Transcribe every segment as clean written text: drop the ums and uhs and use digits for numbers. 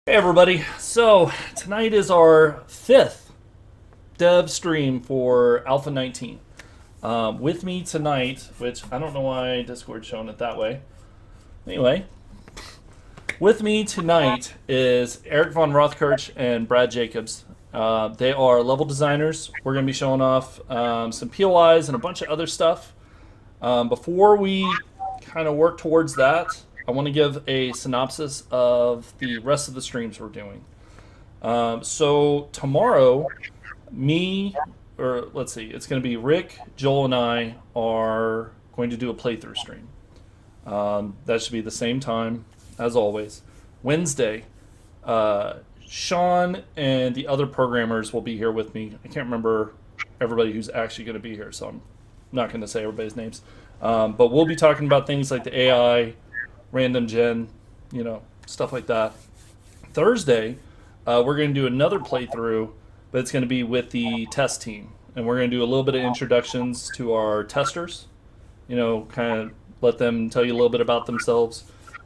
Hey everybody, so tonight is our fifth dev stream for Alpha 19. With me tonight, which I don't know why Discord's showing it that way. Anyway, with me tonight is Eric von Rothkirch and Brad Jacobs. They are level designers. We're going to be showing off some POIs and a bunch of other stuff. Before we kind of work towards that, I want to give a synopsis of the rest of the streams we're doing. So tomorrow, it's going to be Rick, Joel, and I are going to do a playthrough stream. That should be the same time as always. Wednesday, Sean and the other programmers will be here with me. I can't remember everybody who's actually going to be here, so I'm not going to say everybody's names. But we'll be talking about things like the AI, random gen, stuff like that. Thursday, we're going to do another playthrough, but it's going to be with the test team. And we're going to do a little bit of introductions to our testers, kind of let them tell you a little bit about themselves.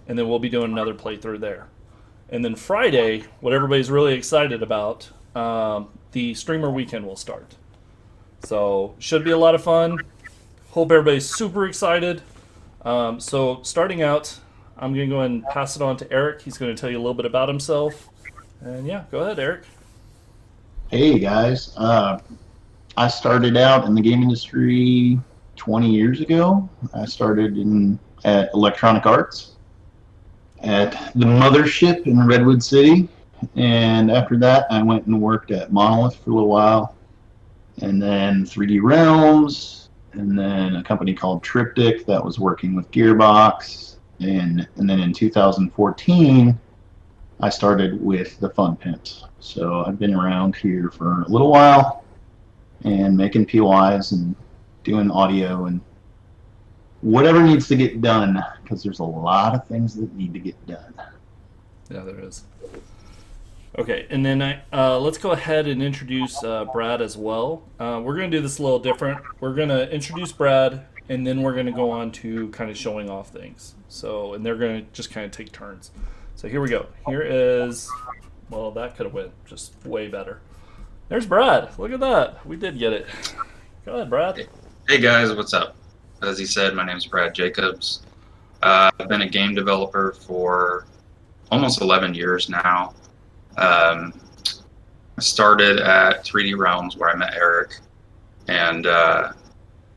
And then we'll be doing another playthrough there. And then Friday, what everybody's really excited about, the streamer weekend will start. So, should be a lot of fun. Hope everybody's super excited. So, starting out, I'm going to go ahead and pass it on to Eric. He's going to tell you a little bit about himself. And yeah, go ahead, Eric. Hey guys, I started out in the game industry 20 years ago. I started at Electronic Arts at the mothership in Redwood City, and after that I went and worked at Monolith for a little while, and then 3D Realms, and then a company called Triptych that was working with Gearbox, and then in 2014 I started with the Fun Pimps. So I've been around here for a little while and making POIs and doing audio and whatever needs to get done, because there's a lot of things that need to get done. Yeah, there is. Okay, and then let's go ahead and introduce Brad as well. We're going to do this a little different. We're going to introduce Brad, and then we're going to go on to kind of showing off things. So, and they're going to just kind of take turns. So here we go. Here is, well, that could have went just way better. There's Brad. Look at that. We did get it. Go ahead, Brad. Hey guys, what's up? As he said, my name is Brad Jacobs. I've been a game developer for almost 11 years now. I started at 3D Realms where I met Eric, and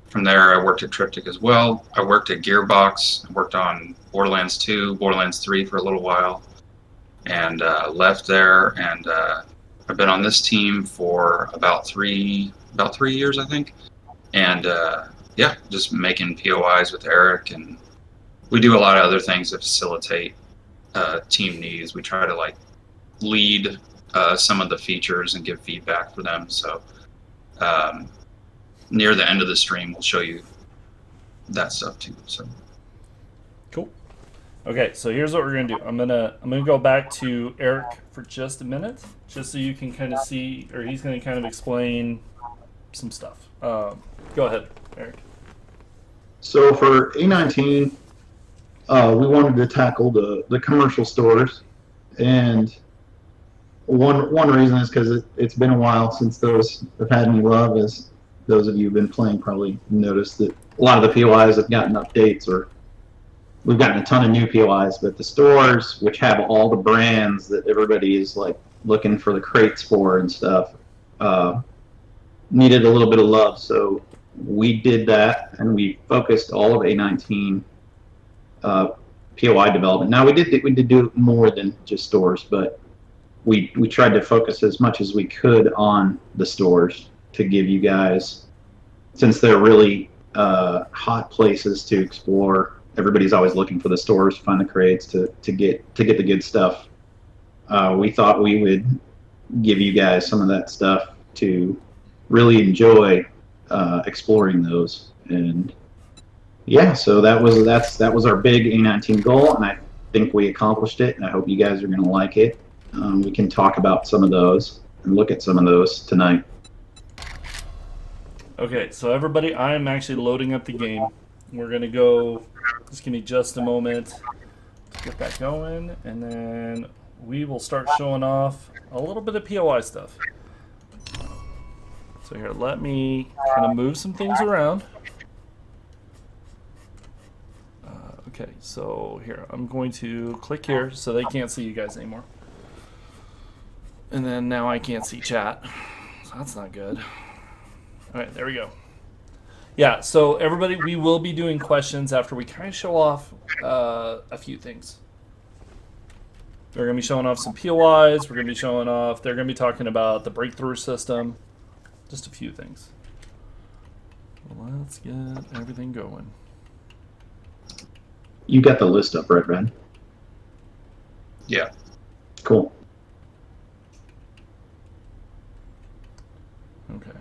from there I worked at Triptych as well. I worked at Gearbox. I worked on Borderlands 2, Borderlands 3 for a little while, and left there. And I've been on this team for about three years, I think. And yeah, just making POIs with Eric, and we do a lot of other things to facilitate team needs. We try to lead some of the features and give feedback for them. So near the end of the stream, we'll show you that stuff too. So cool. Okay, so here's what we're gonna do. I'm gonna go back to Eric for just a minute, just so you can kind of see, or he's gonna kind of explain some stuff. Go ahead, Eric. So for A19, we wanted to tackle the commercial stores, and one reason is because it's been a while since those have had any love. As those of you who've been playing probably noticed that a lot of the POIs have gotten updates, or we've gotten a ton of new POIs, but the stores, which have all the brands that everybody is looking for the crates for and stuff, needed a little bit of love. So we did that, and we focused all of A19 POI development. Now we did do more than just stores, but we tried to focus as much as we could on the stores to give you guys, since they're really hot places to explore. Everybody's always looking for the stores, find the crates to get the good stuff. We thought we would give you guys some of that stuff to really enjoy exploring those. And yeah, so that was our big A19 goal, and I think we accomplished it, and I hope you guys are going to like it. We can talk about some of those and look at some of those tonight. Okay, so everybody, I am actually loading up the game. We're going to go, just give me just a moment to get that going, and then we will start showing off a little bit of POI stuff. So here, let me kind of move some things around. Okay, so here, I'm going to click here so they can't see you guys anymore. And then now I can't see chat. So that's not good. All right, there we go. Yeah, so everybody, we will be doing questions after we kind of show off a few things. We're going to be showing off some POIs. We're going to be showing off, they're going to be talking about the breakthrough system. Just a few things. Let's get everything going. You got the list up, right, Ben? Yeah. Cool. Okay.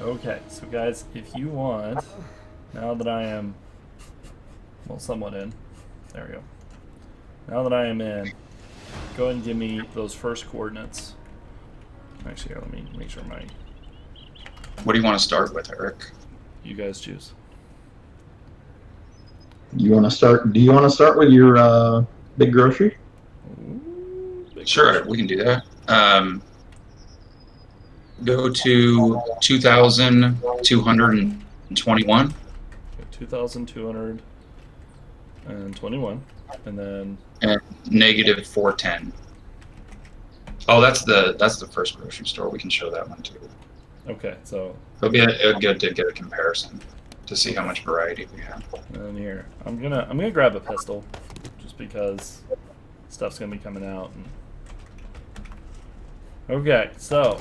Okay, so guys, if you want, now that I am, well, somewhat in, there we go. Now that I am in, go ahead and give me those first coordinates. Actually, here, let me make sure What do you want to start with, Eric? you guys choose. You want to start? Do you want to start with your big grocery? Ooh, big Sure, question. we can do that. Go to 2,221. Okay, 2,221, and then And negative 410. Oh, that's the first grocery store. We can show that one too. okay, so It'll be good to get a comparison to see how much variety we have. and then here I'm gonna grab a pistol, just because stuff's gonna be coming out. Okay, so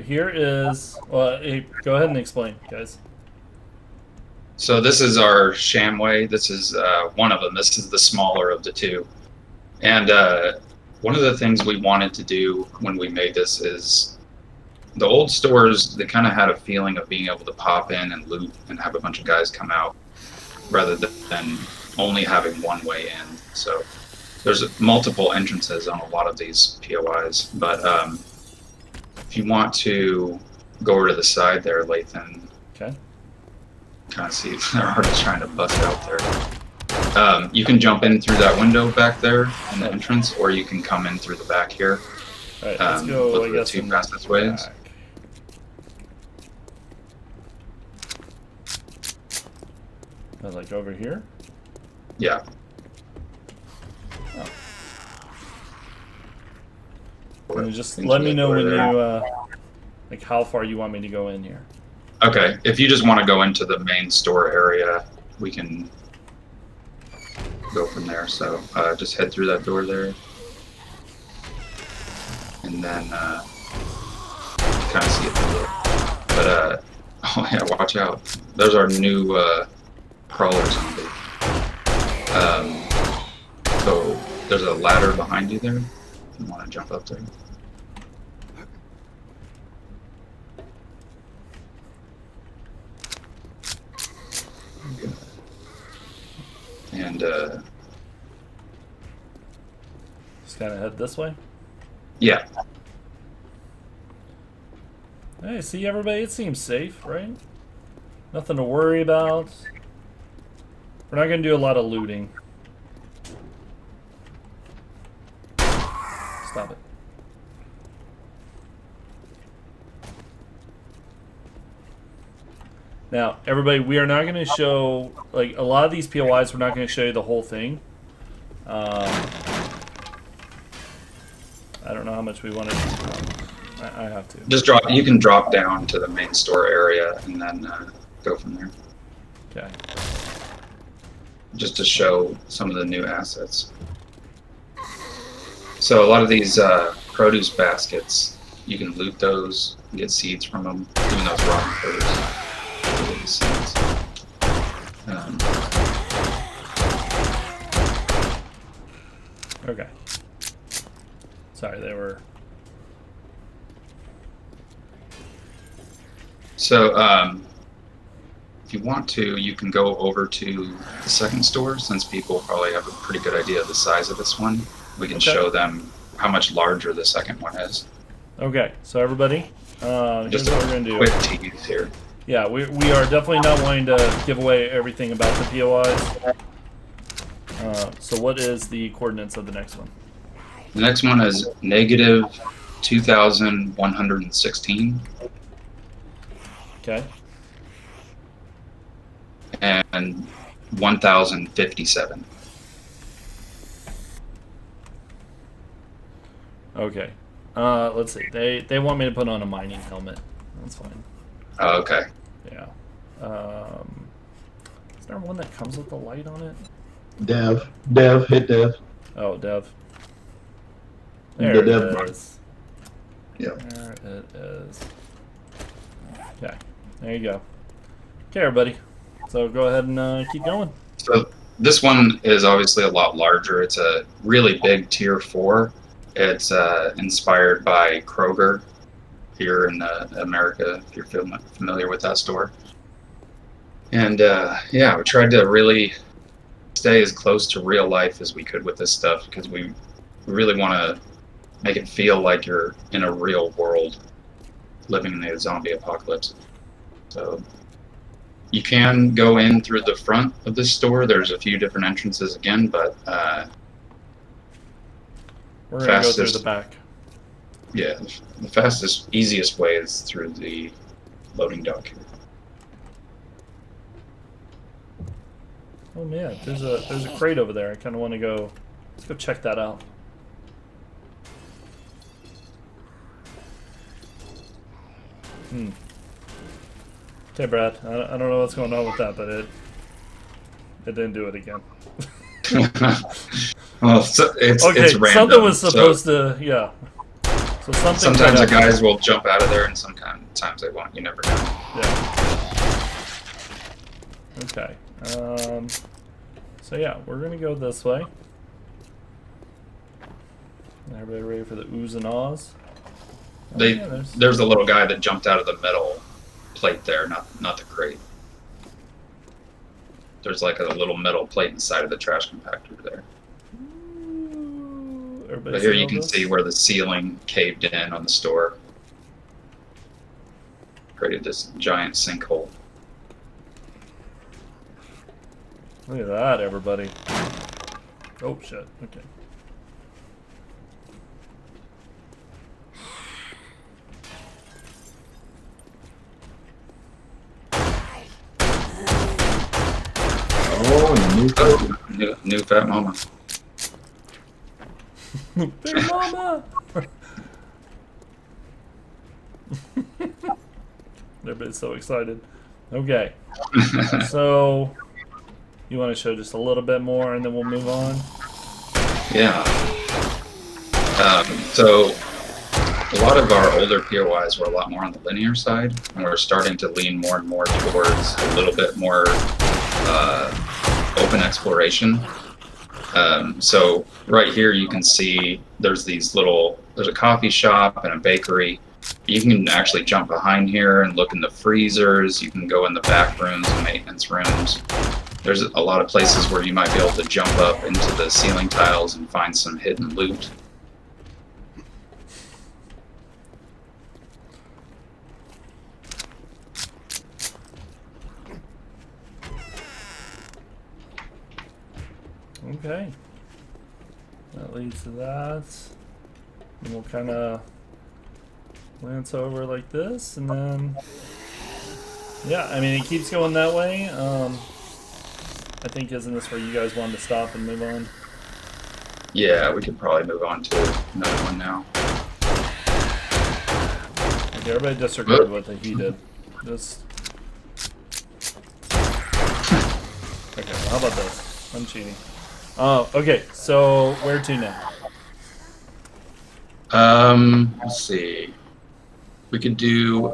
here is. Well, hey, go ahead and explain, guys. So this is our Shamway. This is one of them. This is the smaller of the two. And one of the things we wanted to do when we made this is the old stores, they kind of had a feeling of being able to pop in and loot and have a bunch of guys come out rather than only having one way in. So there's multiple entrances on a lot of these POIs. But if you want to go over to the side there, Lathan, Okay. kind of see they're already trying to bust out there. You can jump in through that window back there in the entrance, or you can come in through the back here. All right, let's go. Look I at the guess two in fastest ways. back. Like over here. Yeah. Oh. And just Into let me the know door when there. you like how far you want me to go in here. Okay, if you just want to go into the main store area, we can go from there. So just head through that door there. And then kind of see it through it. But, oh yeah, watch out. Those are new crawler zombies. So there's a ladder behind you there. If you want to jump up there. Okay. And Just kind of head this way. yeah. Hey, see everybody? It seems safe, right? Nothing to worry about. We're not going to do a lot of looting. Stop it. Now, everybody, we are not going to show, like, a lot of these POIs, we're not going to show you the whole thing. I don't know how much we want to. I have to. Just drop. You can drop down to the main store area and then go from there. Okay. Just to show some of the new assets. So a lot of these produce baskets, you can loot those, and get seeds from them, even those rotten produce. Get the seeds. Okay. Sorry, they were. So if you want to, you can go over to the second store, since people probably have a pretty good idea of the size of this one. We can Okay. show them how much larger the second one is. Okay, so everybody, here's Just what we're a going to do. quick tease here. Yeah, we are definitely not wanting to give away everything about the POIs. So what is the coordinates of the next one? The next one is negative 2,116 Okay. and 1,057. Okay. Let's see. They want me to put on a mining helmet. That's fine. Oh, okay. Yeah. Is there one that comes with the light on it? Dev, hit Dev. Oh, Dev. The There it Dev button. is. Yeah. There it is. Okay. There you go. Okay, everybody. So go ahead and keep going. So this one is obviously a lot larger. It's a really big tier 4. It's inspired by Kroger here in America, if you're familiar with that store. And yeah, we tried to really stay as close to real life as we could with this stuff because we really want to make it feel like you're in a real world living in the zombie apocalypse. So you can go in through the front of this store. There's a few different entrances again, but we're going to go through fastest- the back. yeah, the fastest, easiest way is through the loading dock here. Oh man, there's a crate over there. I kind of want to go. Let's go check that out. Okay, Brad. I don't know what's going on with that, but it didn't do it again. Well, so it's random. Something was supposed to, yeah. So something. Sometimes the guys will jump out of there, and sometimes they won't. You never know. Yeah. Okay. So yeah, we're gonna go this way. Everybody ready for the oohs and ahs? Oh, yeah, There's a little guy that jumped out of the metal plate there, not the crate. There's like a little metal plate inside of the trash compactor there. But here you can see where the ceiling caved in on the store. Created this giant sinkhole. Look at that, everybody. Oh shit. Okay. Oh, and the New fat mama. Big mama! Everybody's so excited. Okay. So, you want to show just a little bit more and then we'll move on? Yeah. So, a lot of our older POIs were a lot more on the linear side, and we're starting to lean more and more towards a little bit more open exploration. So right here you can see there's a coffee shop and a bakery. You can actually jump behind here and look in the freezers. You can go in the back rooms and maintenance rooms. There's a lot of places where you might be able to jump up into the ceiling tiles and find some hidden loot. Okay. That leads to that. And we'll kind of glance over like this, and then... Yeah, I mean, it keeps going that way. I think, isn't this where you guys wanted to stop and move on? Yeah, we could probably move on to another one now. Okay, everybody disregard what he did. Just... Okay, well, how about this? I'm cheating. Okay, so where to now? Let's see. We could do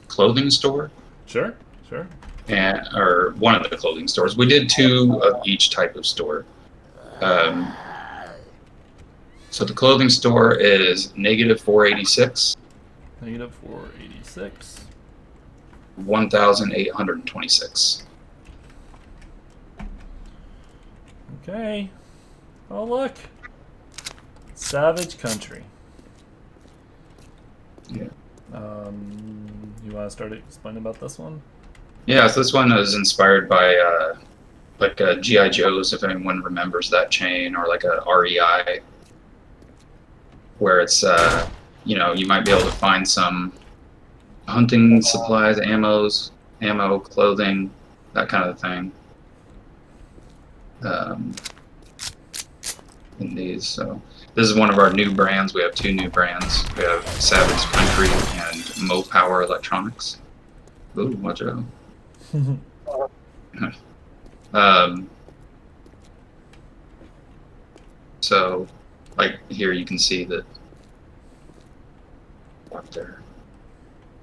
clothing store. Sure, sure. Or one of the clothing stores. We did 2 of each type of store. So the clothing store is negative 486. Negative 486. 1,826. Okay. Oh, look. Savage Country. Yeah. You want to start explaining about this one? Yeah, so this one is inspired by like G.I. Joe's, if anyone remembers that chain, or like a REI, where it's you know, you might be able to find some hunting supplies, ammo, clothing, that kind of thing. In these, so this is one of our new brands. We have 2 new brands. We have Savage Country and Mo Power Electronics. Ooh, watch out. So, like here, you can see that up there.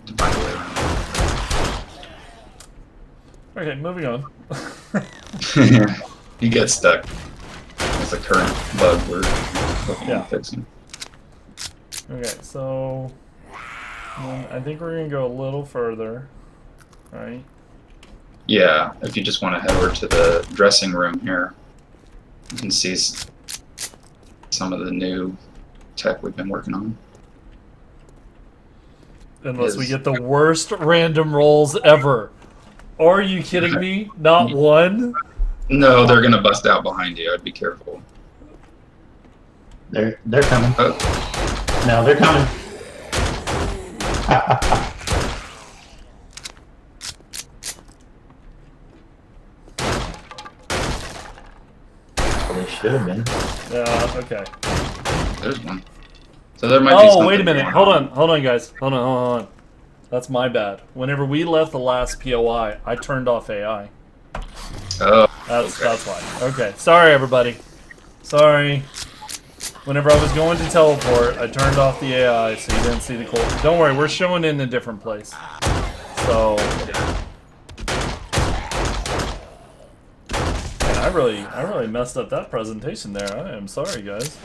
To find a way around. Okay, moving on. You get stuck. That's a current bug we're looking Yeah. at fixing. Okay, so I think we're gonna go a little further, right? Yeah, if you just want to head over to the dressing room here, you can see some of the new tech we've been working on. Unless we get the worst random rolls ever. Are you kidding me? Not one? No, they're gonna bust out behind you. I'd be careful. They're coming. Oh, No, they're coming. Well, they should have been. Yeah, okay. there's one. So there might be Oh, something wait a minute. going Hold on, guys. Hold on. That's my bad. Whenever we left the last POI, I turned off AI. Oh, That's okay. why. Okay, sorry everybody. Sorry. Whenever I was going to teleport, I turned off the AI so you didn't see the cold. Don't worry, we're showing it in a different place. So, man, I really messed up that presentation there. I am sorry, guys.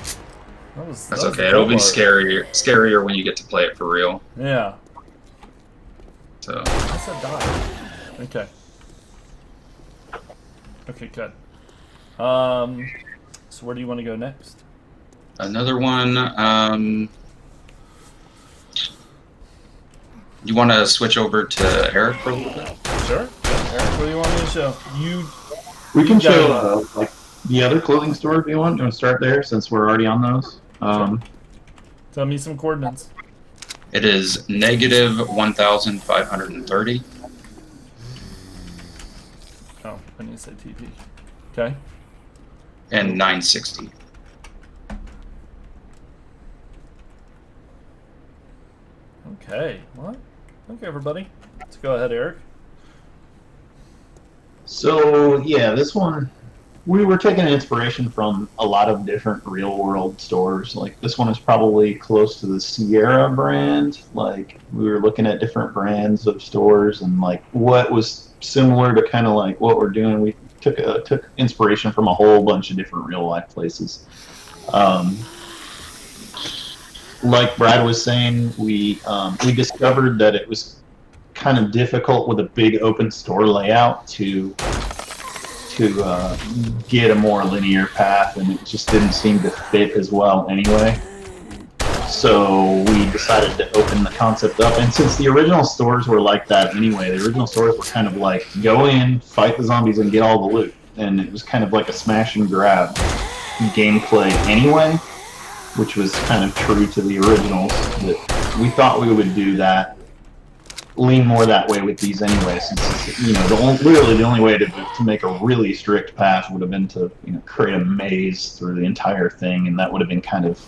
That's okay. It'll be scarier when you get to play it for real. Yeah. So. I said die. Okay. Okay, good. So where do you want to go next? Another one. You want to switch over to Eric for a little bit? Sure. Eric, what do you want me to show? We can show like the other clothing store if you want. Do you want to start there since we're already on those? Sure. Tell me some coordinates. It is negative 1,530. Oh, I need to say TP. Okay. And 960. Okay. What? Okay, everybody. Let's go ahead, Eric. So yeah, this one we were taking inspiration from a lot of different real world stores. Like this one is probably close to the Sierra brand. Like we were looking at different brands of stores and like what was similar to kind of like what we're doing. We took inspiration from a whole bunch of different real life places. Like Brad was saying, we discovered that it was kind of difficult with a big open store layout to get a more linear path, and it just didn't seem to fit as well anyway. So we decided to open the concept up, and since the original stores were like that anyway, the original stores were kind of like go in, fight the zombies, and get all the loot, and it was kind of like a smash and grab gameplay anyway, which was kind of true to the originals. That we thought we would do that, lean more that way with these anyway, since you know literally the only way to make a really strict path would have been to create a maze through the entire thing, and that would have been kind of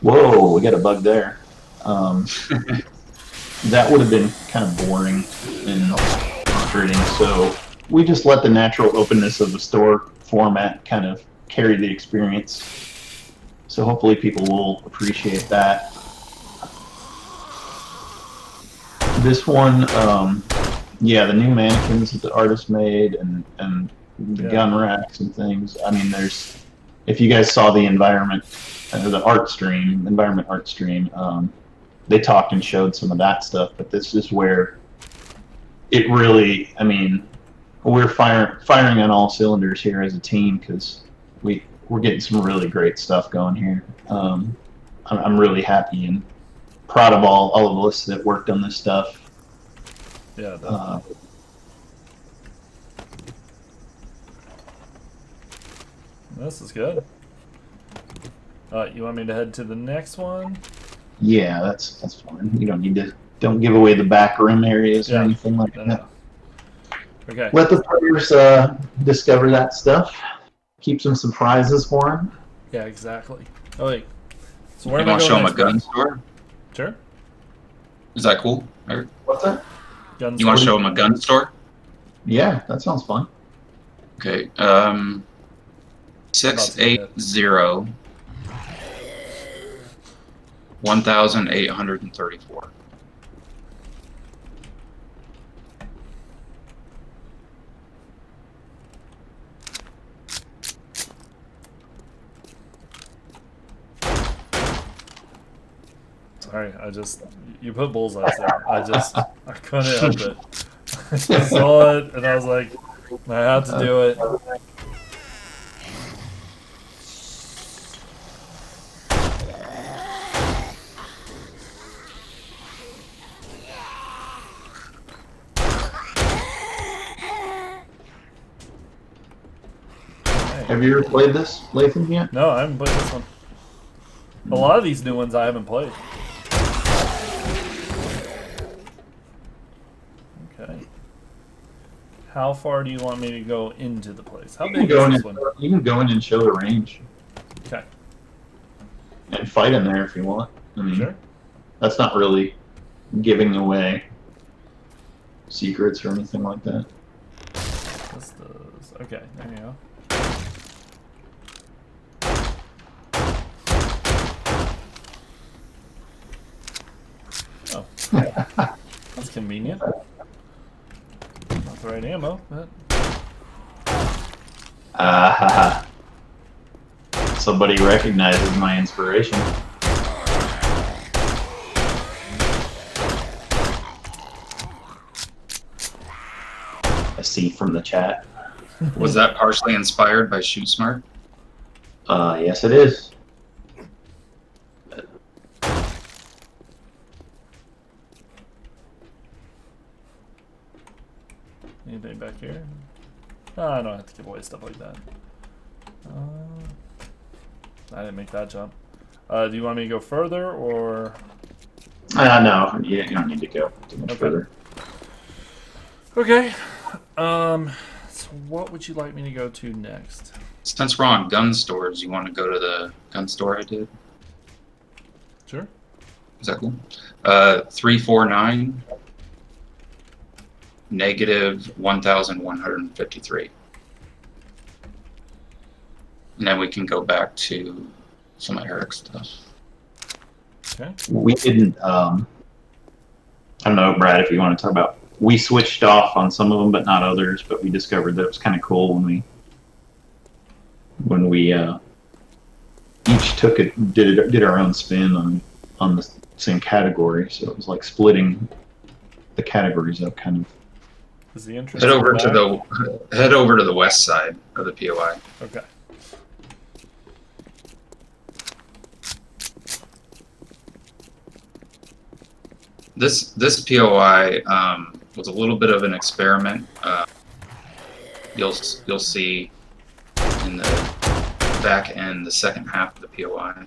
whoa, we got a bug there. That would have been kind of boring and frustrating. So we just let the natural openness of the store format kind of carry the experience. So hopefully people will appreciate that. This one, yeah, the new mannequins that the artist made and the gun racks and things. I mean, there's, if you guys saw the environment art stream, they talked and showed some of that stuff, but this is where it really, I mean, we're firing on all cylinders here as a team because we're getting some really great stuff going here. I'm really happy and proud of all of us that worked on this stuff. Yeah. Definitely. This is good. You want me to head to the next one? Yeah, that's fine. You don't give away the back room areas or Yeah. anything like No, that. no. Okay. Let the players discover that stuff. Keep some surprises for them. Yeah, exactly. Oh wait. So where You am I want to going show them a next? gun store? Sure. Is that cool? Eric? What's that? Guns. You want to show them a gun store? Yeah, that sounds fun. Okay. 680 1834. Sorry, you put bullseyes there. I couldn't help it. I just saw it and I was like, I have to do it. Have you ever played this, Lathan, yet? No, I haven't played this one. A lot of these new ones I haven't played. Okay. How far do you want me to go into the place? How big is this one? You can go in and show the range. Okay. And fight in there if you want. I mean, Sure. that's not really giving away secrets or anything like that. This does. Okay, there you go. Oh. That's convenient. Not the right ammo, but. Somebody recognizes my inspiration. I see from the chat. Was that partially inspired by Shoot Smart? Yes, it is. Anything back here? Oh, I don't have to give away stuff like that. I didn't make that jump. Do you want me to go further or? No, you don't need to go too much further. Okay. So what would you like me to go to next? Since we're on gun stores, you want to go to the gun store I did? Sure. Is that cool? 349 negative 1153. And then we can go back to some of Eric's stuff. Okay. We didn't. I don't know, Brad, if you want to talk about. We switched off on some of them, but not others. But we discovered that it was kind of cool when we each took it, did our own spin on the same category. So it was like splitting the categories up, kind of. Is the interest Head over to the west side of the POI. Okay. This POI was a little bit of an experiment. You'll see in the back end, the second half of the POI.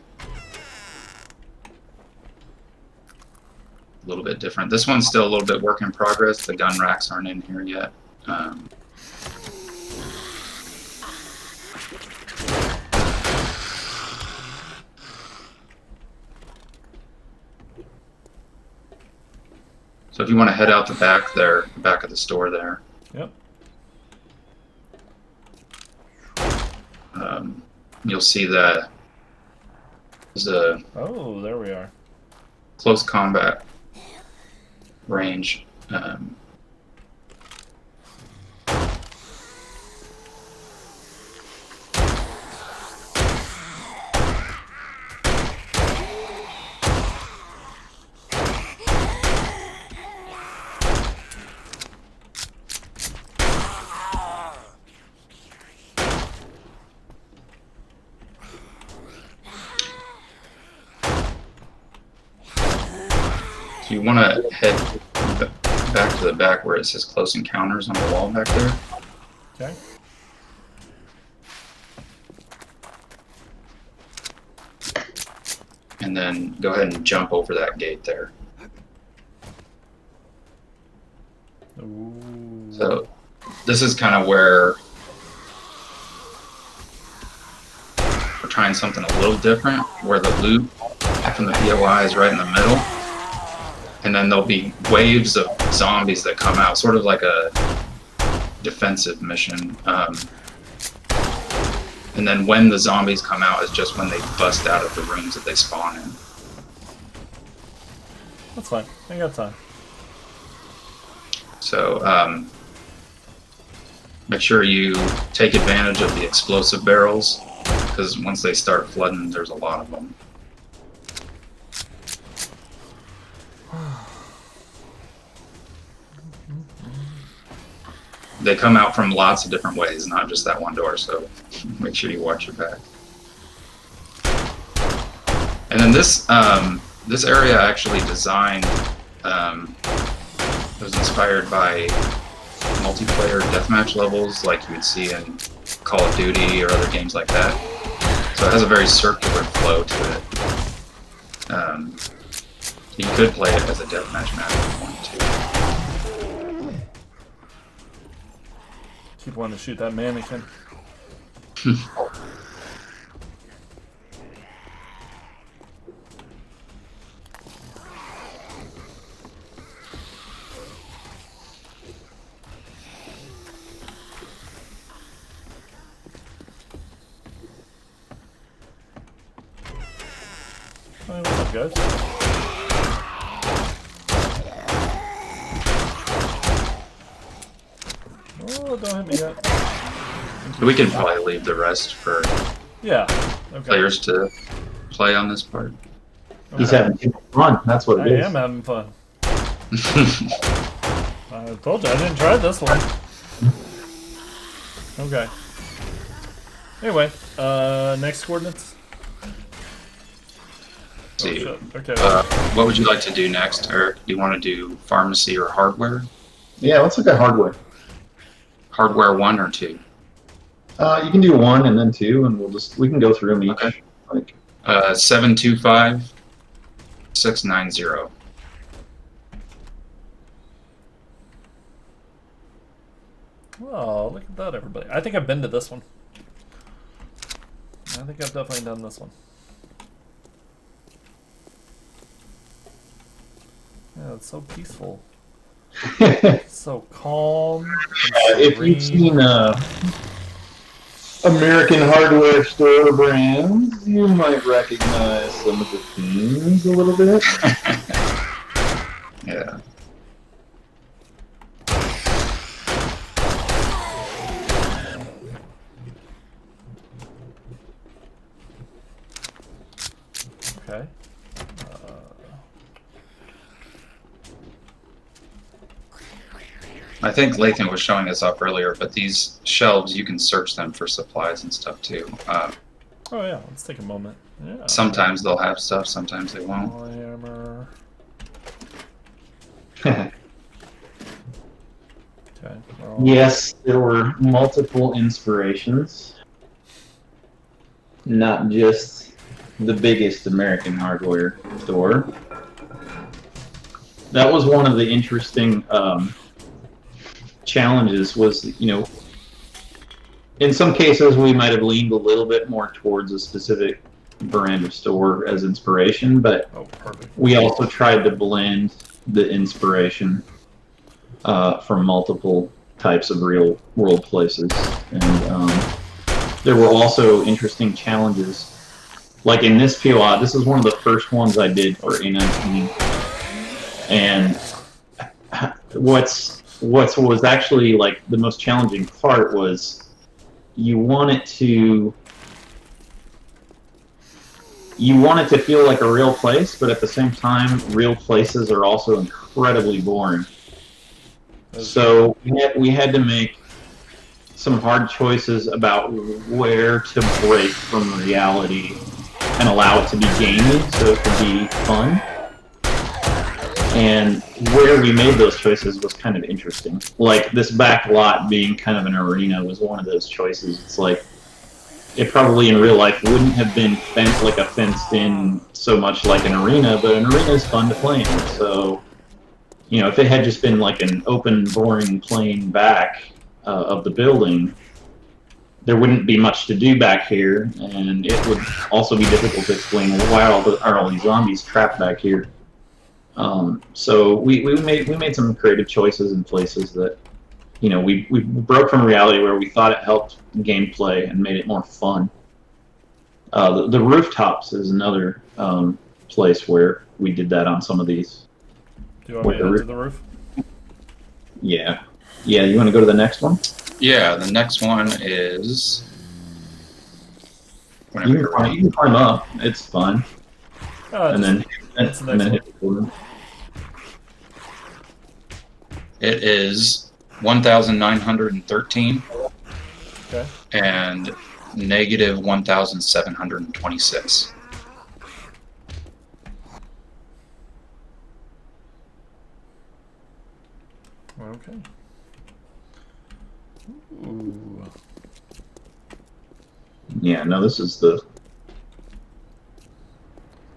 A little bit different. This one's still a little bit work in progress. The gun racks aren't in here yet. So if you want to head out the back there, the back of the store there. Yep. You'll see that there's a Oh, there we are. close combat range. you want to head back to the back where it says close encounters on the wall back there. Okay. And then go ahead and jump over that gate there. Ooh. So this is kind of where we're trying something a little different, where the loop from the POI is right in the middle. And then there'll be waves of zombies that come out, sort of like a defensive mission. And then when the zombies come out is just when they bust out of the rooms that they spawn in. That's fine. I got time. So make sure you take advantage of the explosive barrels, because once they start flooding, there's a lot of them. They come out from lots of different ways, not just that one door, so make sure you watch your back. And then this this area I actually designed, it was inspired by multiplayer deathmatch levels like you would see in Call of Duty or other games like that. So it has a very circular flow to it. You could play it as a deathmatch map if you wanted to. Keep wanting to shoot that mannequin. Hey, what's up, guys? Oh, don't hit me yet. We can probably leave the rest for Yeah. Okay. players to play on this part. He's Okay. having too much fun. That's what I it is. am having fun. I told you I didn't try this one. Okay. Anyway, next coordinates. Oh, See, shit. Okay. what would you like to do next? Or do you want to do pharmacy or hardware? Yeah, let's look at hardware. Hardware 1 or 2? You can do 1 and then 2, and we can go through them each. Okay. Like 725 690. Oh, look at that, everybody. I think I've been to this one. I think I've definitely done this one. Yeah, it's so peaceful. So calm. And if you've serene. seen American hardware store brands, you might recognize some of the themes a little bit. Yeah. Okay. I think Lathan was showing us up earlier, but these shelves, you can search them for supplies and stuff too. Oh yeah, let's take a moment. Yeah. Sometimes they'll have stuff, sometimes they won't. Hammer. Okay. Well, Yes, there were multiple inspirations. Not just the biggest American hardware store. That was one of the interesting challenges was, in some cases we might have leaned a little bit more towards a specific brand of store as inspiration, but oh, perfect. we also tried to blend the inspiration from multiple types of real world places. And there were also interesting challenges. Like in this POI, this is one of the first ones I did for A19. And what was actually like the most challenging part was you want it to feel like a real place, but at the same time, real places are also incredibly boring. So we had to make some hard choices about where to break from reality and allow it to be gamey, so it could be fun. And where we made those choices was kind of interesting. Like this back lot being kind of an arena was one of those choices. It's like it probably in real life wouldn't have been like a fenced in so much like an arena, but an arena is fun to play in. So, you know, if it had just been like an open, boring, plain back of the building, there wouldn't be much to do back here, and it would also be difficult to explain why are all these zombies trapped back here. So we made some creative choices in places that, you know, we broke from reality where we thought it helped gameplay and made it more fun. The rooftops is another place where we did that on some of these. Do you want me to head to the roof? Yeah. Yeah, you want to go to the next one? Yeah, the next one is... You can climb up. It's fun. And then hit the button. It is 1,913 Okay. and negative 1,726. Okay. Ooh. Yeah, no, this is the...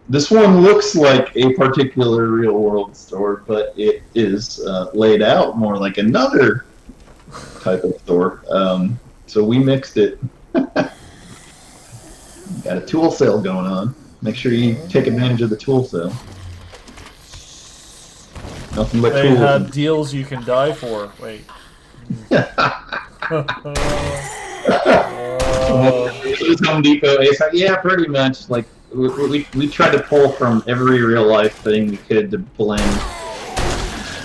This one looks like a particular real-world store, but it is laid out more like another type of store. So we mixed it. Got a tool sale going on. Make sure you take advantage of the tool sale. Nothing but They tools. had deals you can die for. Wait. Home Depot, yeah, pretty much. Like we tried to pull from every real life thing we could to blend,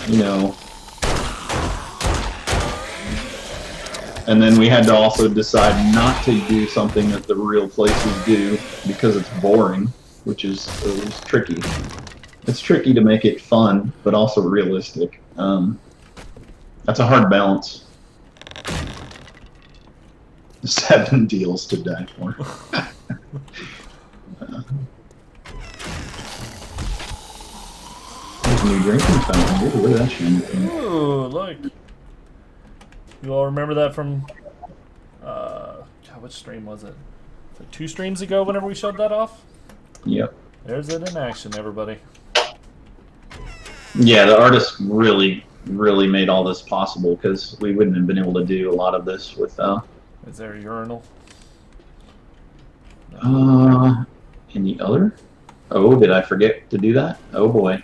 you know. And then we had to also decide not to do something that the real places do because it's boring, which is it was tricky. It's tricky to make it fun, but also realistic. That's a hard balance. 7 deals to die for. There's a new drinking fountain. Ooh, look at that shit. Ooh, look. You all remember that from... God, which stream was it? Was it 2 streams ago whenever we showed that off? Yep. There's it in action, everybody. Yeah, the artist really made all this possible because we wouldn't have been able to do a lot of this without... Is there a urinal? In the other? Oh, did I forget to do that? Oh boy.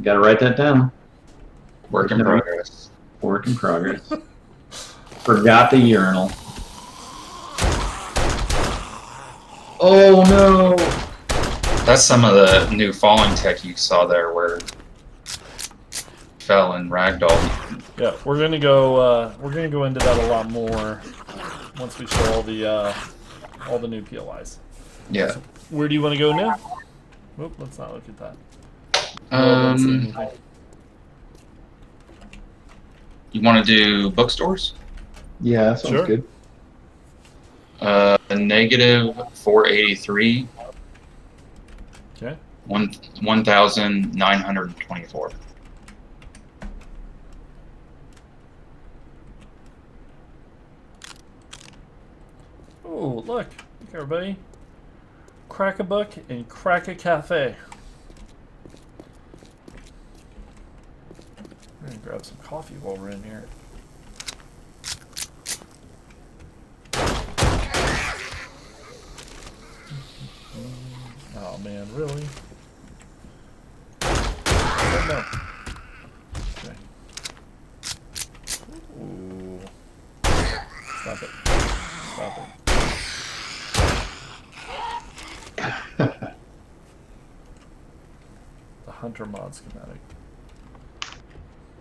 Gotta write that down. Work in progress. Work in progress. Forgot the urinal. Oh no! That's some of the new falling tech you saw there where it fell in ragdoll. Yeah, we're gonna go into that a lot more once we show all the new POIs. Yeah. So, where do you want to go now? Oop, let's not look at that. You want to do bookstores? Yeah, that sounds Sure. good. Negative 483. Okay. 1,924. Oh, look, everybody. Crack a book and crack a cafe. We're gonna grab some coffee while we're in here. Oh man, really? Oh, no. Okay. Ooh. Stop it. Stop it. The Hunter mod schematic.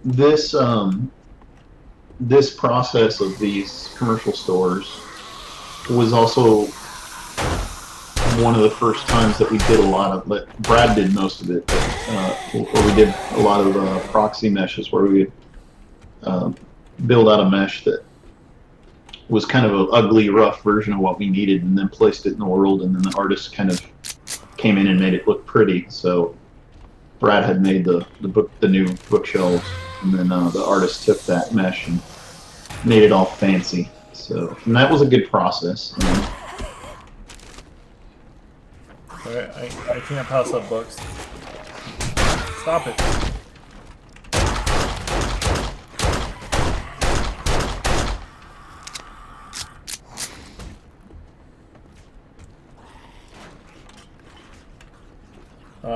This process of these commercial stores was also one of the first times that we did a lot of, but Brad did most of it, where we did a lot of proxy meshes where we would build out a mesh that was kind of an ugly, rough version of what we needed, and then placed it in the world, and then the artist kind of came in and made it look pretty. So Brad had made the new bookshelves, and then the artist took that mesh and made it all fancy. So, and that was a good process. Alright, I can't pass up books. Stop it.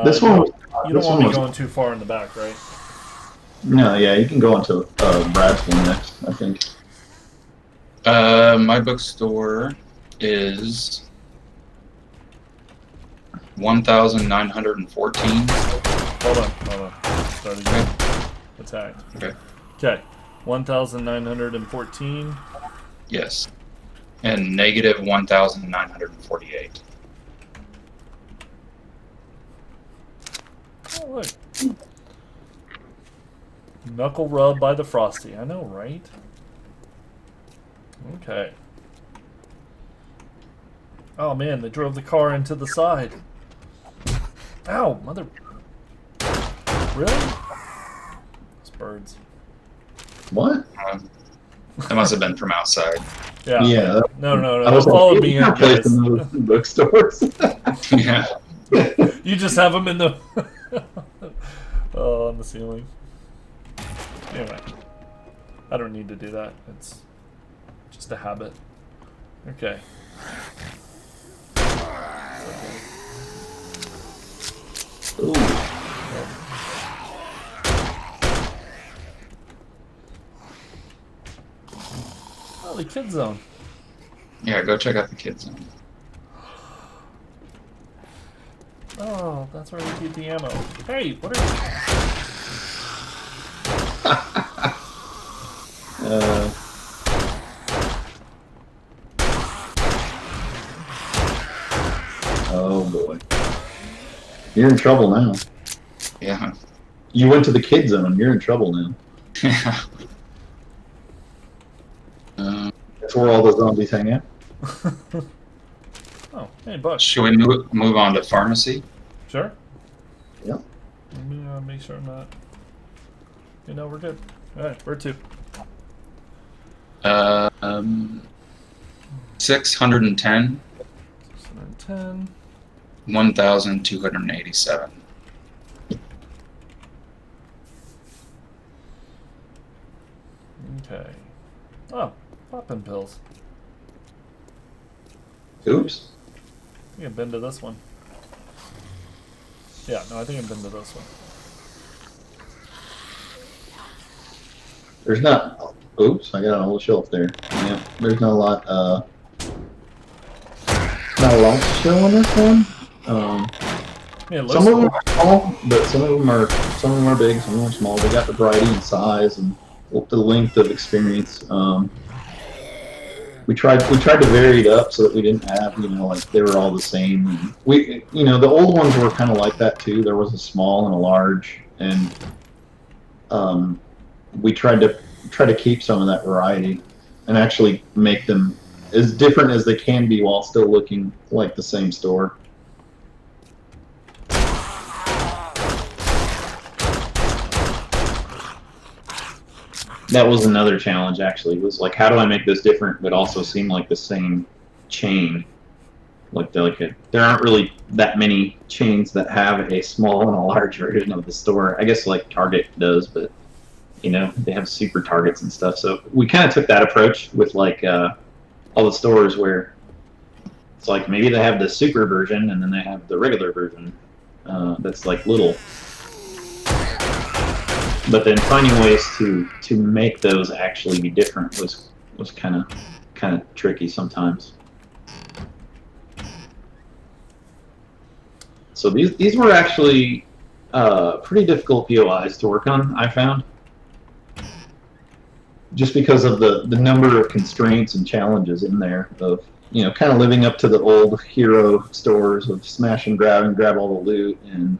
This one was, you don't want me going too far in the back, right? No, yeah, you can go into Brad's one next, I think. My bookstore is 1,914. Hold on. Start again. Attacked. Okay. 1,914. Yes. And negative 1,948. Oh, look. Knuckle rub by the Frosty. I know, right? Okay. Oh man, they drove the car into the side. Ow, mother. Really? Those birds. What? That must have been from outside. Yeah. Yeah. No. I was Followed like, me you in, can't place guys. them in those bookstores. Yeah. You just have them in the on the ceiling. Anyway, I don't need to do that. It's just a habit. Okay. Ooh. Oh, the kid zone. Yeah, go check out the kids zone. Oh, that's where we keep the ammo. Hey, what are you? Oh boy. You're in trouble now. Yeah. You went to the kid zone. You're in trouble now. Yeah. That's where all the zombies hang out. Oh, hey, Buck. Should we move on to pharmacy? Sure. Yep. Let me make sure I'm not. You know, we're good. All right, where to? 610, 610. 1,287. Okay. Oh, popping pills. Oops. I think I've been to this one. Yeah, no, I think I've been to this one. There's not. Oops, I got a whole shelf there. Yeah, there's not a lot. Not a lot to show on this one. Yeah, it looks Some of them cool. are small, but some of them are big. Some of them are small. They got the variety in size and the length of experience. We tried to vary it up so that we didn't have, like they were all the same. The old ones were kind of like that too. There was a small and a large, and we tried to keep some of that variety and actually make them as different as they can be while still looking like the same store. That was another challenge, actually. It was like, how do I make this different but also seem like the same chain? There aren't really that many chains that have a small and a large version of the store. I guess like Target does, but they have super Targets and stuff. So we kind of took that approach with like all the stores where it's like maybe they have the super version and then they have the regular version that's like little. But then finding ways to make those actually be different was kind of tricky sometimes. So these were actually pretty difficult POIs to work on, I found, just because of the number of constraints and challenges in there of kind of living up to the old hero stores of smash and grab all the loot, and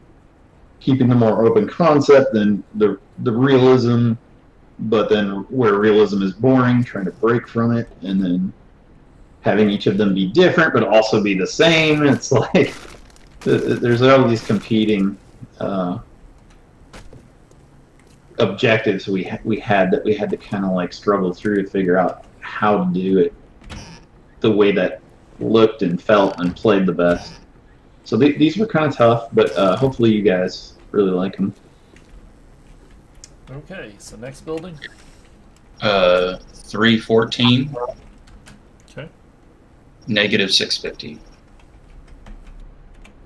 keeping the more open concept than the realism, but then where realism is boring, trying to break from it, and then having each of them be different but also be the same. It's like there's all these competing objectives we had to kind of like struggle through to figure out how to do it the way that looked and felt and played the best. So these were kind of tough, but hopefully you guys really like them. Okay, so next building. 314. Okay. Negative 650.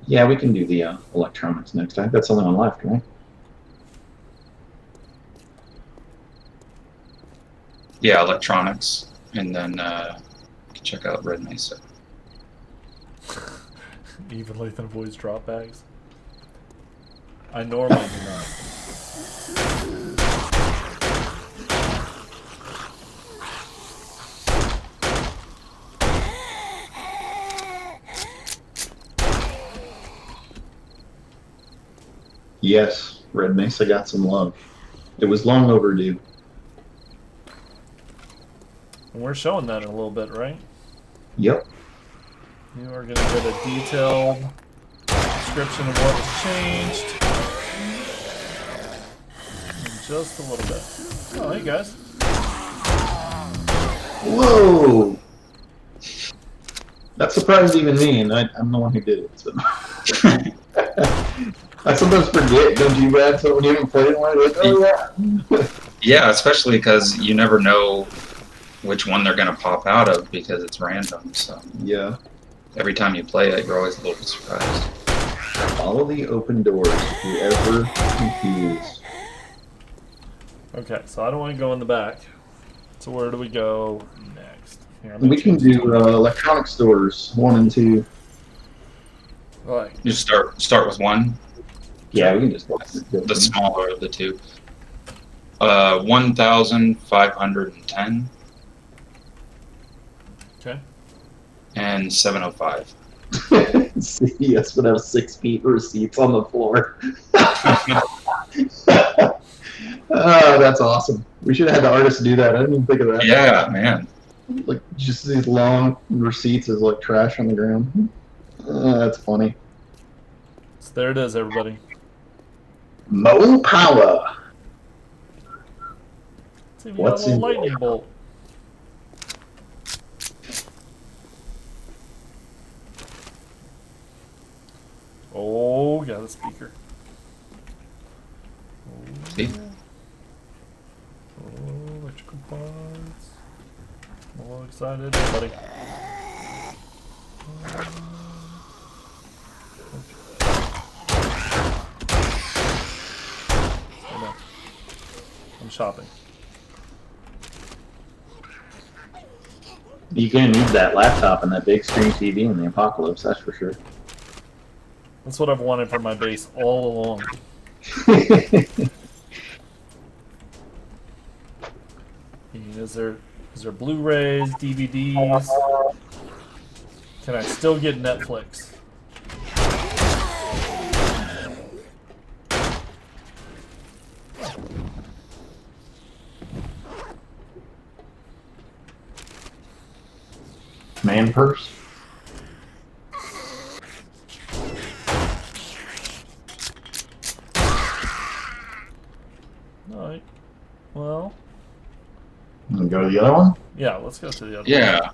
Yeah, we can do the electronics next time. That's the only one left, right? Yeah, electronics, and then you can check out Red Mesa. Even Lathan avoids drop bags. I normally do not. Yes, Red Mesa got some love. It was long overdue. And we're showing that in a little bit, right? Yep. You are going to get a detailed description of what was changed. In just a little bit. Oh, hey guys. Whoa! That surprised even me, and I'm the one who did it. So. I sometimes forget, don't you, Brad? So when you haven't played it, like, oh yeah. Yeah, especially because you never know which one they're going to pop out of because it's random. So Yeah. every time you play it, you're always a little bit surprised. Follow the open doors if you're ever confused. Okay, so I don't want to go in the back. So where do we go next? Here, We can do electronic stores 1 and 2. Right. You start with one, Yeah, we can just the smaller of the two. 1,510 Okay. and 705. CVS would have 6 feet receipts on the floor. Oh, that's awesome. We should have had the artist do that. I didn't even think of that. Yeah, man. Like, just these long receipts as like trash on the ground. That's funny. So there it is, everybody. Mo power. See, we got a What's little in lightning bolt. Oh, got a speaker. See? Oh, electrical parts. I'm a little excited, buddy. I'm shopping. You're gonna need that laptop and that big screen TV in the apocalypse, that's for sure. That's what I've wanted for my base all along. Is there Blu-rays, DVDs? Can I still get Netflix? Man purse. Alright. Well, And go to the other one. yeah, let's go to the other Yeah.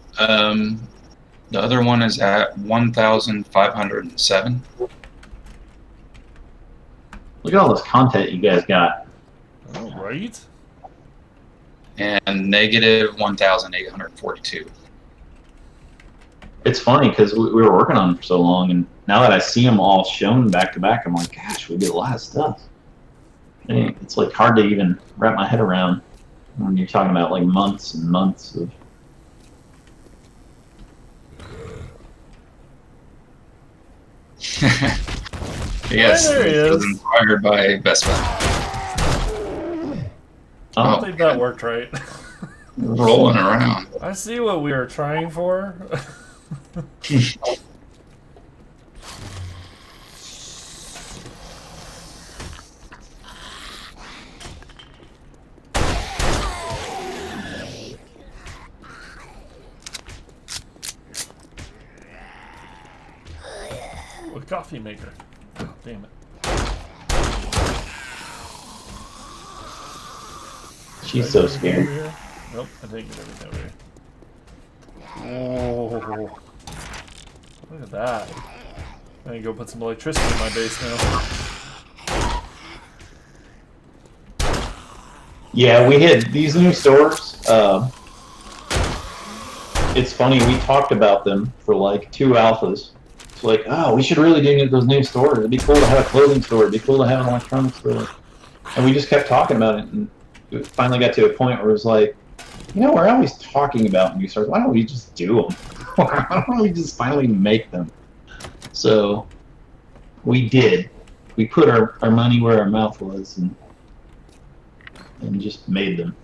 The other one is at 1,507. Look at all this content you guys got. one. Oh, right? And negative 1,842. It's funny because we were working on them for so long, and now that I see them all shown back to back, I'm like, gosh, we did a lot of stuff. And it's like hard to even wrap my head around when you're talking about like months and months of. Yes, There he it was is. inspired by Best Buy. I don't Oh. think that worked right. Rolling around. I see what we were trying for. A coffee maker. Oh, damn it. She's so scared. Nope, I didn't get everything over here. Oh, look at that. I need to go put some electricity in my base now. Yeah, we hit these new stores. It's funny, we talked about them for like 2 alphas. It's like, oh, we should really do those new stores. It'd be cool to have a clothing store. It'd be cool to have an electronics store. And we just kept talking about it, and it finally got to a point where it was like, you know, we're always talking about new stores. Why don't we just do them? Why don't we just finally make them? So we did. We put our money where our mouth was and just made them.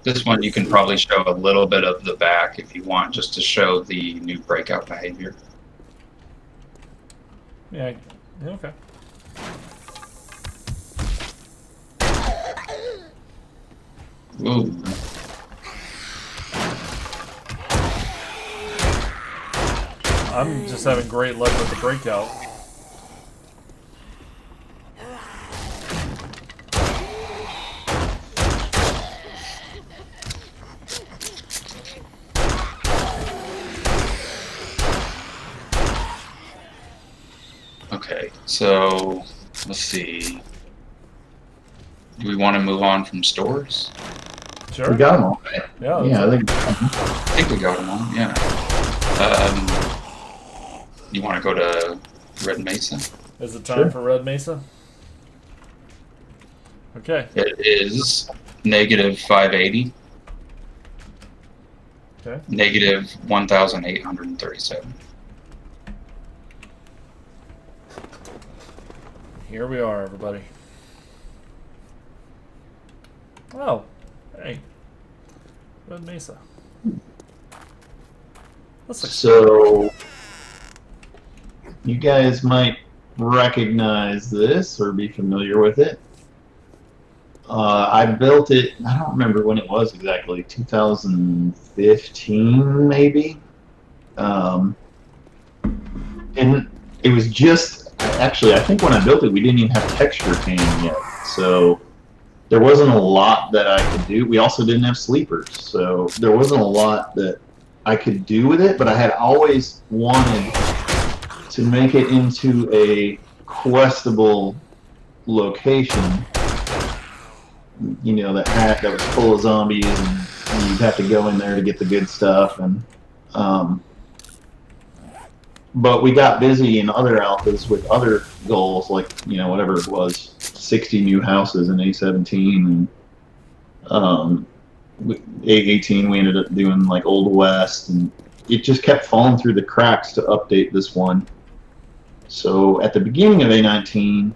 This one you can probably show a little bit of the back if you want, just to show the new breakout behavior. Yeah, okay. Ooh. I'm just having great luck with the breakout. Okay, so let's see. Do we want to move on from stores? Sure. We got them all. Yeah, Yeah, I think we got them all, yeah. You want to go to Red Mesa? Is it time for Red Mesa? Okay. It is negative 580. Okay. Negative 1,837. Here we are, everybody. Oh, hey. Red Mesa. That's like So you guys might recognize this or be familiar with it. I built it, I don't remember when it was exactly, 2015 maybe. And it was just, actually I think when I built it we didn't even have texture painting yet. So there wasn't a lot that I could do. We also didn't have sleepers. So there wasn't a lot that I could do with it, but I had always wanted to make it into a questable location, you know, that was full of zombies, and you'd have to go in there to get the good stuff. And but we got busy in other alphas with other goals, like, you know, whatever it was, 60 new houses in A17, and A18 we ended up doing like Old West, and it just kept falling through the cracks to update this one. So at the beginning of A19,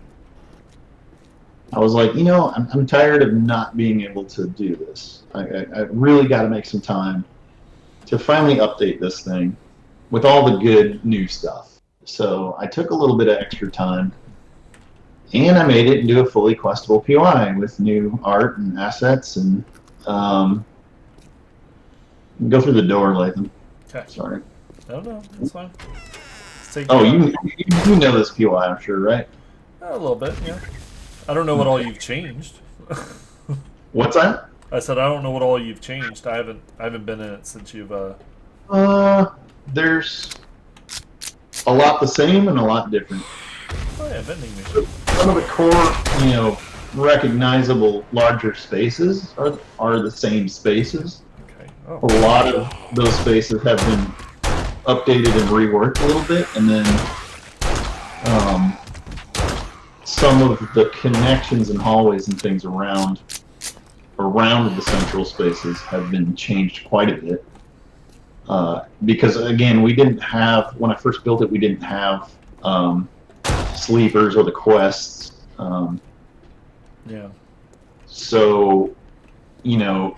I was like, you know, I'm tired of not being able to do this. I really got to make some time to finally update this thing with all the good new stuff. So I took a little bit of extra time, and I made it into a fully questable POI with new art and assets. And go through the door, Lathan. Okay. Sorry. No, that's fine. Oh, you know this POI, I'm sure, right? A little bit, yeah. I don't know what all you've changed. What's that? I said I don't know what all you've changed. I haven't been in it since you've There's a lot the same and a lot different. Oh yeah, vending machine. Some of the core, you know, recognizable larger spaces are the same spaces. Okay. Oh. A lot of those spaces have been updated and reworked a little bit, and then some of the connections and hallways and things around the central spaces have been changed quite a bit. Because again, we didn't have, when I first built it, we didn't have sleepers or the quests. Yeah. So, you know,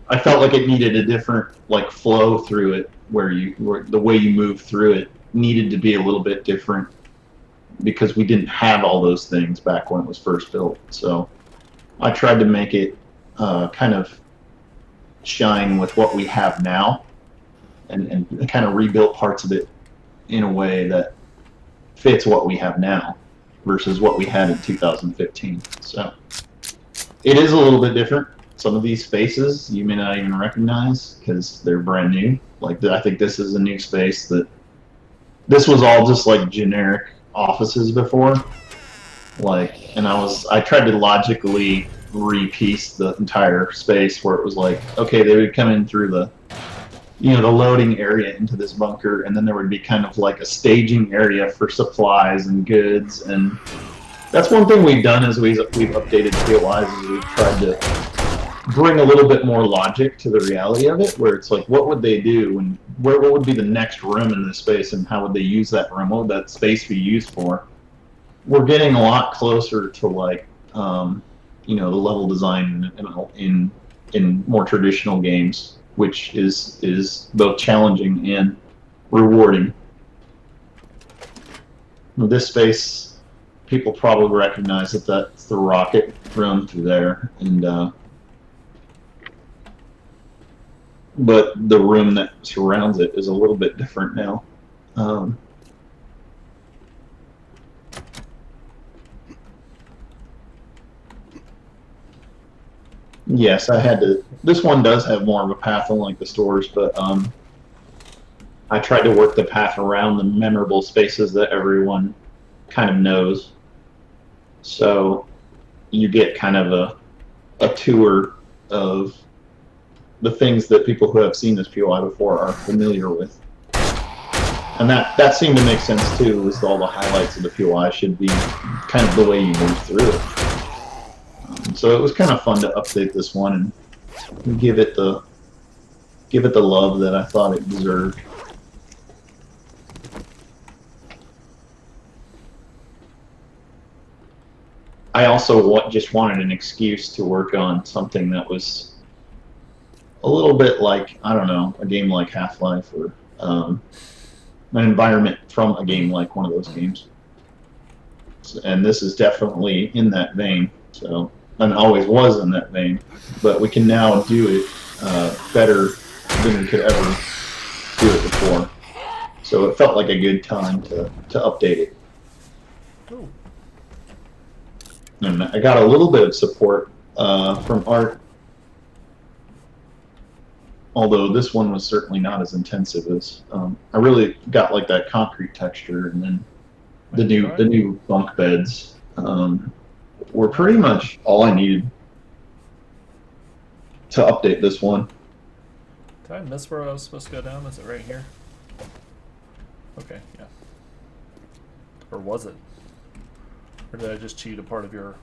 I felt like it needed a different like flow through it, where the way you move through it needed to be a little bit different, because we didn't have all those things back when it was first built. So I tried to make it kind of shine with what we have now, and kind of rebuilt parts of it in a way that fits what we have now. versus what we had in 2015. So it is a little bit different. Some of these spaces you may not even recognize because they're brand new. Like I think this is a new space that this was all just like generic offices before. Like, and I tried to logically repiece the entire space where it was like, okay, they would come in through the, you know, the loading area into this bunker, and then there would be kind of like a staging area for supplies and goods. And that's one thing we've done as we've updated POIs is we've tried to bring a little bit more logic to the reality of it, where it's like, what would they do, and what would be the next room in this space, and how would they use that room? What would that space be used for? We're getting a lot closer to like, you know, the level design in more traditional games, which is both challenging and rewarding. This space, people probably recognize that that's the rocket room through there, and but the room that surrounds it is a little bit different now. Yes, I had to. This one does have more of a path unlike the stores, but I tried to work the path around the memorable spaces that everyone kind of knows. So you get kind of a tour of the things that people who have seen this POI before are familiar with. And that seemed to make sense too, is all the highlights of the POI should be kind of the way you move through it. So it was kind of fun to update this one and give it the love that I thought it deserved. I also just wanted an excuse to work on something that was a little bit like, I don't know, a game like Half-Life, or an environment from a game like one of those games. And this is definitely in that vein. So, and always was in that vein, but we can now do it better than we could ever do it before. So it felt like a good time to update it. Ooh. And I got a little bit of support from Art, although this one was certainly not as intensive as I really got like that concrete texture, and then the new bunk beds were pretty much all I needed to update this one. Did I miss where I was supposed to go down? Is it right here? Okay, yeah. Or was it? Or did I just cheat a part of your...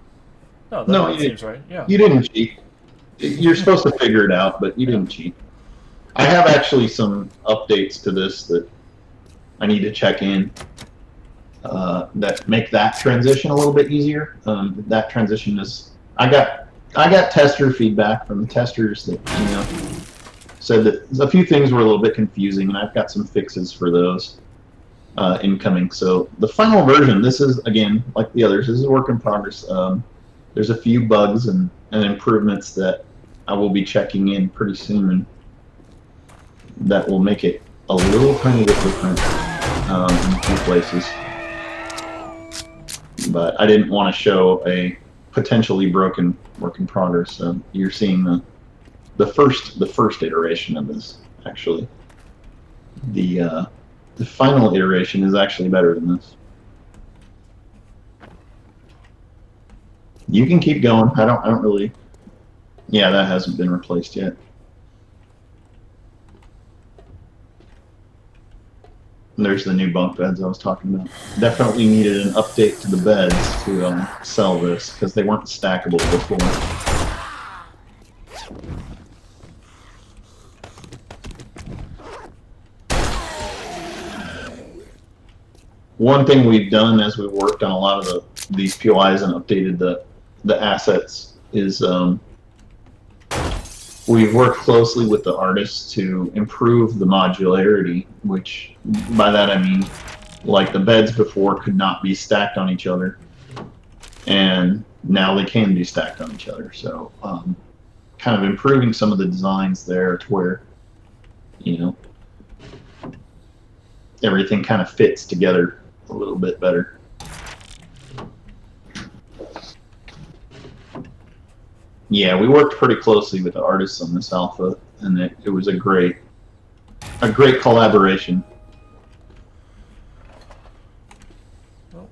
No, that seems right. Yeah. You didn't cheat. You're supposed to figure it out, but you didn't cheat. I have actually some updates to this that I need to check in that make that transition a little bit easier. That transition is... I got tester feedback from the testers that, you know, said that a few things were a little bit confusing, and I've got some fixes for those incoming. So the final version, this is, again, like the others, this is a work in progress. There's a few bugs and improvements that I will be checking in pretty soon that will make it a little tiny bit different in a few places. But I didn't want to show a potentially broken work in progress. So you're seeing the first iteration of this, actually. The final iteration is actually better than this. You can keep going. I don't really. Yeah, that hasn't been replaced yet. And there's the new bunk beds I was talking about. Definitely needed an update to the beds to sell this, because they weren't stackable before. One thing we've done as we worked on a lot of these POIs and updated the assets is we've worked closely with the artists to improve the modularity, which by that I mean like the beds before could not be stacked on each other, and now they can be stacked on each other. So kind of improving some of the designs there to where, you know, everything kind of fits together a little bit better. Yeah, we worked pretty closely with the artists on this alpha, and it was a great collaboration. Well.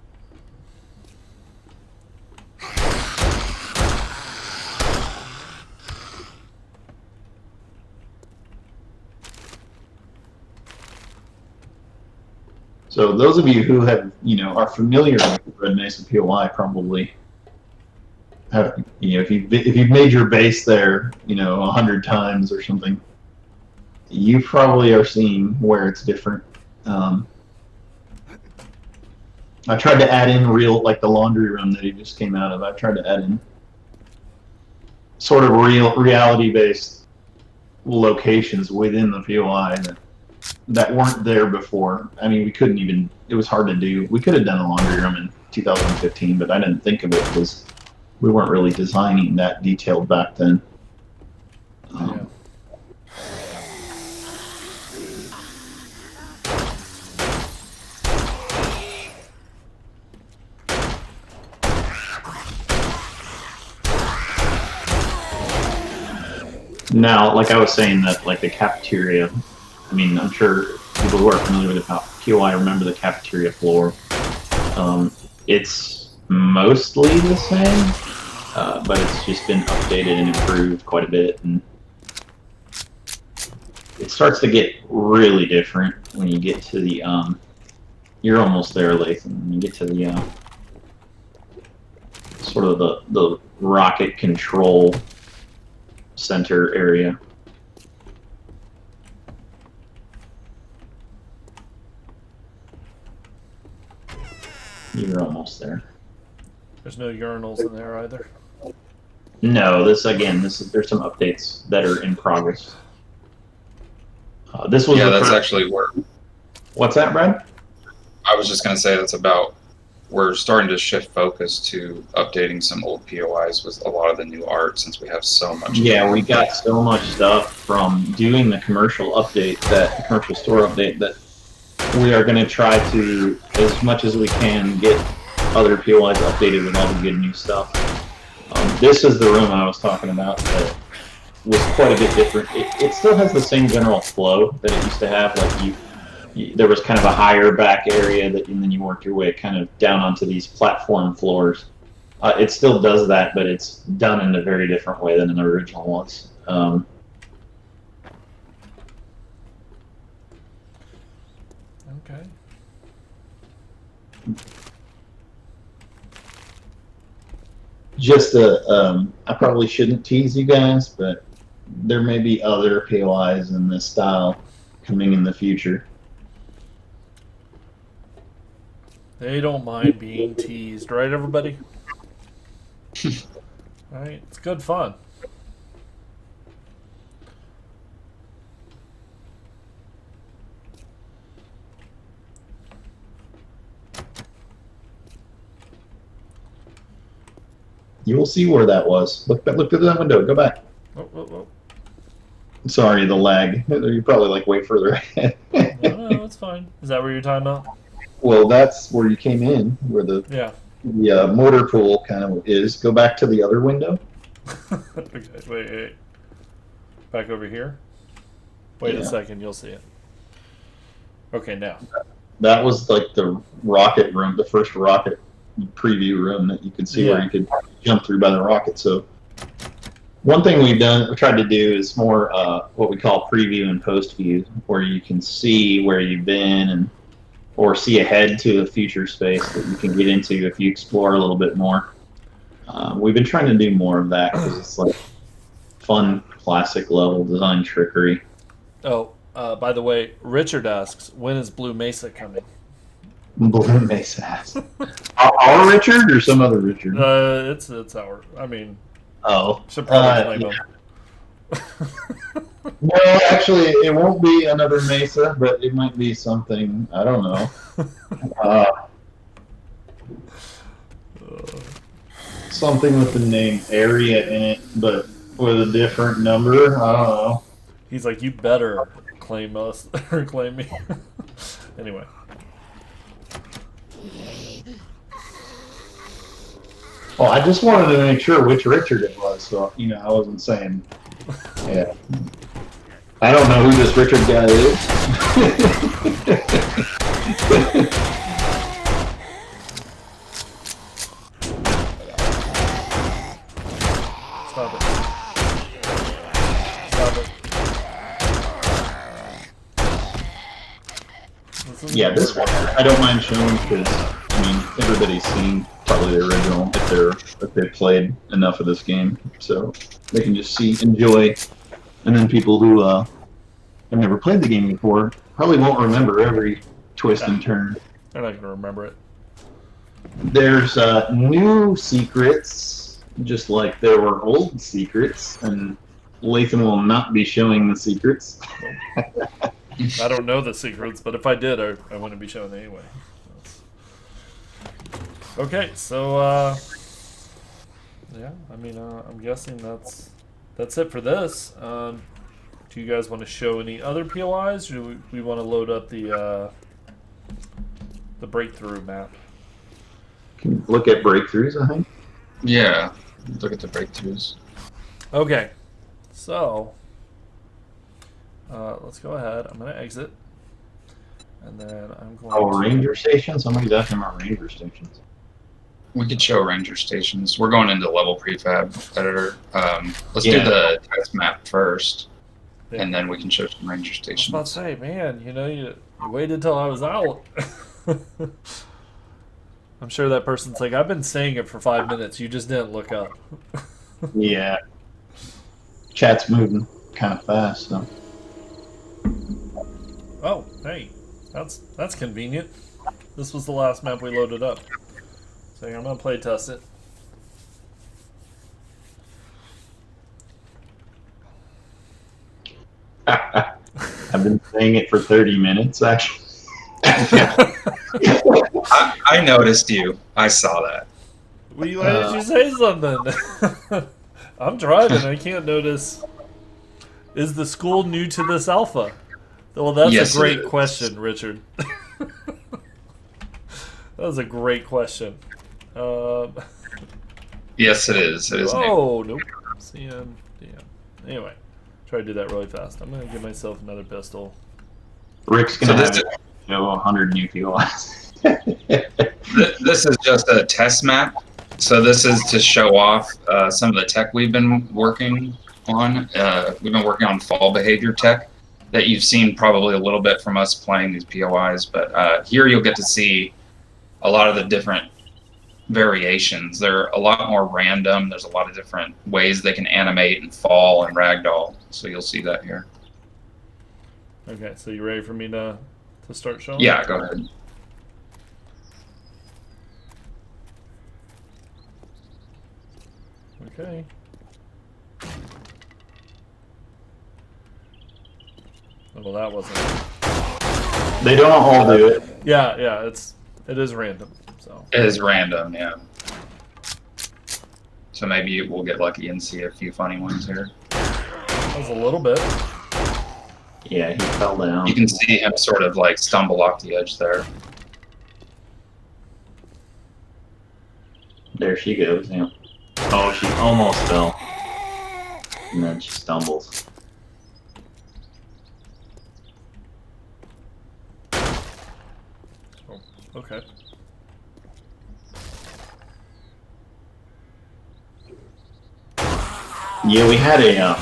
So those of you who have, are familiar with Red Mesa POI probably have, if you've made your base there, 100 times or something, you probably are seeing where it's different. I tried to add in like the laundry room that he just came out of. I tried to add in sort of reality-based locations within the POI that weren't there before. I mean, we couldn't even, it was hard to do. We could have done a laundry room in 2015, but I didn't think of it because we weren't really designing that detailed back then. Yeah. Now, like I was saying, that like the cafeteria, I mean, I'm sure people who are familiar with the POI remember the cafeteria floor. It's mostly the same, but it's just been updated and improved quite a bit, and it starts to get really different when you get to the you're almost there, Lathan. When you get to the sort of the rocket control center area. You're almost there. There's no urinals in there either. No, there's some updates that are in progress. This was that's actually where. What's that, Brad? I was just going to say we're starting to shift focus to updating some old POIs with a lot of the new art since we have so much. Yeah, we got so much stuff from doing the commercial store update that we are going to try to, as much as we can, get other POIs updated with all the good new stuff. This is the room I was talking about that was quite a bit different. It still has the same general flow that it used to have. Like there was kind of a higher back area and then you worked your way kind of down onto these platform floors. It still does that, but it's done in a very different way than the original was. Okay. Just I probably shouldn't tease you guys, but there may be other POIs in this style coming in the future. They don't mind being teased, right, everybody? Right? It's good fun. You will see where that was. Look through that window. Go back. Oh. Sorry, the lag. You're probably like way further ahead. No, it's fine. Is that where you're talking about? Well, that's where you came in, where the motor pool kind of is. Go back to the other window. Okay, wait. Back over here? Wait a second, you'll see it. Okay, now. That was like the rocket room, the first rocket preview room that you could see where you could jump through by the rocket. So one thing we tried to do is more what we call preview and post view, where you can see where you've been or see ahead to a future space that you can get into if you explore a little bit more. We've been trying to do more of that because it's like fun, classic level design trickery. Oh, by the way, Richard asks, when is Blue Mesa coming? Blue Mesa. Our Richard or some other Richard? It's our. I mean. Oh. Should probably blame him. No, actually, it won't be another Mesa, but it might be something. I don't know. Something with the name area in it, but with a different number. I don't know. He's like, you better claim us or claim me. Anyway. Well, I just wanted to make sure which Richard it was, so I wasn't saying. Yeah. I don't know who this Richard guy is. Stop it. Stop it. Yeah, this one I don't mind showing because everybody's seen probably the original if they've played enough of this game, so they can just enjoy. And then people who have never played the game before probably won't remember every twist and turn. They're not gonna remember it. There's new secrets, just like there were old secrets, and Lathan will not be showing the secrets. I don't know the secrets, but if I did, I wouldn't be showing it anyway. Okay, so yeah, I'm guessing that's it for this. Do you guys want to show any other POIs, or do we want to load up the breakthrough map? Can look at breakthroughs, I think. Yeah, look at the breakthroughs. Okay, so let's go ahead. I'm going to exit, and then I'm going Oh, to... ranger stations? Somebody's asking about ranger stations. We could show ranger stations. We're going into level prefab editor. Let's do Yeah. the test map first, Yeah. and then we can show some ranger I was stations. about to say, man, you waited till I was out. I'm sure that person's like, I've been saying it for 5 minutes. You just didn't look up. Yeah. Chat's moving kind of fast, so. Oh, hey, that's convenient. This was the last map we loaded up. So I'm gonna play test it. I've been saying it for 30 minutes, actually. I noticed you. I saw that. Why did you say something? I'm driving. I can't notice. Is the school new to this alpha? Well, that's Yes, a great it is. question, Richard. That was a great question. Yes, it is. It is new. Oh, nope. CM. Anyway, try to do that really fast. I'm going to give myself another pistol. Rick's So going to this have 100 new POIs. This is just a test map. So this is to show off some of the tech we've been working on. We've been working on fall behavior tech that you've seen probably a little bit from us playing these POIs. But here you'll get to see a lot of the different variations. They're a lot more random. There's a lot of different ways they can animate and fall and ragdoll. So you'll see that here. Okay, so you ready for me to start showing? Yeah, go ahead. Okay. Oh, well, that wasn't. They don't all do it. Yeah, it is random. So It is random, yeah. So maybe we'll get lucky and see a few funny ones here. that was a little bit. Yeah, he fell down. You can see him sort of like stumble off the edge there. There she goes. Yeah. Oh, she almost fell. And then she stumbles. Oh, okay. Yeah, we had I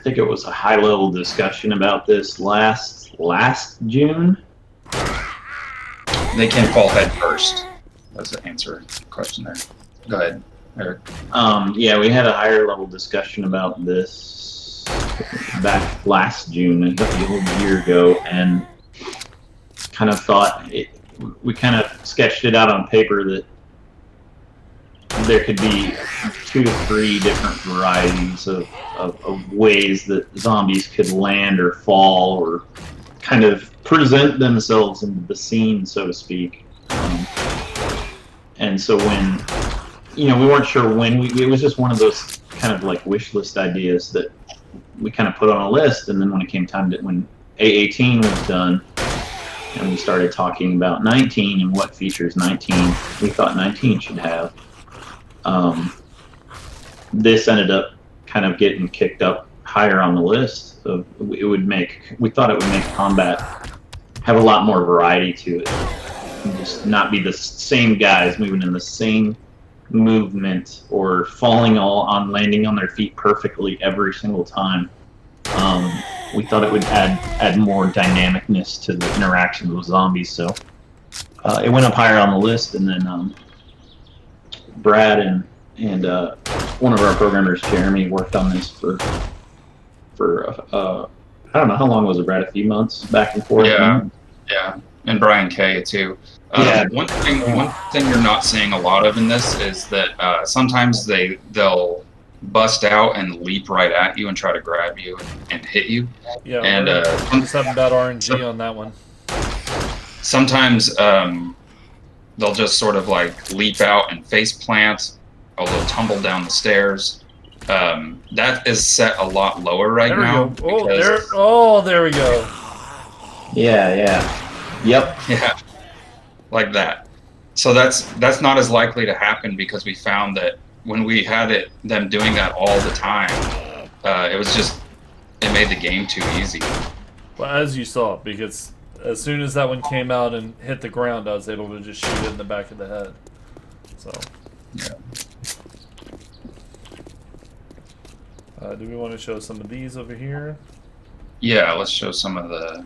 think it was a high-level discussion about this last June. They can fall head first. That's the answer to the question there. Go ahead, Eric. Yeah, we had a higher-level discussion about this back last June, a whole year ago, and kind of thought we kind of sketched it out on paper that there could be 2 to 3 different varieties of ways that zombies could land or fall or kind of present themselves in the scene, so to speak. And so when, we weren't sure when, it was just one of those kind of like wish list ideas that we kind of put on a list, and then when it came time to, when A18 was done, and we started talking about 19 and what features 19 we thought 19 should have. This ended up kind of getting kicked up higher on the list. Of we thought it would make combat have a lot more variety to it, and just not be the same guys moving in the same movement or falling all on landing on their feet perfectly every single time. We thought it would add more dynamicness to the interactions with zombies, so it went up higher on the list. And then Brad and one of our programmers, Jeremy, worked on this for I don't know how long was it, Brad? A few months back and forth. Yeah, and Brian K too. Yeah. One thing you're not seeing a lot of in this is that sometimes they'll bust out and leap right at you and try to grab you and hit you. Yeah, and just having bad RNG on that one. Sometimes they'll just sort of like leap out and face plant, or they'll tumble down the stairs. That is set a lot lower right now. There we go. Yeah. Yep. Yeah, like that. So that's not as likely to happen, because we found that when we had them doing that all the time, it made the game too easy. Well, as you saw, because as soon as that one came out and hit the ground, I was able to just shoot it in the back of the head. So. Yeah. Do we want to show some of these over here? Yeah, let's show some of the.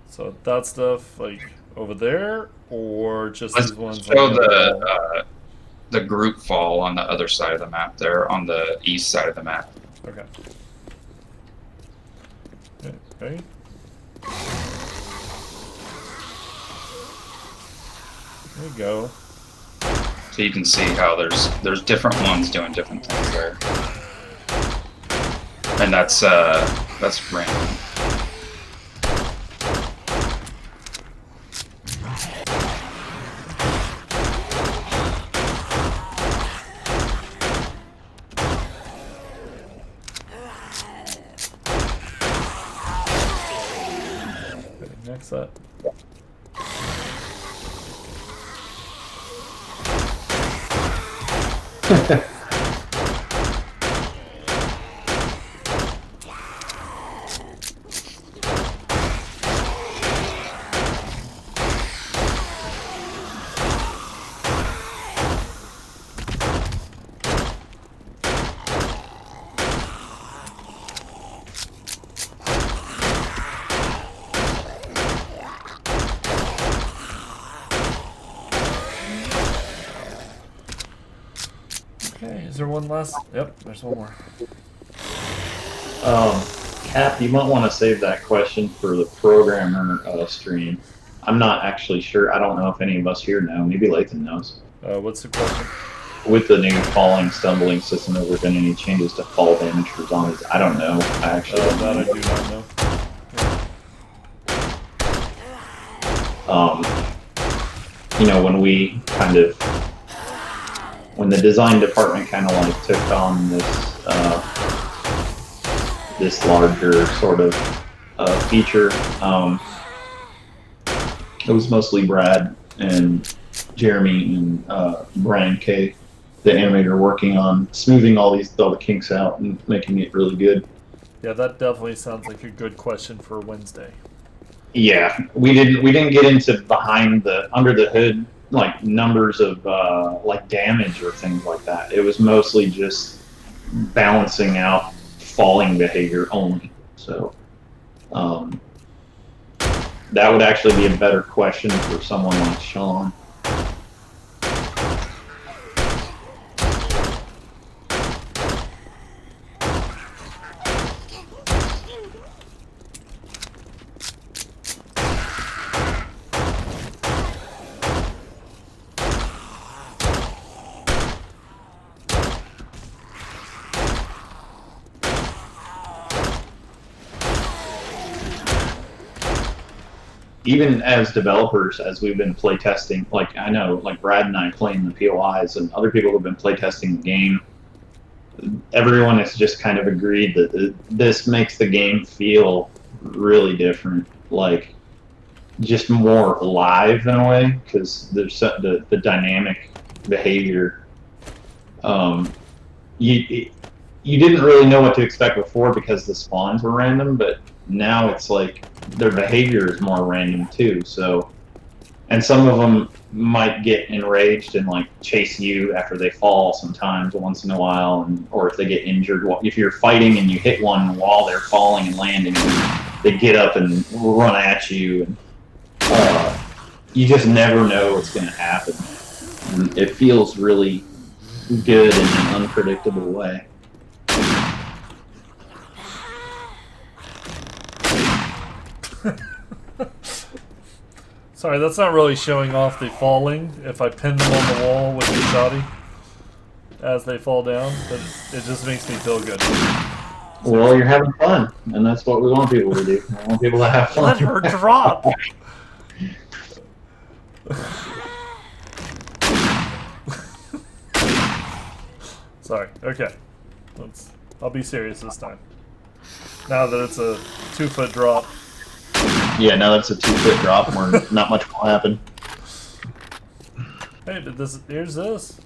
So that stuff like over there, or just Let's these ones? show the group fall on the other side of the map there, on the east side of the map. Okay. Okay. There you go. So you can see how there's different ones doing different things there, and that's random. Next up. Okay, is there one last? Yep, there's one more. Cap, you might want to save that question for the programmer stream. I'm not actually sure. I don't know if any of us here know. Maybe Lathan knows. What's the question? With the new falling, stumbling system, have there been any changes to fall damage for zombies? I don't know. I actually don't That know. I do not know. When the design department kind of like took on this larger sort of feature, it was mostly Brad and Jeremy and Brian K, the animator, working on smoothing all the kinks out and making it really good. Yeah, that definitely sounds like a good question for Wednesday. Yeah, we didn't get into under the hood like numbers of like damage or things like that. It was mostly just balancing out falling behavior only. So that would actually be a better question for someone like Sean. Even as developers, as we've been playtesting, like I know, like Brad and I playing the POIs, and other people who've been playtesting the game, everyone has just kind of agreed that this makes the game feel really different. Like just more live in a way, because there's the dynamic behavior. You didn't really know what to expect before because the spawns were random, but now it's like their behavior is more random too. So, and some of them might get enraged and like chase you after they fall sometimes once in a while, or if they get injured. If you're fighting and you hit one while they're falling and landing, they get up and run at you, and you just never know what's going to happen. And it feels really good in an unpredictable way. Sorry, that's not really showing off the falling. If I pin them on the wall with the shoddy as they fall down, but it just makes me feel good. Well, you're having fun, and that's what we want people to do. We want people to have fun. Let her drop! Sorry, okay. I'll be serious this time. Now that it's a 2-foot drop. Yeah, now that's a 2-foot drop where not much will happen. Hey, but here's this.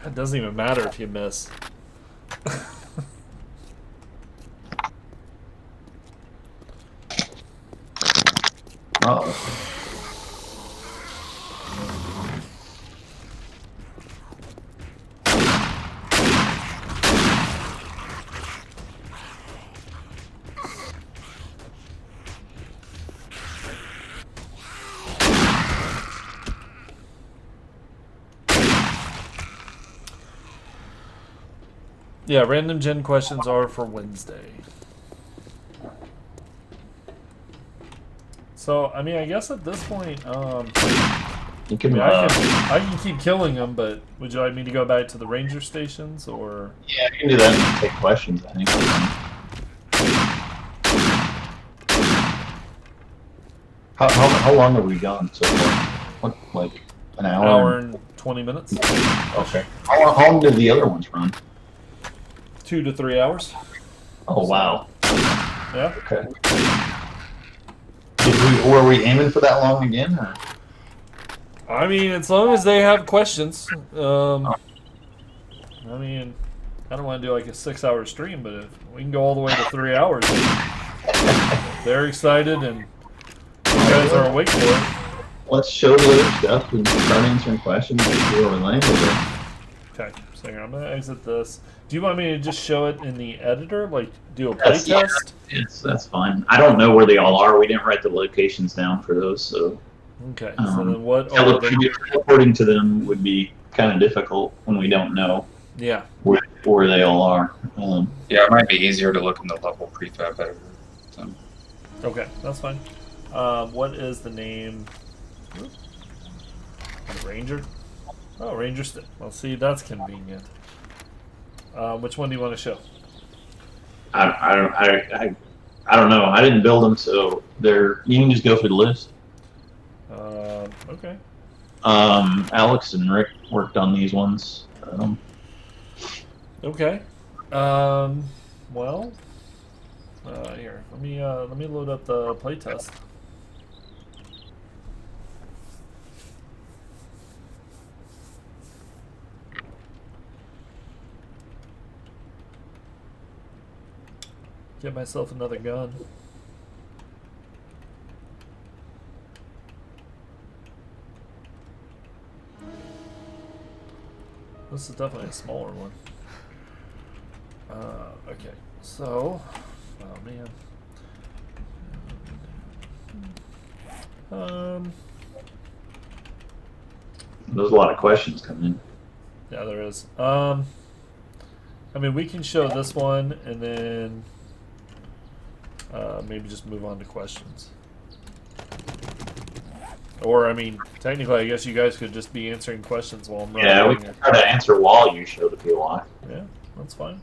It doesn't even matter if you miss. Uh-oh. Yeah, random gen questions are for Wednesday. So, I mean, I guess at this point, You can, I can keep killing them, but would you like me to go back to the ranger stations, or? yeah, you can do that and take questions, I think. How long have we gone so far? What, like an hour? An hour and 20 minutes. Okay. How long did the other ones run? 2 to 3 hours. Oh, wow. Yeah. Okay. Were we aiming for that long again? Or? I mean, as long as they have questions. I mean, I don't want to do like a 6-hour stream, but if we can go all the way to 3 hours, they're excited and you guys are awake for it. Let's show the other stuff and start answering questions and see where we land with it. Okay, so here, I'm going to exit this. Do you want me to just show it in the editor? Like, do a playtest? Yes, that's fine. I don't know where they all are. We didn't write the locations down for those, so... Okay, so then what are teleporting to them would be kind of difficult when we don't know where they all are. Yeah, it might be easier to look in the level prefab editor. So. Okay, that's fine. What is the name? Ranger? Oh, Ranger stick. Well, see, that's convenient. Which one do you want to show? I don't know. I didn't build them, so you can just go through the list. Okay. Alex and Rick worked on these ones. Okay. Well, here. Let me load up the playtest. Get myself another gun. This is definitely a smaller one. Okay, so, oh man. There's a lot of questions coming in. Yeah, there is. I mean, we can show this one and then maybe just move on to questions. Or, I mean, technically, I guess you guys could just be answering questions while I'm running. Yeah, we can try to answer while you show the POI. Yeah, that's fine.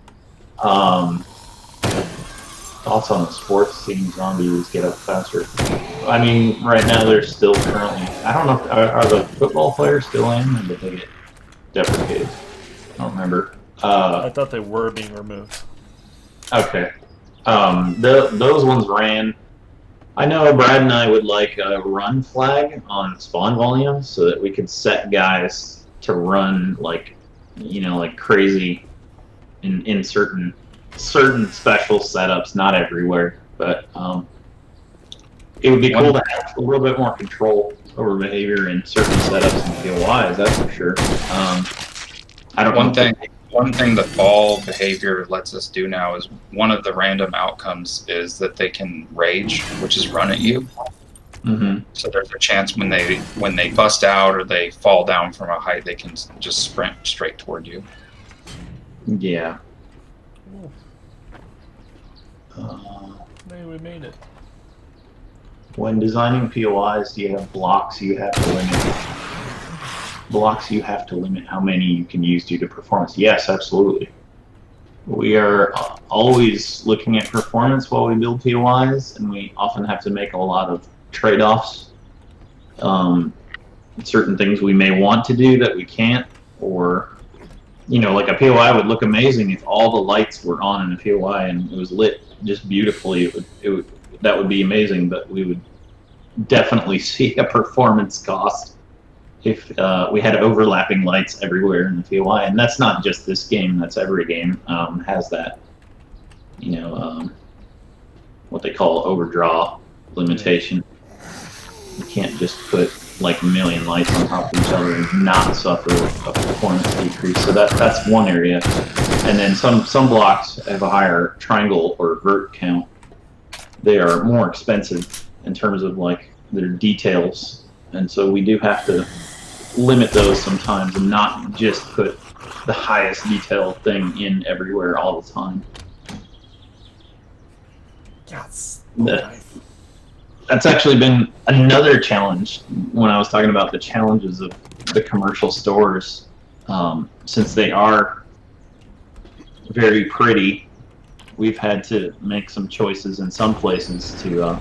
Thoughts on the sports seeing zombies get up faster? I mean, right now they're still currently. I don't know. Are the football players still in, or did they get deprecated? I don't remember. I thought they were being removed. Okay. Those ones ran. I know Brad and I would like a run flag on spawn volume so that we could set guys to run like crazy in certain special setups, not everywhere, but it would be cool to have a little bit more control over behavior in certain setups and POIs, that's for sure. I don't One thing that fall behavior lets us do now is one of the random outcomes is that they can rage, which is run at you. Mm-hmm. So there's a chance when they bust out or they fall down from a height, they can just sprint straight toward you. Yeah. Maybe we made it. When designing POIs, do you have blocks you have to limit? Blocks you have to limit how many you can use due to performance? Yes, absolutely. We are always looking at performance while we build POIs, and we often have to make a lot of trade-offs. Certain things we may want to do that we can't, or like a POI would look amazing if all the lights were on in a POI and it was lit just beautifully. That would be amazing, but we would definitely see a performance cost if we had overlapping lights everywhere in the POI, and that's not just this game. That's every game has that. What they call overdraw limitation. You can't just put like a million lights on top of each other and not suffer a performance decrease. So that's one area, and then some blocks have a higher triangle or vert count. They are more expensive in terms of like their details, and so we do have to limit those sometimes and not just put the highest detail thing in everywhere all the time. Yes. That's actually been another challenge when I was talking about the challenges of the commercial stores. Since they are very pretty, we've had to make some choices in some places to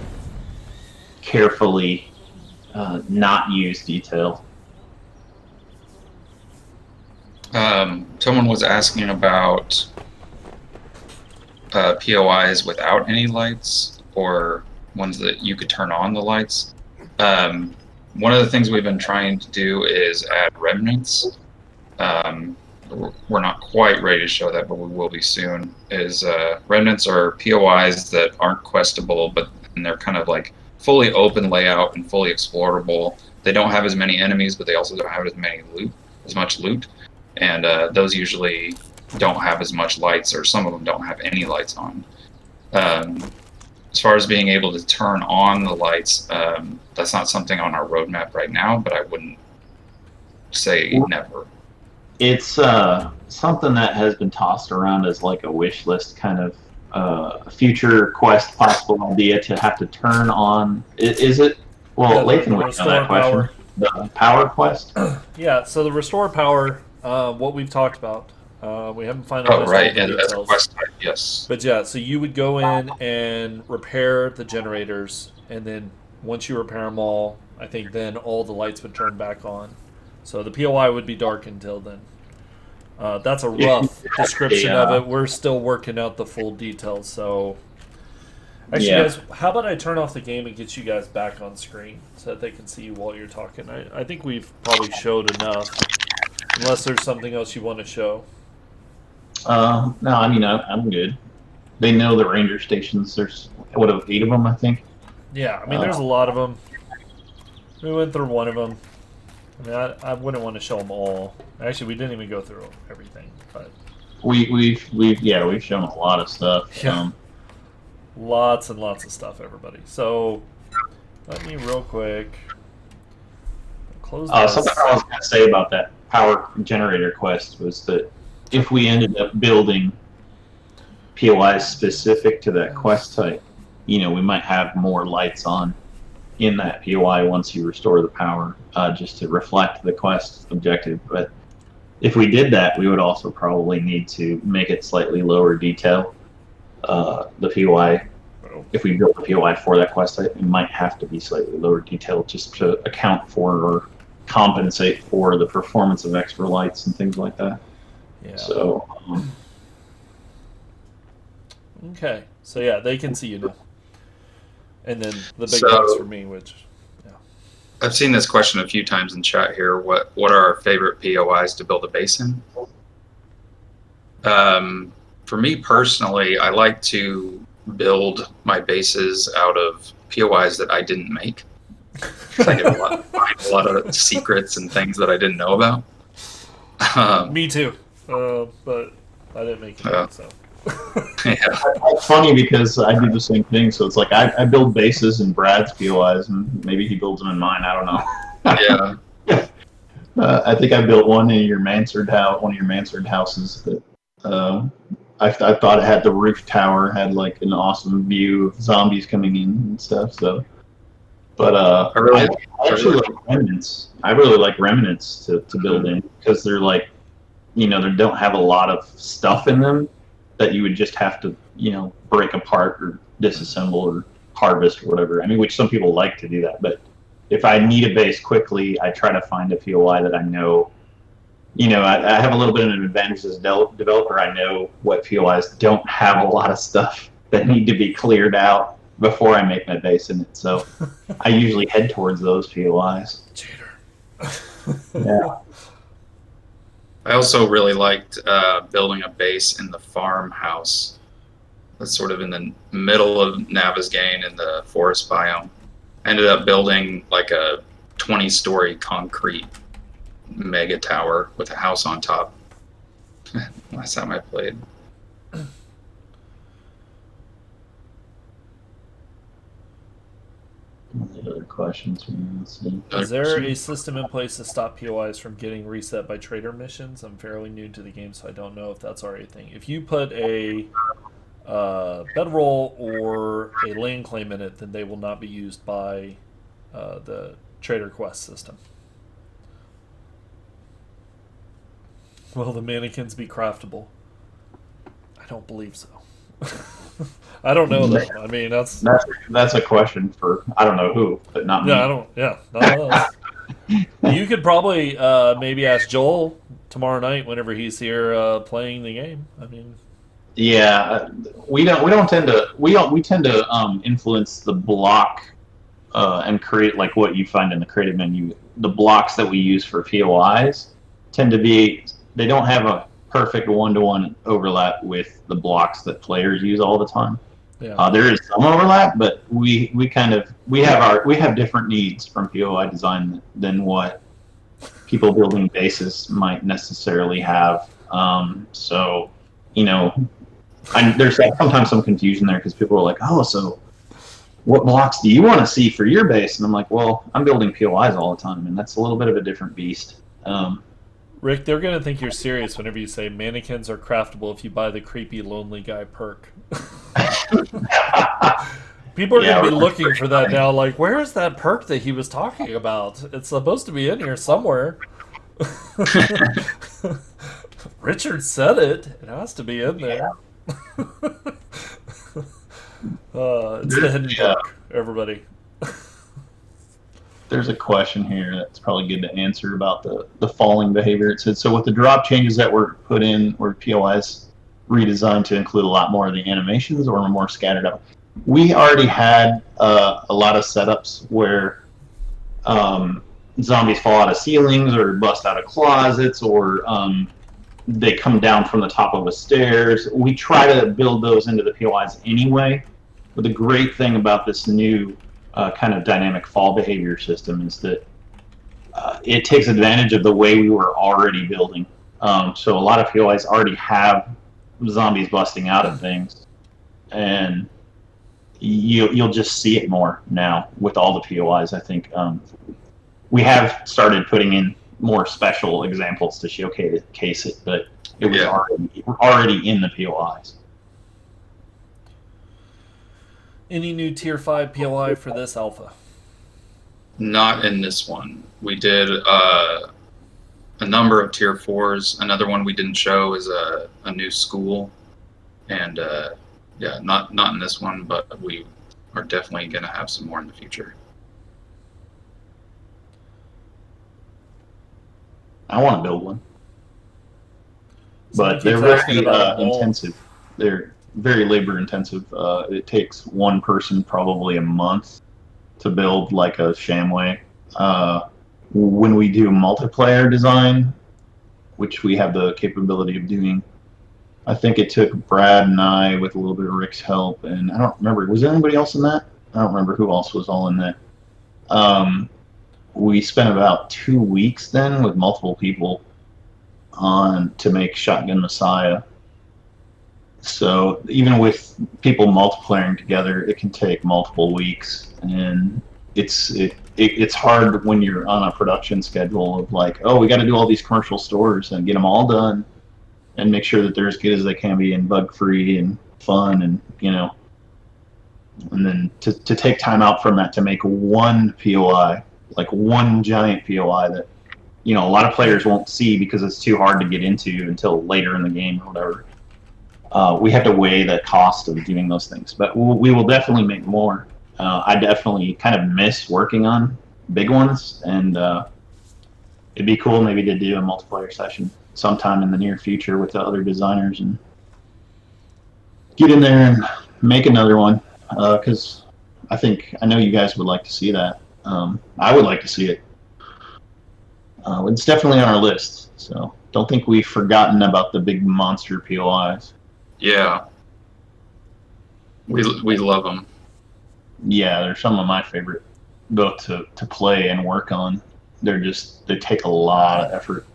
carefully not use detail. Someone was asking about POIs without any lights, or ones that you could turn on the lights. One of the things we've been trying to do is add remnants. We're not quite ready to show that, but we will be soon. Remnants are POIs that aren't questable, but they're kind of like fully open layout and fully explorable. They don't have as many enemies, but they also don't have as much loot. And those usually don't have as much lights, or some of them don't have any lights on. As far as being able to turn on the lights, that's not something on our roadmap right now, but I wouldn't say never. It's something that has been tossed around as like a wish list kind of future quest possible idea to have to turn on. Is it? Well, Lathan would know that question. The power quest? Yeah, so the restore power, what we've talked about. We haven't finalized all the details. That's a quest type, yes. But yeah, so you would go in and repair the generators, and then once you repair them all, I think then all the lights would turn back on. So the POI would be dark until then. That's a rough description of it. We're still working out the full details. So, actually, guys, how about I turn off the game and get you guys back on screen so that they can see you while you're talking? I think we've probably showed enough, unless there's something else you want to show. No, I mean, I'm good. They know the ranger stations. There's, 8 of them, I think? Yeah, I mean, there's a lot of them. We went through one of them. I mean, I wouldn't want to show them all. Actually, we didn't even go through everything, but we've shown a lot of stuff. Yeah. Lots and lots of stuff, everybody. So let me real quick close this. Something I was going to say about that power generator quest was that if we ended up building POIs specific to that quest type, we might have more lights on in that POI once you restore the power, just to reflect the quest objective. But if we did that, we would also probably need to make it slightly lower detail, the POI if we build a POI for that quest, it might have to be slightly lower detailed just to account for or compensate for the performance of extra lights and things like that. Yeah. So. Okay. So yeah, they can see you now. And then the big box for me, which. I've seen this question a few times in chat here. What are our favorite POIs to build a base in? For me personally, I like to build my bases out of POIs that I didn't make. I get find a lot of secrets and things that I didn't know about. Me too, but I didn't make it. So. Yeah. It's funny because I do the same thing. So it's like I build bases in Brad's POIs, and maybe he builds them in mine. I don't know. Yeah. I think I built one in your mansard house, one of your mansard houses that I thought it had the roof tower, had like an awesome view of zombies coming in and stuff. So, but I actually like remnants. I really like remnants to build in because they're like, they don't have a lot of stuff in them that you would just have to, break apart or disassemble or harvest or whatever. I mean, which some people like to do that. But if I need a base quickly, I try to find a POI that I know. I have a little bit of an advantage as a developer. I know what POIs don't have a lot of stuff that need to be cleared out before I make my base in it. So I usually head towards those POIs. Cheater. Yeah. I also really liked building a base in the farmhouse. That's sort of in the middle of Navezgane in the forest biome. I ended up building like a 20-story concrete mega tower with a house on top. Last time I played. Any other questions? Is there a system in place to stop POIs from getting reset by trader missions? I'm fairly new to the game, so I don't know if that's already a thing. If you put a bedroll or a land claim in it, then they will not be used by the trader quest system. Will the mannequins be craftable? I don't believe so. I don't know though. I mean, that's a question for I don't know who, but not me. Yeah, I don't. Yeah, not us. You could probably maybe ask Joel tomorrow night whenever he's here playing the game. I mean, yeah, we tend to influence the block and create like what you find in the creative menu. The blocks that we use for POIs tend to be they don't have a perfect one-to-one overlap with the blocks that players use all the time. yeah. There is some overlap, but we have different needs from POI design than what people building bases might necessarily have. So there's sometimes some confusion there because people are like, oh, so what blocks do you want to see for your base? And I'm like, well, I'm building POIs all the time, and that's a little bit of a different beast. Rick, they're going to think you're serious whenever you say mannequins are craftable if you buy the creepy lonely guy perk. People are going to be looking for that now, like, where is that perk that he was talking about? It's supposed to be in here somewhere. Richard said it. It has to be in there. It's the hidden perk, everybody. There's a question here that's probably good to answer about the falling behavior. It said, so with the drop changes that were put in, were POIs redesigned to include a lot more of the animations or more scattered out? We already had a lot of setups where zombies fall out of ceilings or bust out of closets or they come down from the top of the stairs. We try to build those into the POIs anyway. But the great thing about this new kind of dynamic fall behavior system is that it takes advantage of the way we were already building. So a lot of POIs already have zombies busting out of things, and you'll just see it more now with all the POIs. I think we have started putting in more special examples to showcase it, but it was already in the POIs. Any new Tier 5 POI for this alpha? Not in this one. We did a number of Tier 4s. Another one we didn't show is a new school. And not in this one, but we are definitely going to have some more in the future. I want to build one, Someone but they're keeps asking very about a wall. intensive. They're very labor intensive. It takes one person probably a month to build like a Shamway. When we do multiplayer design, which we have the capability of doing, I think it took Brad and I with a little bit of Rick's help, and I don't remember, was there anybody else in that? I don't remember who else was all in that. We spent about 2 weeks then with multiple people on to make Shotgun Messiah. So even with people multiplying together, it can take multiple weeks, and it's hard when you're on a production schedule of like, oh, we got to do all these commercial stores and get them all done, and make sure that they're as good as they can be and bug free and fun, and and then to take time out from that to make one POI, like one giant POI that a lot of players won't see because it's too hard to get into until later in the game or whatever. We have to weigh the cost of doing those things, but we will definitely make more. I definitely kind of miss working on big ones, and it'd be cool maybe to do a multiplayer session sometime in the near future with the other designers and get in there and make another one, because I know you guys would like to see that. I would like to see it. It's definitely on our list, so don't think we've forgotten about the big monster POIs. Yeah, we love them. Yeah, they're some of my favorite, both to play and work on. They take a lot of effort.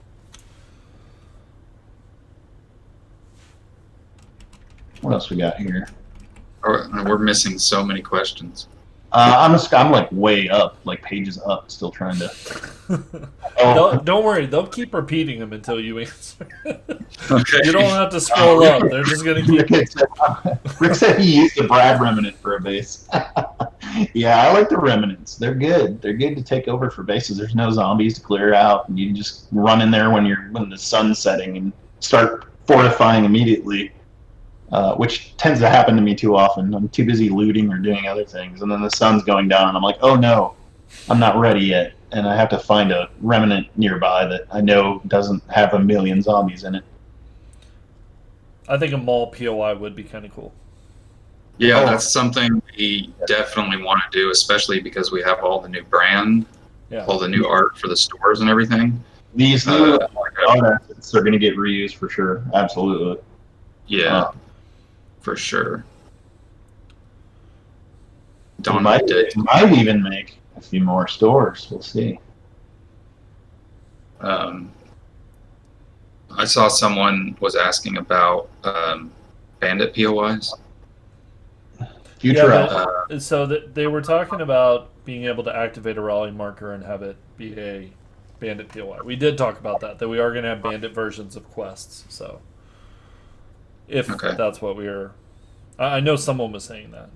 What else we got here? We're missing so many questions. I'm like way up, like pages up, still trying to. Don't worry, they'll keep repeating them until you answer. Okay. You don't have to scroll up. They're just gonna keep. Rick said he used the Brad Remnant for a base. Yeah, I like the Remnants. They're good. They're good to take over for bases. There's no zombies to clear out, and you can just run in there when the sun's setting and start fortifying immediately. Which tends to happen to me too often. I'm too busy looting or doing other things, and then the sun's going down, and I'm like, oh no, I'm not ready yet, and I have to find a remnant nearby that I know doesn't have a million zombies in it. I think a mall POI would be kind of cool. Yeah, that's something we definitely want to do, especially because we have all the new brand, all the new art for the stores and everything. These new art assets are going to get reused for sure. Absolutely. Yeah. For sure. Might even make a few more stores. We'll see. I saw someone was asking about bandit POIs. So they were talking about being able to activate a rally marker and have it be a bandit POI. We did talk about that we are going to have bandit versions of quests. So if that's what we were... I know someone was saying that.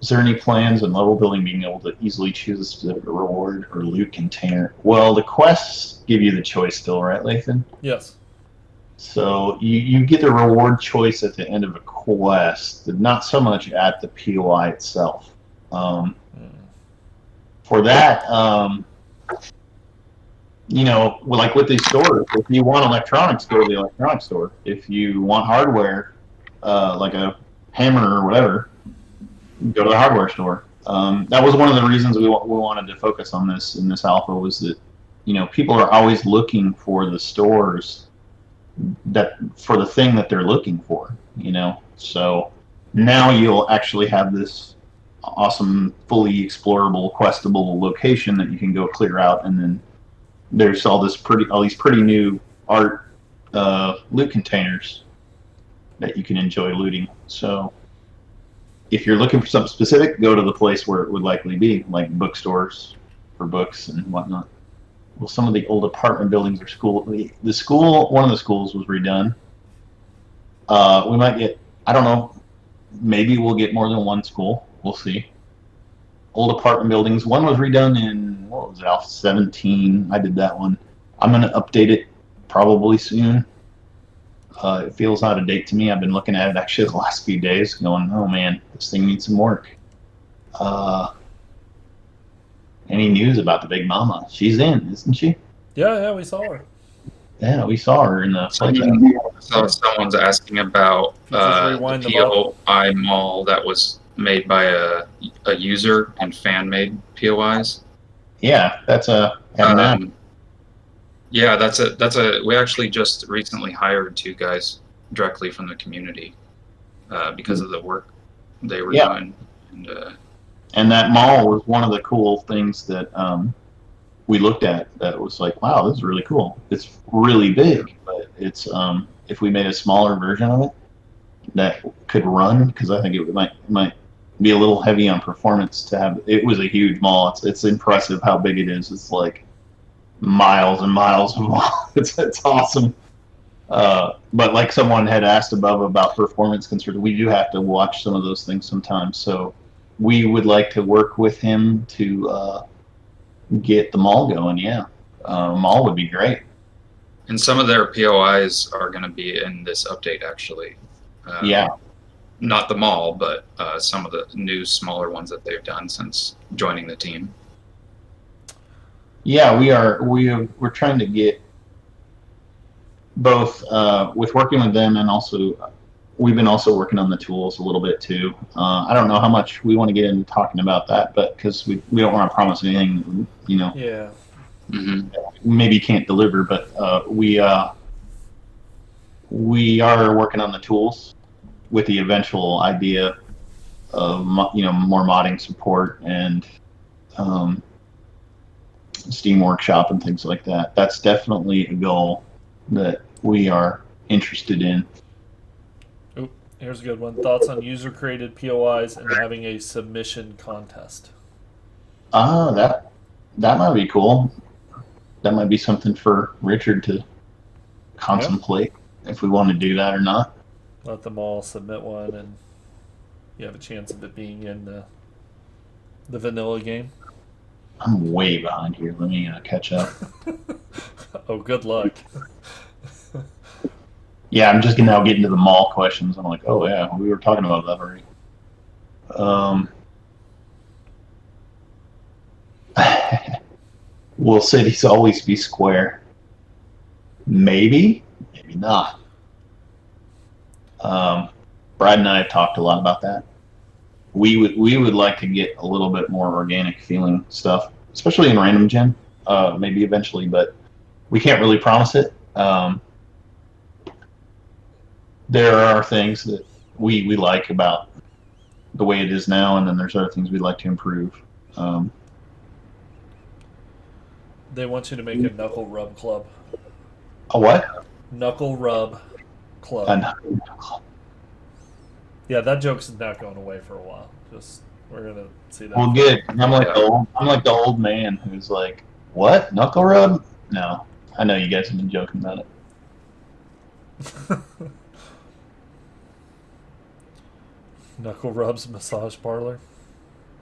Is there any plans in level building being able to easily choose a specific reward or loot container? Well, the quests give you the choice still, right, Lathan? Yes. So you get the reward choice at the end of a quest, not so much at the POI itself. For that, like with these stores, if you want electronics, go to the electronics store. If you want hardware, like a hammer or whatever, go to the hardware store. That was one of the reasons we wanted to focus on this in this alpha, was that people are always looking for the stores for the thing that they're looking for. So now you'll actually have this awesome, fully explorable, questable location that you can go clear out, and then there's all these pretty new art loot containers that you can enjoy looting. So if you're looking for something specific, go to the place where it would likely be, like bookstores for books and whatnot. Well, some of the old apartment buildings are school. One of the schools was redone. We might get, I don't know, maybe we'll get more than one school. We'll see. Old apartment buildings. One was redone in, what was it, Alpha 17. I did that one. I'm going to update it probably soon. It feels out of date to me. I've been looking at it actually the last few days, going, "Oh man, this thing needs some work." Any news about the Big Mama? She's in, isn't she? Yeah, we saw her. Yeah, we saw her in the flight. So someone's asking about You just the rewind the ball. POI mall that was made by a user and fan-made POIs. Yeah, that's a Yeah, that's a. We actually just recently hired 2 guys directly from the community because of the work they were doing. And that mall was one of the cool things that we looked at. That was like, wow, this is really cool. It's really big, but it's if we made a smaller version of it that could run, because I think it might be a little heavy on performance to have. It was a huge mall. It's impressive how big it is. It's like miles and miles of mall. It's awesome. But like someone had asked above about performance concerns, we do have to watch some of those things sometimes. So we would like to work with him to get the mall going. Yeah, mall would be great. And some of their POIs are going to be in this update, actually. Yeah. Not the mall, but some of the new smaller ones that they've done since joining the team. Yeah, we're trying to get both with working with them, and also we've been also working on the tools a little bit too. I don't know how much we want to get into talking about that, but because we don't want to promise anything, Yeah. Mm-hmm. Maybe can't deliver, but we are working on the tools with the eventual idea of more modding support and Steam Workshop and things like that. That's definitely a goal that we are interested in. Oop, here's a good one. Thoughts on user-created POIs and having a submission contest? That might be cool. That might be something for Richard to contemplate if we want to do that or not. Let them all submit one, and you have a chance of it being in the vanilla game. I'm way behind here. Let me catch up. Oh, good luck. Yeah, I'm just now getting to the mall questions. I'm like, oh yeah, we were talking about that already. Will cities always be square? Maybe, maybe not. Brad and I have talked a lot about that. We would like to get a little bit more organic feeling stuff, especially in random gen, maybe eventually, but we can't really promise it. There are things that we like about the way it is now, and then there's other things we'd like to improve. They want you to make a knuckle rub club. A what? Knuckle rub club. Yeah, that joke's not going away for a while. We're gonna see that. Well, good. I'm like the old man who's like, what? Knuckle rub? No, I know you guys have been joking about it. Knuckle rubs massage parlor.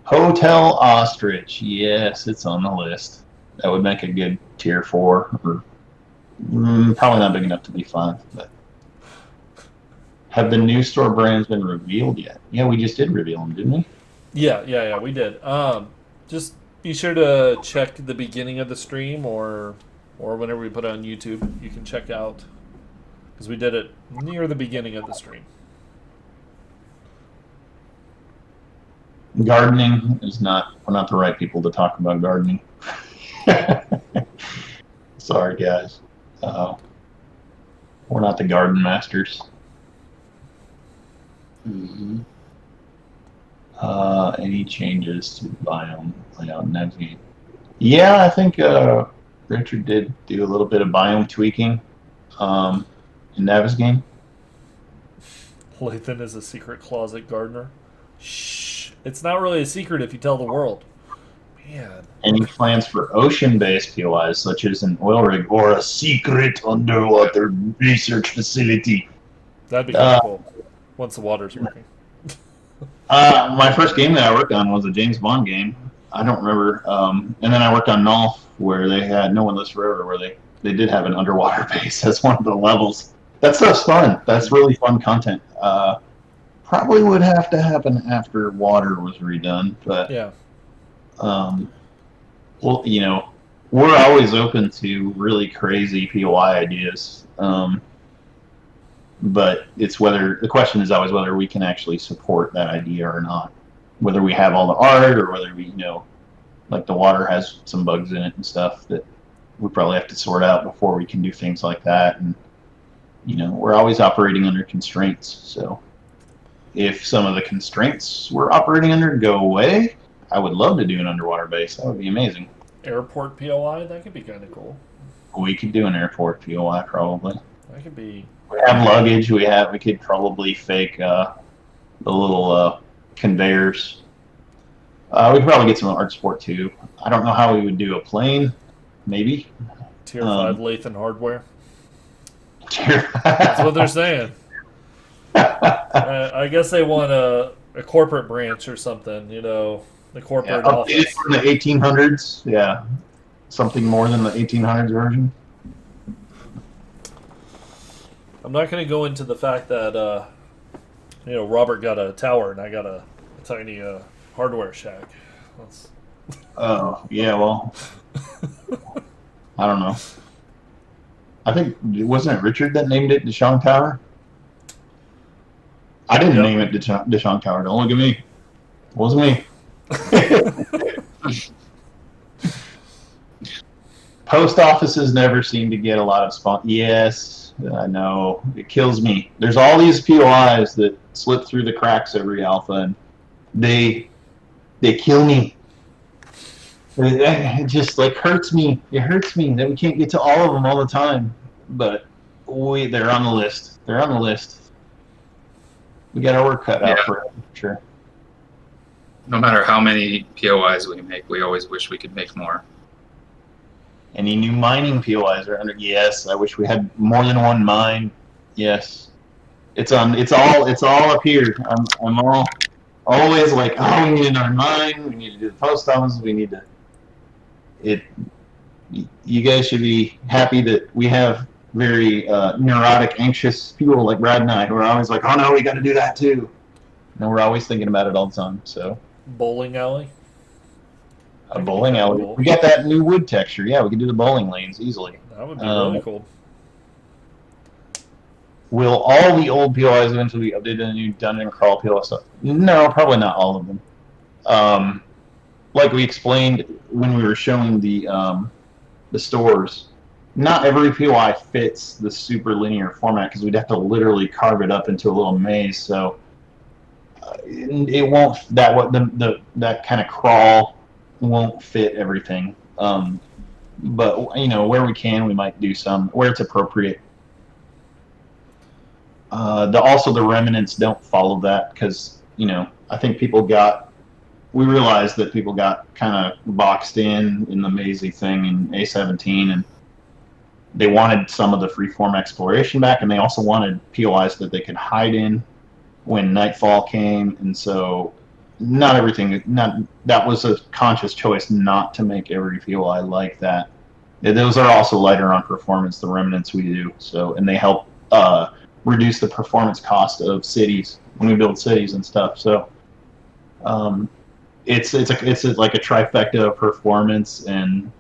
Hotel Ostrich. Yes, it's on the list. That would make a good tier 4, or probably not big enough to be 5. But have the new store brands been revealed yet? Yeah, we just did reveal them, didn't we? Yeah, we did. Just be sure to check the beginning of the stream, or whenever we put it on YouTube, you can check out, because we did it near the beginning of the stream. Gardening is not. We're not the right people to talk about gardening. Sorry, guys. We're not the garden masters. Mm-hmm. Any changes to biome layout and navigate? Yeah, I think Richard did do a little bit of biome tweaking in Navis game. Lathan is a secret closet gardener. Shh. It's not really a secret if you tell the world. Man. Any plans for ocean-based POIs, such as an oil rig or a secret underwater research facility? That'd be kind of cool once the water's working. My first game that I worked on was a James Bond game. I don't remember. And then I worked on Nolf, where they had No One Lives Forever, where they did have an underwater base as one of the levels. That stuff's fun. That's really fun content. Probably would have to happen after water was redone, but Yeah. Well, we're always open to really crazy POI ideas. But the question is always whether we can actually support that idea or not. Whether we have all the art or whether we, like the water has some bugs in it and stuff that we probably have to sort out before we can do things like that. And, we're always operating under constraints. So if some of the constraints we're operating under go away, I would love to do an underwater base. That would be amazing. Airport POI, that could be kind of cool. We could do an airport POI probably. That could be. We have luggage. We could probably fake the little conveyors. We could probably get some art sport too. I don't know how we would do a plane. Maybe. Tier 5 Lathan hardware. Tier. That's what they're saying. I guess they want a corporate branch or something, the corporate office. From the 1800s, yeah. Something more than the 1800s version. I'm not going to go into the fact that, Robert got a tower and I got a tiny hardware shack. Oh, yeah, well, I don't know. I think, wasn't it Richard that named it Deshong Tower? I didn't name it Deshong Tower. Don't look at me. It wasn't me. Post offices never seem to get a lot of Yes, I know. It kills me. There's all these POIs that slip through the cracks every alpha, and they kill me. It just hurts me. It hurts me that we can't get to all of them all the time. But they're on the list. They're on the list. We got our work cut out for it, sure. No matter how many POIs we make, we always wish we could make more. Any new mining POIs are under? Yes, I wish we had more than one mine. Yes, it's all up here. I'm always like, we need another mine. We need to do the post office. We need to. You guys should be happy that we have very neurotic, anxious people like Brad and I who are always like, oh no, we got to do that too. And we're always thinking about it all the time. So bowling alley. A bowling alley. Cool. We got that new wood texture. Yeah, we can do the bowling lanes easily. That would be really cool. Will all the old POIs eventually be updated in the new dungeon crawl POI stuff? No, probably not all of them. Like we explained when we were showing the stores, not every POI fits the super linear format because we'd have to literally carve it up into a little maze. So it won't that kind of crawl won't fit everything. But where we can, we might do some where it's appropriate. Also the remnants don't follow that because I think we realized that people got kind of boxed in the mazy thing in A17, and they wanted some of the freeform exploration back, and they also wanted POIs that they could hide in when nightfall came, and so that was a conscious choice not to make every POI like that. Those are also lighter on performance, the remnants we do, and they help reduce the performance cost of cities when we build cities and stuff. So it's like a trifecta of performance and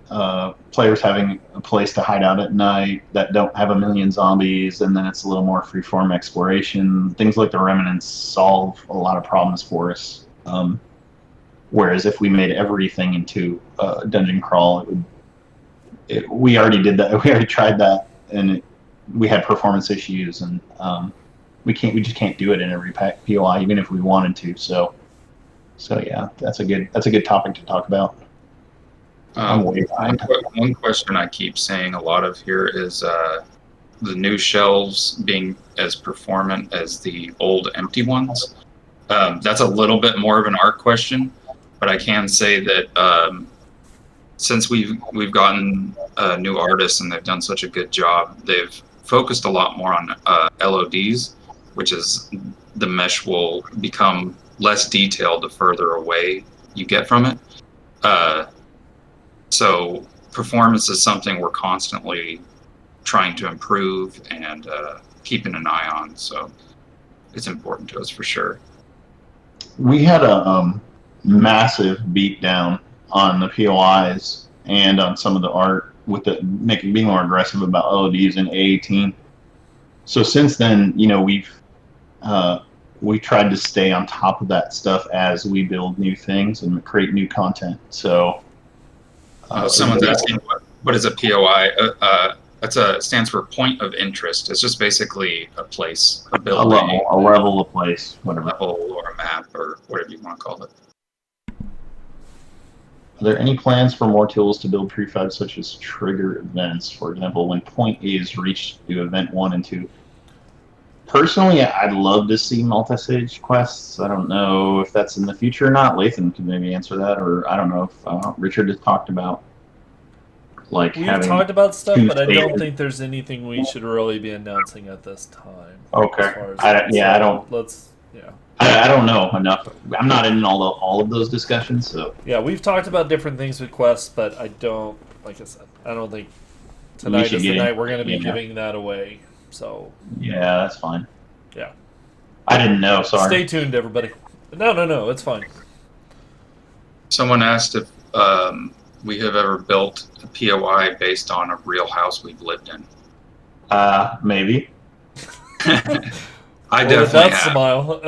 players having a place to hide out at night that don't have a million zombies, and then it's a little more freeform exploration. Things like the remnants solve a lot of problems for us. Whereas if we made everything into dungeon crawl, we already did that. We already tried that, and we had performance issues, and we just can't do it in every POI, even if we wanted to. So yeah, that's a good topic to talk about. I'm way behind. One question I keep saying a lot of here is the new shelves being as performant as the old empty ones. That's a little bit more of an art question, but I can say that since we've gotten new artists and they've done such a good job, they've focused a lot more on LODs, which is the mesh will become less detailed the further away you get from it. So performance is something we're constantly trying to improve and keeping an eye on. So it's important to us for sure. We had a massive beatdown on the POIs and on some of the art with the being more aggressive about LODs in A18. So since then, we tried to stay on top of that stuff as we build new things and create new content. So someone's asking what is a POI? Stands for point of interest. It's just basically a place, a building, a level, a place, whatever. A level or a map or whatever you want to call it. Are there any plans for more tools to build prefab, such as trigger events? For example, when point A is reached, do event 1 and 2. Personally, I'd love to see multi-stage quests. I don't know if that's in the future or not. Lathan could maybe answer that, or I don't know if Richard has talked about We've talked about stuff, but I don't think there's anything we should really be announcing at this time. Okay. I don't know enough. I'm not in all of those discussions, so. Yeah, we've talked about different things with quests, but I don't, like I said, I don't think tonight is the night we're going to be giving that away. So. Yeah, that's fine. Yeah. I didn't know. Sorry. Stay tuned, everybody. No, it's fine. Someone asked if we have ever built a POI based on a real house we've lived in. Maybe. I definitely have. Smile.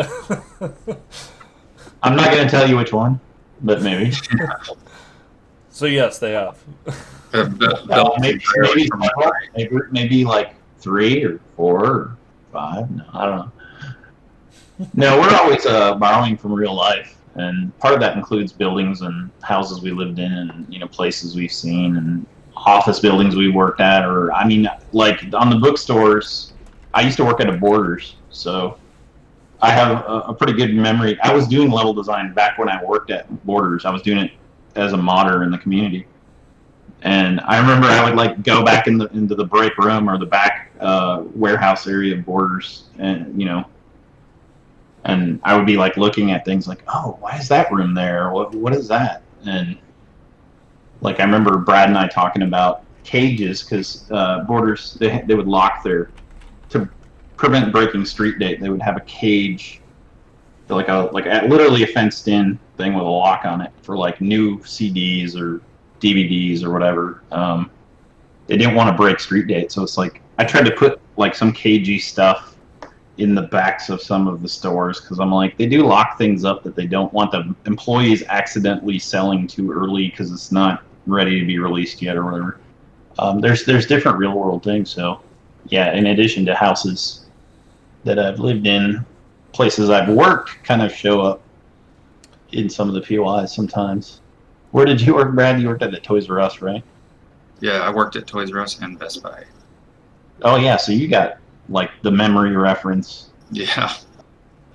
I'm not going to tell you which one, but maybe. So yes, they have. Maybe like 3 or 4 or 5. No, I don't know. No, we're always borrowing from real life, and part of that includes buildings and houses we lived in, and places we've seen, and office buildings we worked at, or like on the bookstores. I used to work at a Borders, so I have a pretty good memory. I was doing level design back when I worked at Borders. I was doing it as a modder in the community, and I remember I would go back into the break room or the back warehouse area of Borders, and and I would be looking at things like, oh, why is that room there? What is that? And I remember Brad and I talking about cages, because Borders, they would lock to prevent breaking street date, they would have a cage, literally a fenced in thing with a lock on it for new CDs or DVDs or whatever. They didn't want to break street date, so it's I tried to put some cagey stuff in the backs of some of the stores, because I'm they do lock things up that they don't want the employees accidentally selling too early because it's not ready to be released yet or whatever. There's different real world things. So yeah, in addition to houses that I've lived in, places I've worked kind of show up in some of the POIs sometimes. Where did you work, Brad? You worked at the Toys R Us, right? Yeah, I worked at Toys R Us and Best Buy. Oh yeah, so you got the memory reference. Yeah.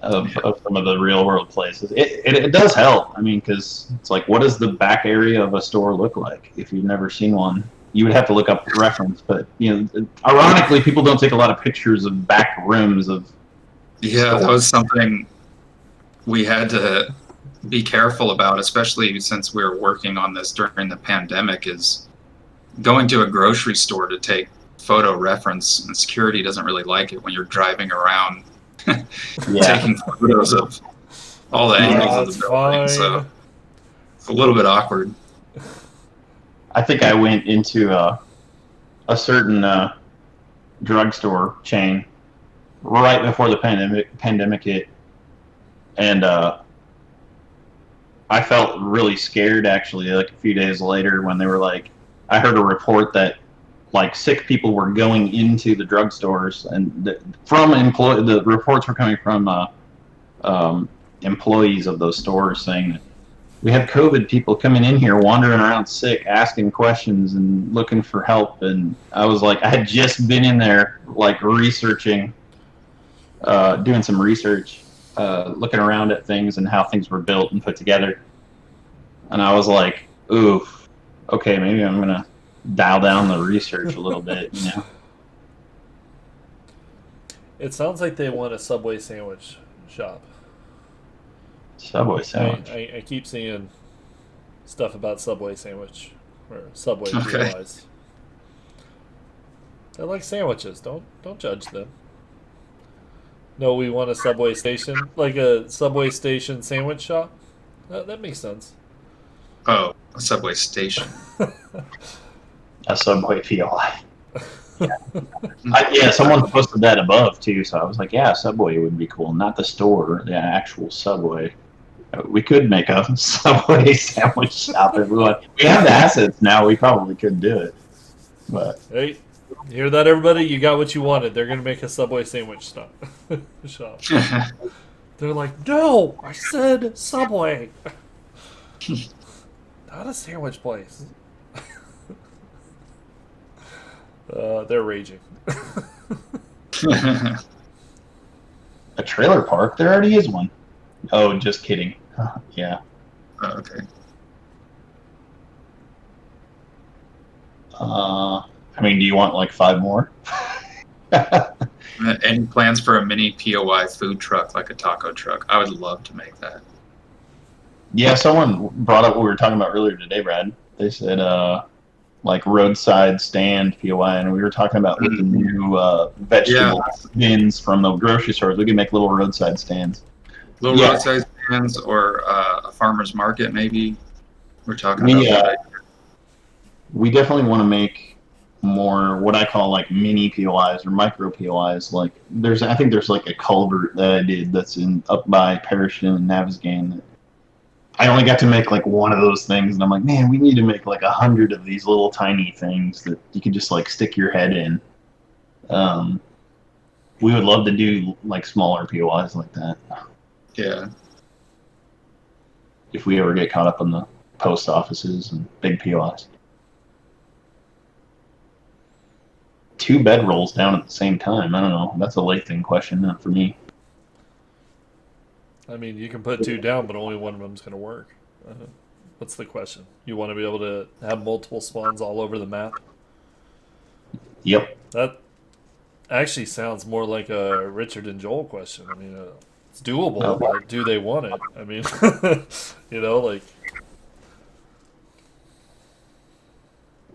Of some of the real world places. It does help. Because it's what does the back area of a store look like? If you've never seen one, you would have to look up the reference. But ironically, people don't take a lot of pictures of back rooms of. Yeah, that was something we had to be careful about, especially since we were working on this during the pandemic. Is going to a grocery store to take photo reference, and security doesn't really like it when you're driving around taking photos of all the angles of the building. So it's a little bit awkward. I think I went into a certain drugstore chain right before the pandemic hit, and I felt really scared actually. A few days later, when they were I heard a report that sick people were going into the drugstores, and the reports were coming from employees of those stores saying that we have COVID people coming in here wandering around sick, asking questions and looking for help. And I was I had just been in there researching, doing some research, looking around at things and how things were built and put together. And I was ooh, okay, maybe I'm gonna dial down the research a little bit, It sounds like they want a Subway sandwich shop. Subway sandwich. I keep seeing stuff about Subway sandwich or Subway Okay. POIs. They like sandwiches. Don't judge them. No, we want a subway station, like a subway station sandwich shop. That makes sense. Oh, a subway station. A Subway POI. Yeah, someone posted that above too, so I was like, yeah, Subway would be cool. Not the store, the actual Subway. We could make a Subway sandwich shop if we want. We have the assets now. We probably could do it. But Hey, you hear that, everybody? You got what you wanted. They're gonna make a subway sandwich shop. They're like, no, I said Subway, not a sandwich place. They're raging. a trailer park, there already is one. Oh, just kidding. Yeah. Oh, okay. I mean, do you want like 5 more? Any plans for a mini POI food truck, like a taco truck? I would love to make that. Yeah, someone brought up what we were talking about earlier today, Brad. They said like roadside stand POI, and we were talking about with the new vegetable bins from the grocery stores. We could make little roadside stands. Little roadside stands or a farmer's market, maybe. We're talking about. We definitely want to make more what I call like mini POIs or micro POIs. Like I think there's like a culvert that I did that's up by Pariston and Navisgain. I only got to make like one of those things, and I'm like, man, we need to make like 100 of these little tiny things that you could just like stick your head in. We would love to do like smaller POIs like that. Yeah. If we ever get caught up in the post offices and big POIs. 2 bedrolls down at the same time. I don't know. That's a Lathan question, not for me. I mean, you can put 2 down, but only one of them's going to work. What's the question? You want to be able to have multiple spawns all over the map? Yep. That actually sounds more like a Richard and Joel question. I mean, it's doable, but do they want it? I mean, like...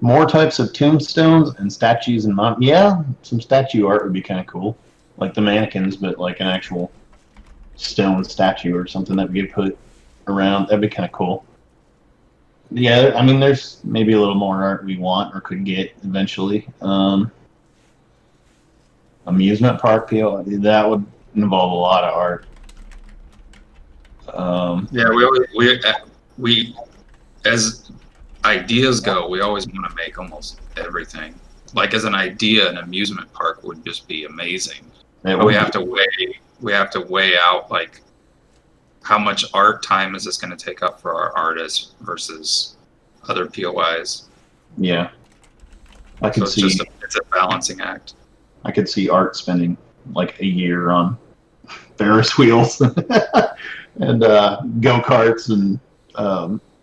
More types of tombstones and statues and yeah, some statue art would be kind of cool. Like the mannequins, but like an actual stone statue or something that we could put around. That'd be kind of cool. Yeah, I mean, there's maybe a little more art we want or could get eventually. Amusement park PO, that would involve a lot of art. Yeah, we as ideas go, we always want to make almost everything. Like as an idea, an amusement park would just be amazing. We have to weigh out like how much art time is this going to take up for our artists versus other POIs. Yeah, I could see. It's a balancing act. I could see art spending like a year on Ferris wheels and go-karts and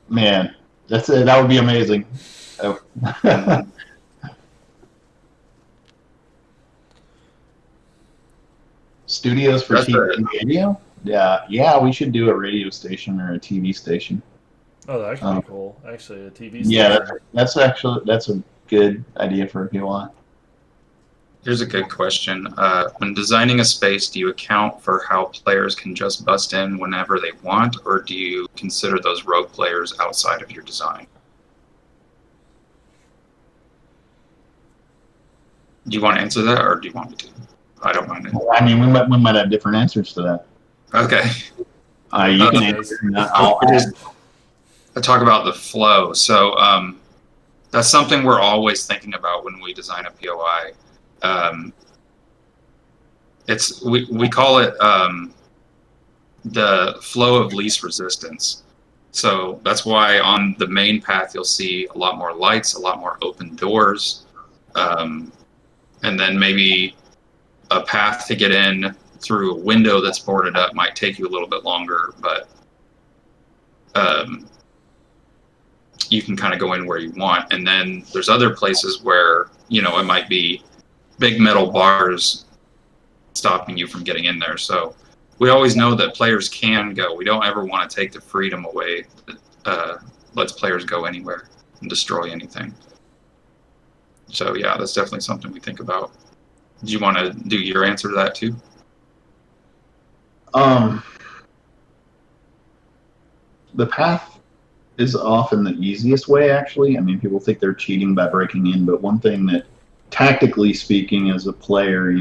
man, that would be amazing. Studios for TV and radio? Yeah, we should do a radio station or a TV station. Oh, that could be cool. Actually, a TV station. Yeah, that's a good idea for a POI. Here's a good question. When designing a space, do you account for how players can just bust in whenever they want, or do you consider those rogue players outside of your design? Do you want to answer that, or do you want me to? I don't mind it. I mean, we might have different answers to that. Okay. You can answer that. I'll talk about the flow. So that's something we're always thinking about when we design a POI. We call it the flow of least resistance. So that's why on the main path you'll see a lot more lights, a lot more open doors, and then maybe a path to get in through a window that's boarded up might take you a little bit longer, but you can kind of go in where you want. And then there's other places where, it might be big metal bars stopping you from getting in there. So we always know that players can go. We don't ever want to take the freedom away that lets players go anywhere and destroy anything. So yeah, that's definitely something we think about. Do you want to do your answer to that too? The path is often the easiest way, actually. I mean, people think they're cheating by breaking in, but one thing that, tactically speaking, as a player,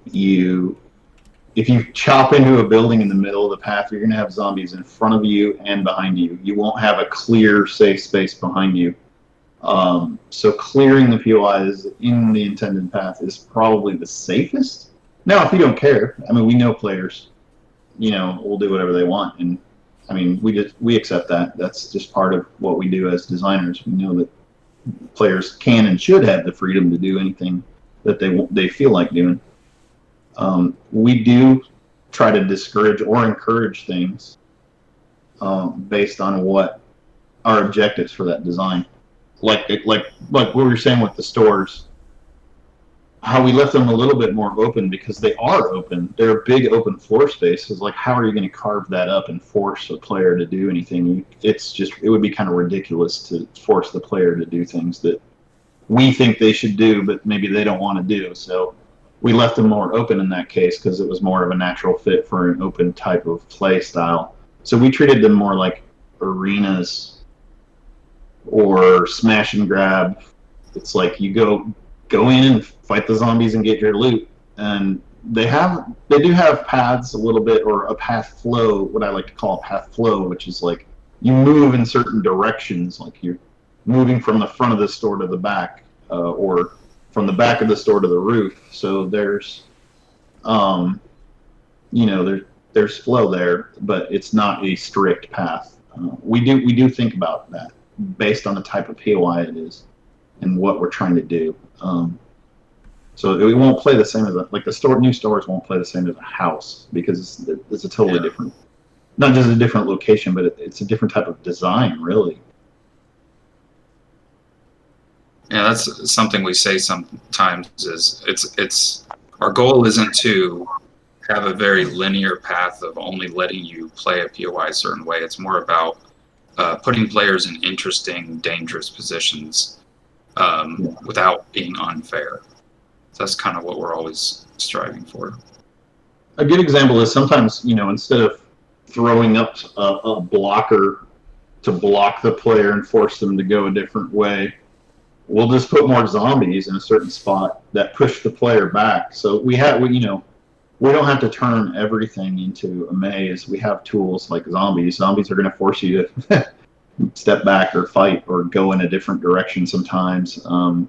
if you chop into a building in the middle of the path, you're going to have zombies in front of you and behind you. You won't have a clear, safe space behind you. So clearing the POIs in the intended path is probably the safest. Now, if you don't care, I mean, we know players, will do whatever they want, and I mean, we accept that. That's just part of what we do as designers. We know that players can and should have the freedom to do anything that they feel like doing. We do try to discourage or encourage things based on what our objectives for that design. Like what we were saying with the stores, how we left them a little bit more open because they are open. They're big open floor spaces. Like, how are you going to carve that up and force a player to do anything? It would be kind of ridiculous to force the player to do things that we think they should do, but maybe they don't want to do. So we left them more open in that case because it was more of a natural fit for an open type of play style. So we treated them more like arenas or smash and grab. It's like you go in and fight the zombies and get your loot. And they do have paths a little bit, or a path flow, what I like to call a path flow, which is like you move in certain directions, like you're moving from the front of the store to the back, or from the back of the store to the roof. So there's there's flow there, but it's not a strict path. We do think about that based on the type of POI it is and what we're trying to do. So we won't play the same as new stores won't play the same as a house, because it's a totally different, not just a different location, but it's a different type of design, really. Yeah, that's something we say sometimes. Is it's our goal isn't to have a very linear path of only letting you play a POI a certain way. It's more about putting players in interesting, dangerous positions without being unfair. So that's kind of what we're always striving for. A good example is sometimes, instead of throwing up a blocker to block the player and force them to go a different way, we'll just put more zombies in a certain spot that push the player back. So we don't have to turn everything into a maze. We have tools like zombies. Zombies are going to force you to step back or fight or go in a different direction sometimes.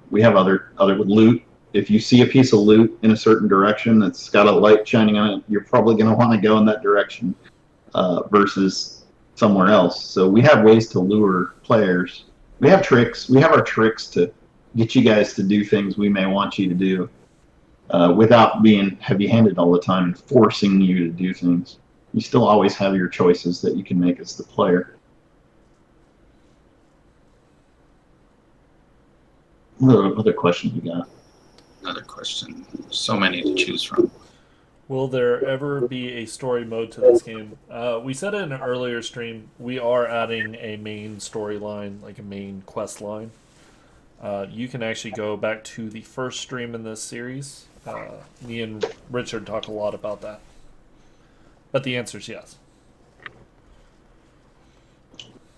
We have other loot. If you see a piece of loot in a certain direction that's got a light shining on it, you're probably going to want to go in that direction versus somewhere else. So we have ways to lure players. We have tricks. We have our tricks to get you guys to do things we may want you to do without being heavy-handed all the time and forcing you to do things. You still always have your choices that you can make as the player. What other questions we got? Another question. So many to choose from. Will there ever be a story mode to this game? We said it in an earlier stream. We are adding a main storyline, like a main quest line. You can actually go back to the first stream in this series. Me and Richard talk a lot about that. But the answer is yes.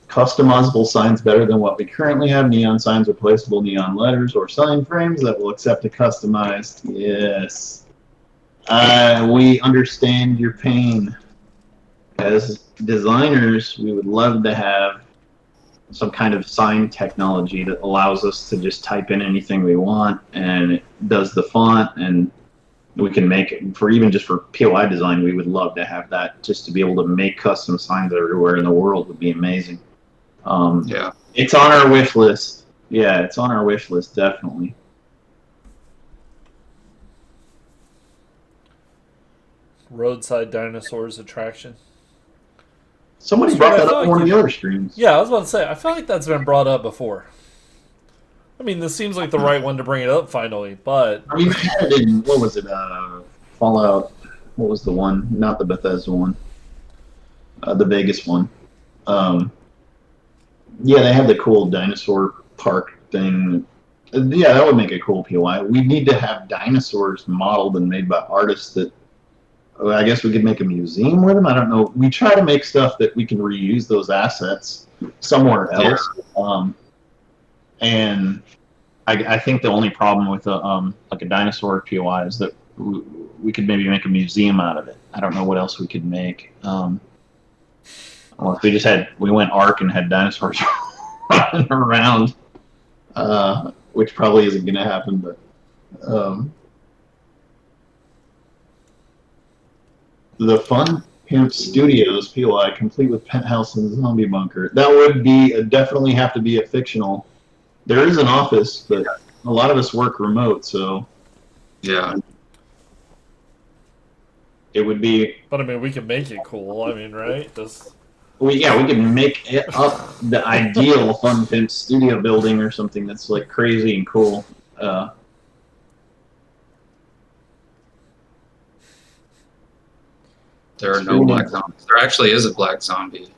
Customizable signs better than what we currently have. Neon signs, replaceable neon letters, or sign frames that will accept a customized. Yes. We understand your pain. As designers, we would love to have some kind of sign technology that allows us to just type in anything we want, and it does the font, and we can make it for POI design. We would love to have that, just to be able to make custom signs everywhere in the world would be amazing. It's on our wish list. Yeah, it's on our wish list, definitely. Roadside dinosaurs attraction. Somebody brought that up on one of the other streams. Yeah, I was about to say, I feel like that's been brought up before. I mean, this seems like the right one to bring it up finally, but... I mean, we had it in, what was it, Fallout, what was the one? Not the Bethesda one. The Vegas one. Yeah, they have the cool dinosaur park thing. Yeah, that would make a cool POI. We need to have dinosaurs modeled and made by artists that I guess we could make a museum with them. I don't know. We try to make stuff that we can reuse those assets somewhere else. Yeah. And I think the only problem with like a dinosaur POI is that we could maybe make a museum out of it. I don't know what else we could make. Well, if we went Ark and had dinosaurs running around, which probably isn't going to happen, but the Fun Pimp Studios POI, complete with penthouse and zombie bunker. That would be definitely have to be a fictional. There is an office, but a lot of us work remote, so yeah, it would be. But I mean, we can make it cool. I mean, right? We can make it up the ideal Fun Pimp Studio building or something that's like crazy and cool. There are no black zombies. There actually is a black zombie.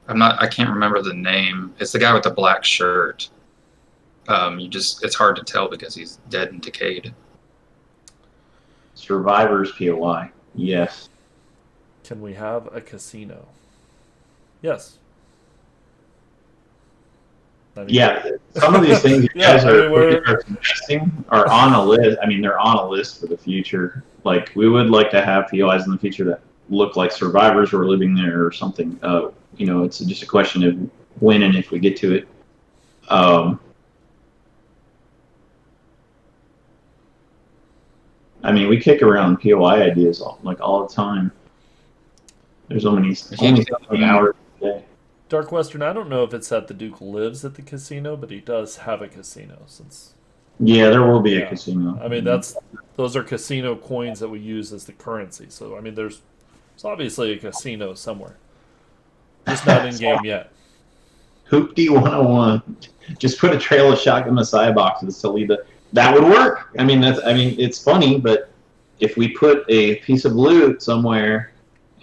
I can't remember the name. It's the guy with the black shirt. It's hard to tell because he's dead and decayed. Survivors POI. Yes. Can we have a casino? Yes. Yeah, some of these things you guys are suggesting are on a list. I mean, they're on a list for the future. Like, we would like to have POIs in the future that look like survivors who are living there or something. It's just a question of when and if we get to it. I mean, we kick around POI ideas all the time. There's only hours a day. Dark Western, I don't know if it's that the Duke lives at the casino, but he does have a casino. Yeah, there will be a casino. I mean, those are casino coins that we use as the currency. So, I mean, there's obviously a casino somewhere. Just not in game yet. Hoopty 101. Just put a trail of Shotgun Messiah boxes to lead that would work. I mean, it's funny, but if we put a piece of loot somewhere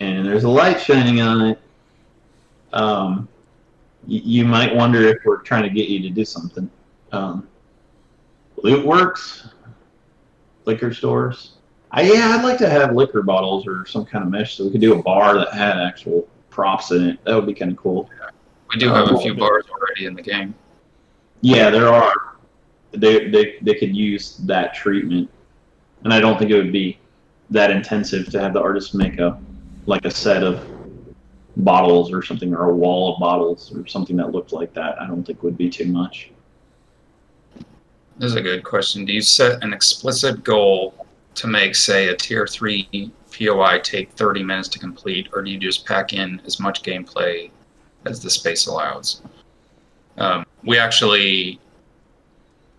and there's a light shining on it, you might wonder if we're trying to get you to do something. Loot works. Liquor stores. I'd like to have liquor bottles or some kind of mesh so we could do a bar that had actual props in it. That would be kind of cool. We do have a few bars already in the game. Yeah, there are. They could use that treatment, and I don't think it would be that intensive to have the artist make a set of bottles or something, or a wall of bottles or something that looked like that. I don't think would be too much. This is a good question. Do you set an explicit goal to make, say, a tier 3 POI take 30 minutes to complete, or do you just pack in as much gameplay as the space allows? We actually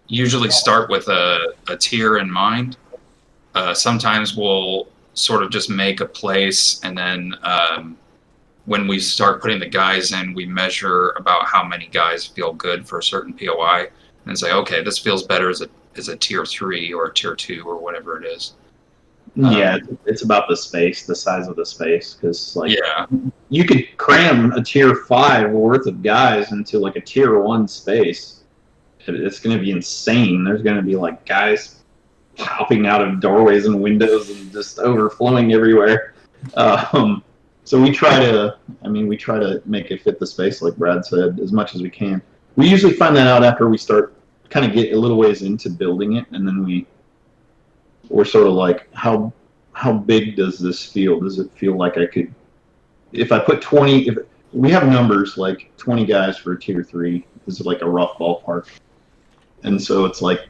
usually start with a tier in mind. Sometimes we'll sort of just make a place, and then when we start putting the guys in, we measure about how many guys feel good for a certain POI, and say, okay, this feels better as a tier 3 or a tier 2 or whatever it is. Yeah, it's about the space, the size of the space, because you could cram a tier 5 worth of guys into like a tier 1 space. It's going to be insane. There's going to be like guys popping out of doorways and windows and just overflowing everywhere. So we try to make it fit the space, like Brad said, as much as we can. We usually find that out after we start kind of get a little ways into building it, and then we're sort of like, how big does this feel? Does it feel like I could, if I put 20, if we have numbers like 20 guys for a tier 3, this is like a rough ballpark. And so it's like,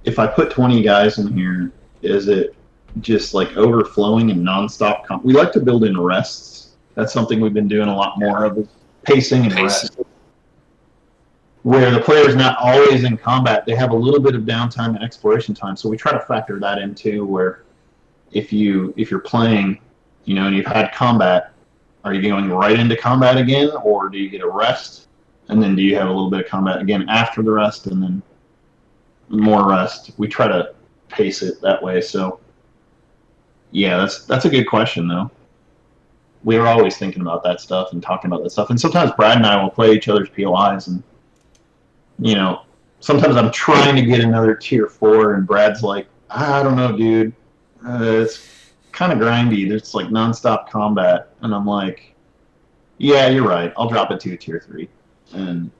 if I put 20 guys in here, is it just like overflowing and nonstop? We like to build in rests. That's something we've been doing a lot more of, is pacing and rest. Where the player is not always in combat, they have a little bit of downtime and exploration time. So we try to factor that into where, if you're playing, and you've had combat, are you going right into combat again, or do you get a rest, and then do you have a little bit of combat again after the rest, and then more rest? We try to pace it that way. So yeah, that's a good question though. We're always thinking about that stuff and talking about that stuff, and sometimes Brad and I will play each other's POIs, and sometimes I'm trying to get another tier 4, and Brad's like, I don't know, dude. It's kind of grindy. There's like nonstop combat, and I'm like, yeah, you're right. I'll drop it to a tier 3. And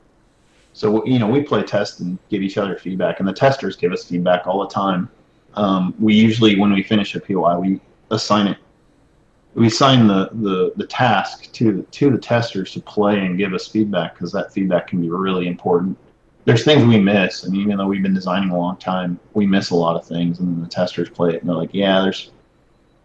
so, we play test and give each other feedback, and the testers give us feedback all the time. We usually, when we finish a POI, we assign it. We assign the task to the testers to play and give us feedback, because that feedback can be really important. There's things we miss, and even though we've been designing a long time, we miss a lot of things, and then the testers play it, and they're like, yeah,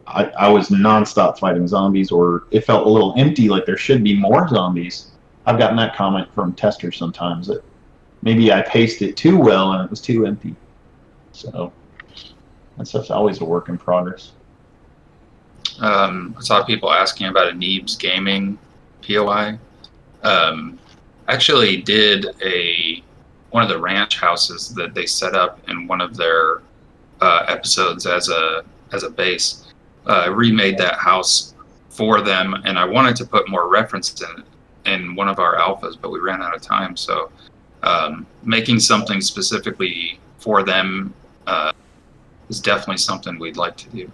I was nonstop fighting zombies, or it felt a little empty, like there should be more zombies. I've gotten that comment from testers sometimes, that maybe I paced it too well and it was too empty. So that stuff's always a work in progress. I saw people asking about a Neebs Gaming POI. Actually did one of the ranch houses that they set up in one of their episodes as a base. Remade that house for them, and I wanted to put more reference in one of our alphas, but we ran out of time. So making something specifically for them is definitely something we'd like to do.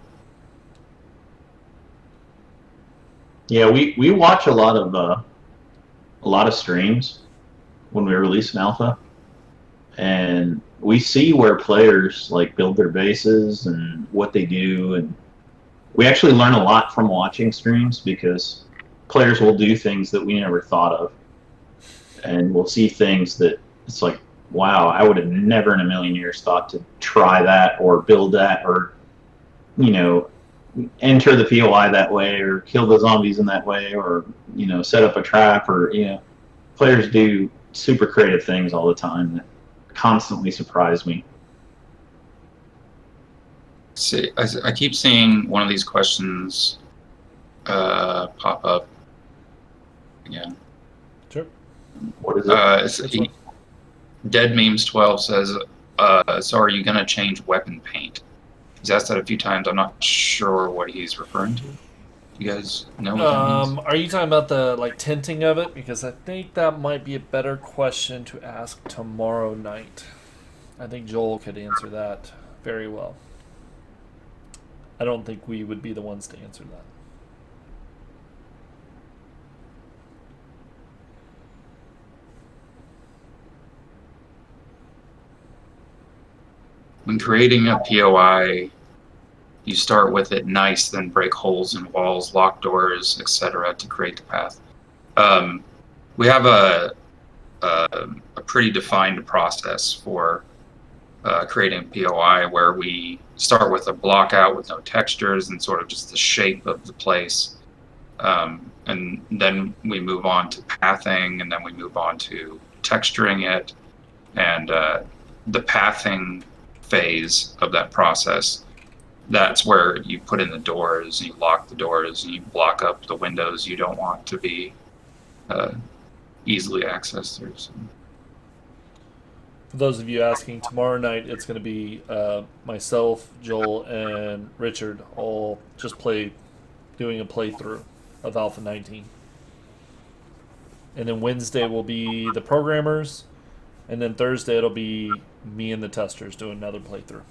Yeah, we watch a lot of streams when we release an alpha, and we see where players like build their bases and what they do, and we actually learn a lot from watching streams, because players will do things that we never thought of, and we'll see things that it's like, wow, I would have never in a million years thought to try that or build that, or enter the POI that way, or kill the zombies in that way, or set up a trap, or players do super creative things all the time that constantly surprise me. See, I keep seeing one of these questions pop up again. Sure. What is it? Dead Memes 12 says, so are you going to change weapon paint? He's asked that a few times. I'm not sure what he's referring to. You guys know what that means? Are you talking about the tinting of it? Because I think that might be a better question to ask tomorrow night. I think Joel could answer that very well. I don't think we would be the ones to answer that. When creating a POI, you start with it nice, then break holes in walls, lock doors, etc. to create the path. We have a pretty defined process for creating a POI, where we start with a block out with no textures and sort of just the shape of the place. And then we move on to pathing, and then we move on to texturing it. And the pathing phase of that process, that's where you put in the doors, and you lock the doors, and you block up the windows you don't want to be easily accessed through. So. For those of you asking, tomorrow night it's going to be myself, Joel, and Richard all just doing a playthrough of Alpha 19. And then Wednesday will be the programmers, and then Thursday it'll be me and the testers doing another playthrough.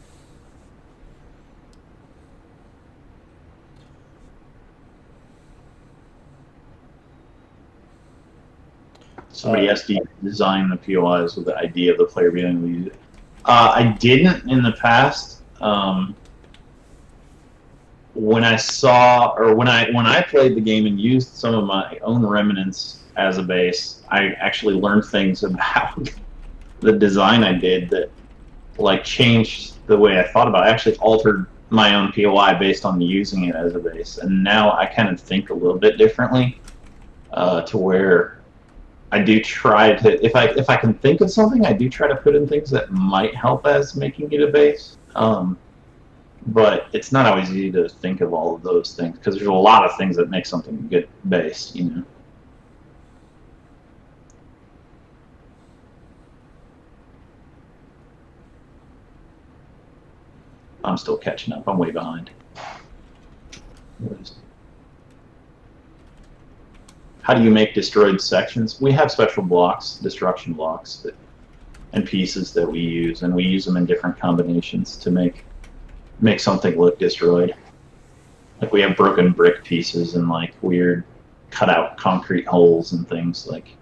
Somebody asked you to design the POIs with the idea of the player being able to use it. I didn't in the past. When I played the game and used some of my own remnants as a base, I actually learned things about the design I did that changed the way I thought about it. I actually altered my own POI based on using it as a base, and now I kind of think a little bit differently, to where I do try to, if I can think of something, I do try to put in things that might help as making it a base. But it's not always easy to think of all of those things, because there's a lot of things that make something a good base, I'm still catching up. I'm way behind. How do you make destroyed sections? We have special blocks, destruction blocks, and pieces that we use, and we use them in different combinations to make make something look destroyed. Like we have broken brick pieces and like weird cut out concrete holes and things like.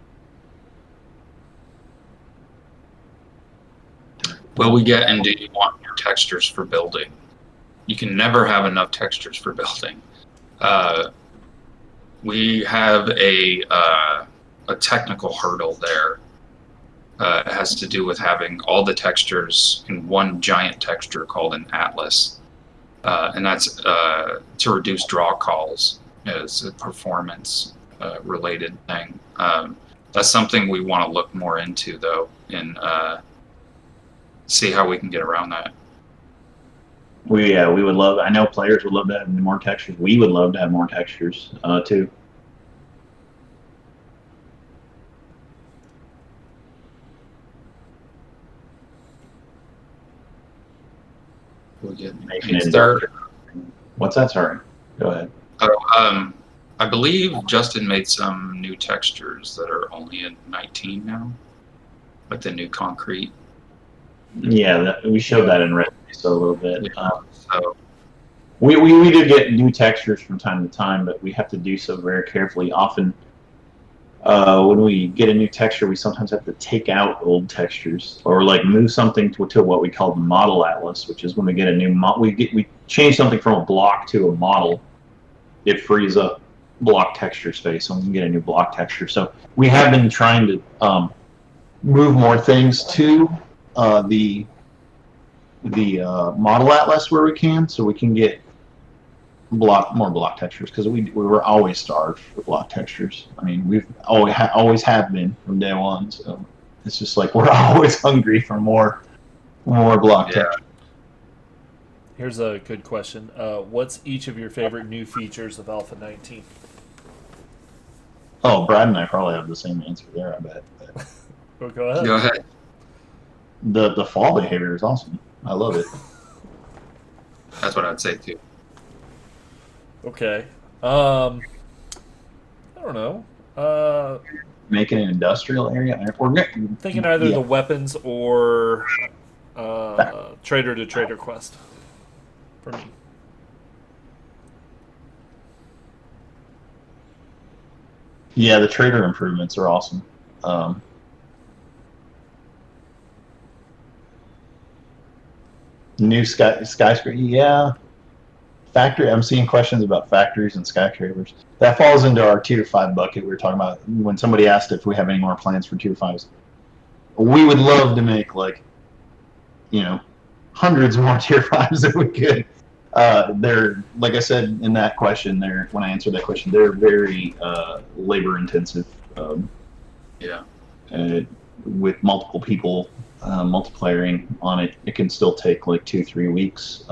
Will we get into you want your textures for building? You can never have enough textures for building. We have a technical hurdle there. It has to do with having all the textures in one giant texture called an atlas. And that's to reduce draw calls as a performance related thing. That's something we want to look more into, though, and see how we can get around that. We would love. I know players would love to have more textures. We would love to have more textures too. We'll get Making it darker. What's that? Sorry. Go ahead. Oh, I believe Justin made some new textures that are only in 19 now, like the new concrete. Yeah, we showed that in Red a little bit. Yeah, so we do get new textures from time to time, but we have to do so very carefully. Often, when we get a new texture, we sometimes have to take out old textures or like move something to what we call the model atlas, which is when we get a new we change something from a block to a model. It frees up block texture space, and we can get a new block texture. So we have been trying to move more things to the model atlas where we can, so we can get more block textures, because we were always starved for block textures. I mean, we've always have been from day one. So it's just like we're always hungry for more block textures. Here's a good question. What's each of your favorite new features of Alpha 19? Oh, Brad and I probably have the same answer there, I bet. Well, go ahead. Go ahead. The fall behavior is awesome. I love it. That's what I'd say too. Okay. I don't know. Making an industrial area. I'm thinking either the weapons or trader to trader quest for me. Yeah, the trader improvements are awesome. New skyscraper, yeah. Factory. I'm seeing questions about factories and skyscrapers. That falls into our tier 5 bucket we were talking about when somebody asked if we have any more plans for tier 5s. We would love to make hundreds more tier 5s if we could. They're, like I said in that question there, when I answered that question, they're very labor intensive. With multiple people multiplaying on it, it can still take like 2-3 weeks.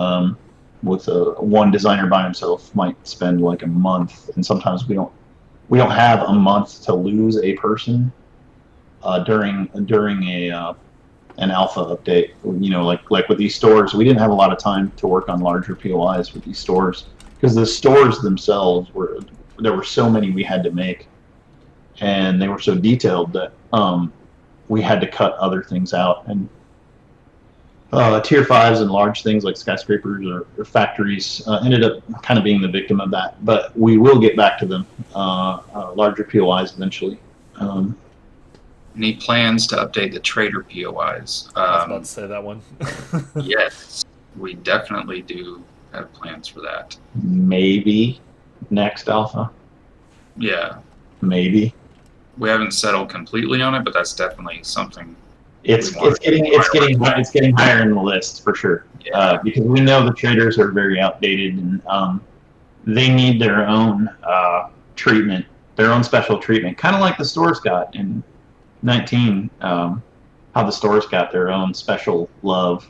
With one designer by himself might spend like a month, and sometimes we don't have a month to lose a person during an alpha update. Like with these stores, we didn't have a lot of time to work on larger POIs with these stores, because the stores themselves there were so many we had to make, and they were so detailed that we had to cut other things out. And tier 5s and large things like skyscrapers or factories ended up kind of being the victim of that. But we will get back to them, larger POIs eventually. Any plans to update the trader POIs? I was about to say that one. Yes, we definitely do have plans for that. Maybe next alpha. Yeah. Maybe. We haven't settled completely on it, but that's definitely something. It's getting higher in the list for sure. Yeah. Because we know the traders are very outdated, and they need their own treatment, their own special treatment, kind of like the stores got in 19. How the stores got their own special love.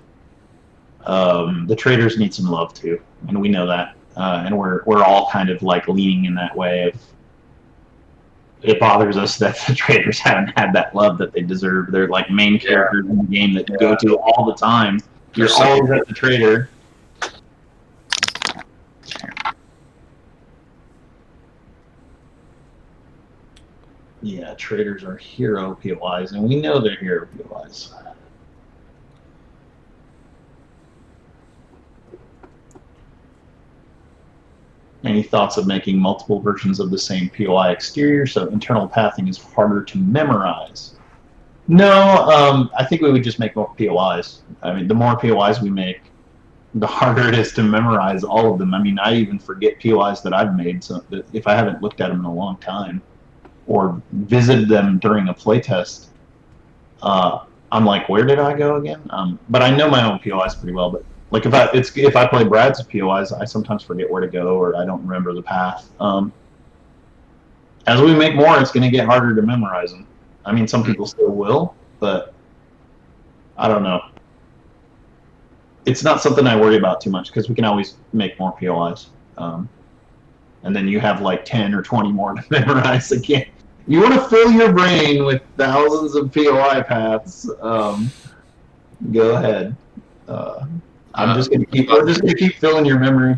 The traders need some love too, and we know that, and we're all kind of like leaning in that way of. It bothers us that the traders haven't had that love that they deserve. They're like main characters in the game that you go to all the time. You're always at the trader. Yeah, traders are hero POIs, and we know they're hero POIs. Any thoughts of making multiple versions of the same POI exterior so internal pathing is harder to memorize? No, I think we would just make more POIs. I mean, the more POIs we make, the harder it is to memorize all of them. I mean, I even forget POIs that I've made, so that if I haven't looked at them in a long time or visited them during a playtest, I'm like, where did I go again? But I know my own POIs pretty well. But like if I play Brad's POIs, I sometimes forget where to go or I don't remember the path. As we make more, it's going to get harder to memorize them. I mean, some people still will, but I don't know. It's not something I worry about too much because we can always make more POIs. And then you have like 10 or 20 more to memorize again. You want to fill your brain with thousands of POI paths, go ahead. We're just gonna keep filling your memory.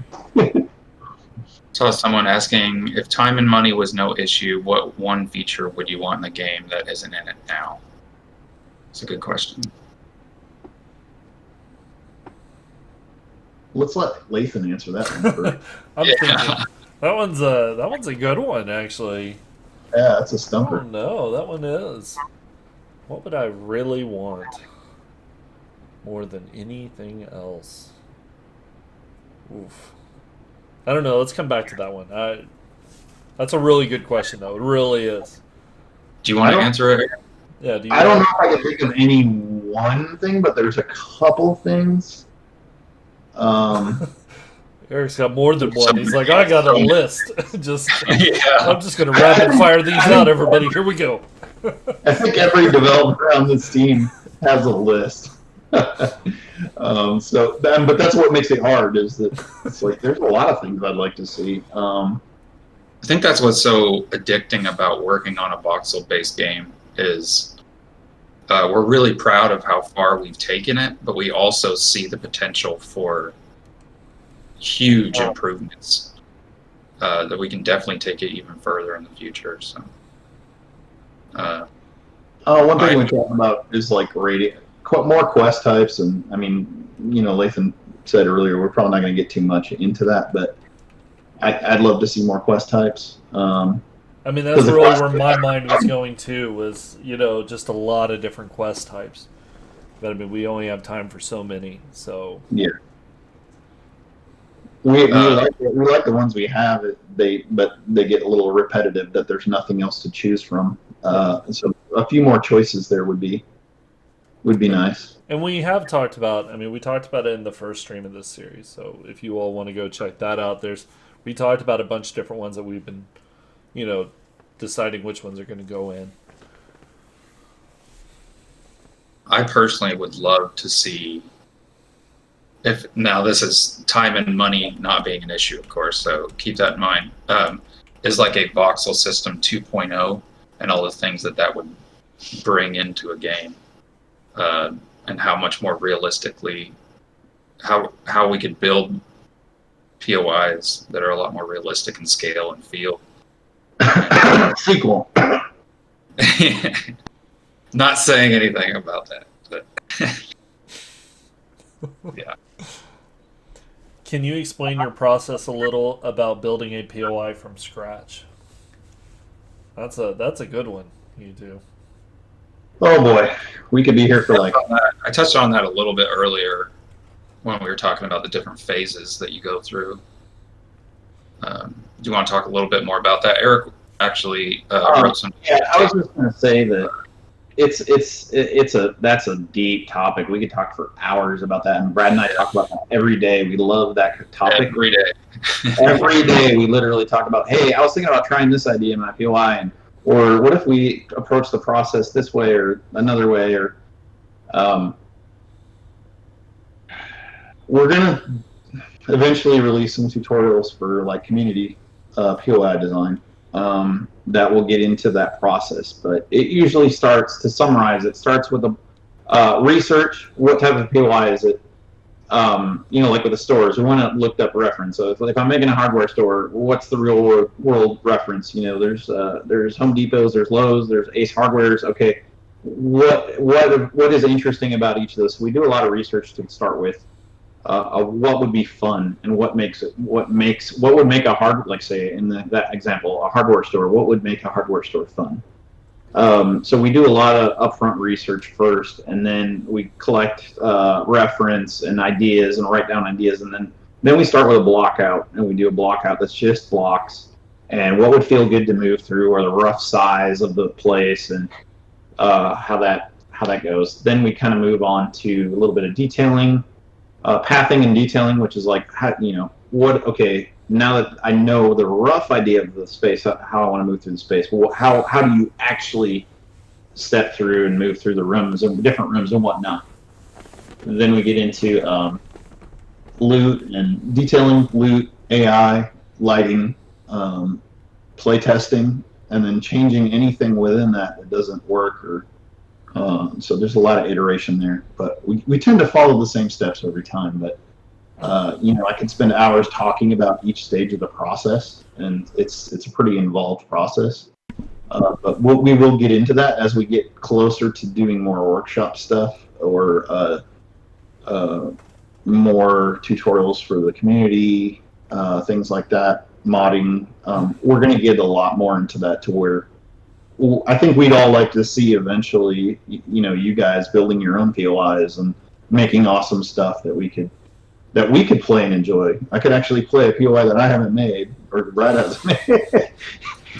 Saw someone asking if time and money was no issue, what one feature would you want in the game that isn't in it now? It's a good question. Let's let Lathan answer that one first. I'm thinking that one's a good one, actually. Yeah, that's a stumper. Oh no, that one is. What would I really want more than anything else? Oof. I don't know. Let's come back to that one. That's a really good question, though. It really is. Do you want to answer it? Yeah. I don't know if I can think of any one thing, but there's a couple things. Eric's got more than one. He's like, I got a list. I'm just going to rapid fire these out, everybody. Here we go. I think every developer on this team has a list. But that's what makes it hard, is that it's like there's a lot of things I'd like to see. I think that's what's so addicting about working on a voxel-based game is we're really proud of how far we've taken it, but we also see the potential for huge improvements that we can definitely take it even further in the future. So, one thing we talk about is like more quest types, and I mean, Lathan said earlier we're probably not going to get too much into that, but I'd love to see more quest types. I mean, that's really where my mind was going too, was, just a lot of different quest types. But I mean, we only have time for so many, so. Yeah. We like the ones we have, but they get a little repetitive, that there's nothing else to choose from. So a few more choices there would be nice. And we have talked about, we talked about it in the first stream of this series, so if you all want to go check that out, we talked about a bunch of different ones that we've been, deciding which ones are going to go in. I personally would love to see, now this is time and money not being an issue, of course, so keep that in mind, is like a voxel system 2.0 and all the things that would bring into a game, and how much more realistically, how we could build POIs that are a lot more realistic in scale and feel. Sequel. Not saying anything about that, but yeah. Can you explain your process a little about building a POI from scratch? That's a good one. You do. Oh boy, we could be here for like. I touched on that a little bit earlier when we were talking about the different phases that you go through. Do you want to talk a little bit more about that? Eric actually wrote some. Yeah, I was just going to say that that's a deep topic. We could talk for hours about that, and Brad and I talk about that every day. We love that topic. Every day. Every day we literally talk about, hey, I was thinking about trying this idea in my POI, or what if we approach the process this way or another way, or we're gonna eventually release some tutorials for like community POI design that will get into that process. But it usually starts, to summarize, it starts with a research. What type of POI is it? Like with the stores, we want to look up reference. So if I'm making a hardware store, what's the real world reference? There's Home Depots, there's Lowe's, there's Ace Hardwares. Okay, what is interesting about each of those? So we do a lot of research to start with. what would be fun and what would make a hard, like say in that example, a hardware store, what would make a hardware store fun. So we do a lot of upfront research first, and then we collect reference and ideas and write down ideas, and then we start with a block out, and we do a block out that's just blocks and what would feel good to move through, or the rough size of the place, and how that goes. Then we kind of move on to a little bit of detailing, pathing and detailing, which is like okay, now that I know the rough idea of the space, how I want to move through the space, how do you actually step through and move through the rooms and different rooms and whatnot. And then we get into loot and detailing, loot, AI, lighting, play testing, and then changing anything within that doesn't work. Or so there's a lot of iteration there, but we tend to follow the same steps every time. But I could spend hours talking about each stage of the process, and it's a pretty involved process. But we will get into that as we get closer to doing more workshop stuff, or more tutorials for the community, things like that, modding. We're going to get a lot more into that, to where I think we'd all like to see eventually, you guys building your own POIs and making awesome stuff that we could play and enjoy. I could actually play a POI that I haven't made, or Brad hasn't made,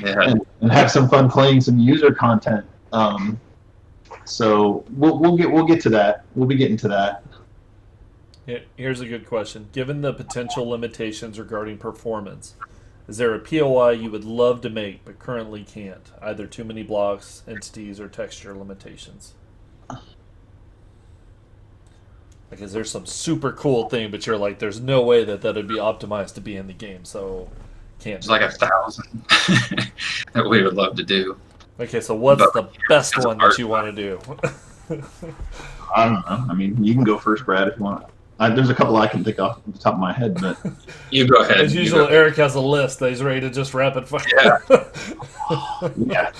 Yeah. and have some fun playing some user content. So we'll get to that. We'll be getting to that. Here's a good question. Given the potential limitations regarding performance, is there a POI you would love to make but currently can't? Either too many blocks, entities, or texture limitations? Like, is there some super cool thing, but you're like, there's no way that would be optimized to be in the game, so can't. There's like 1,000 that we would love to do. Okay, so what's the best one that you want to do? I don't know. I mean, you can go first, Brad, if you want. There's a couple I can think off the top of my head, but You go ahead. as usual, Eric has a list that he's ready to just rapid fire. Yeah. yeah,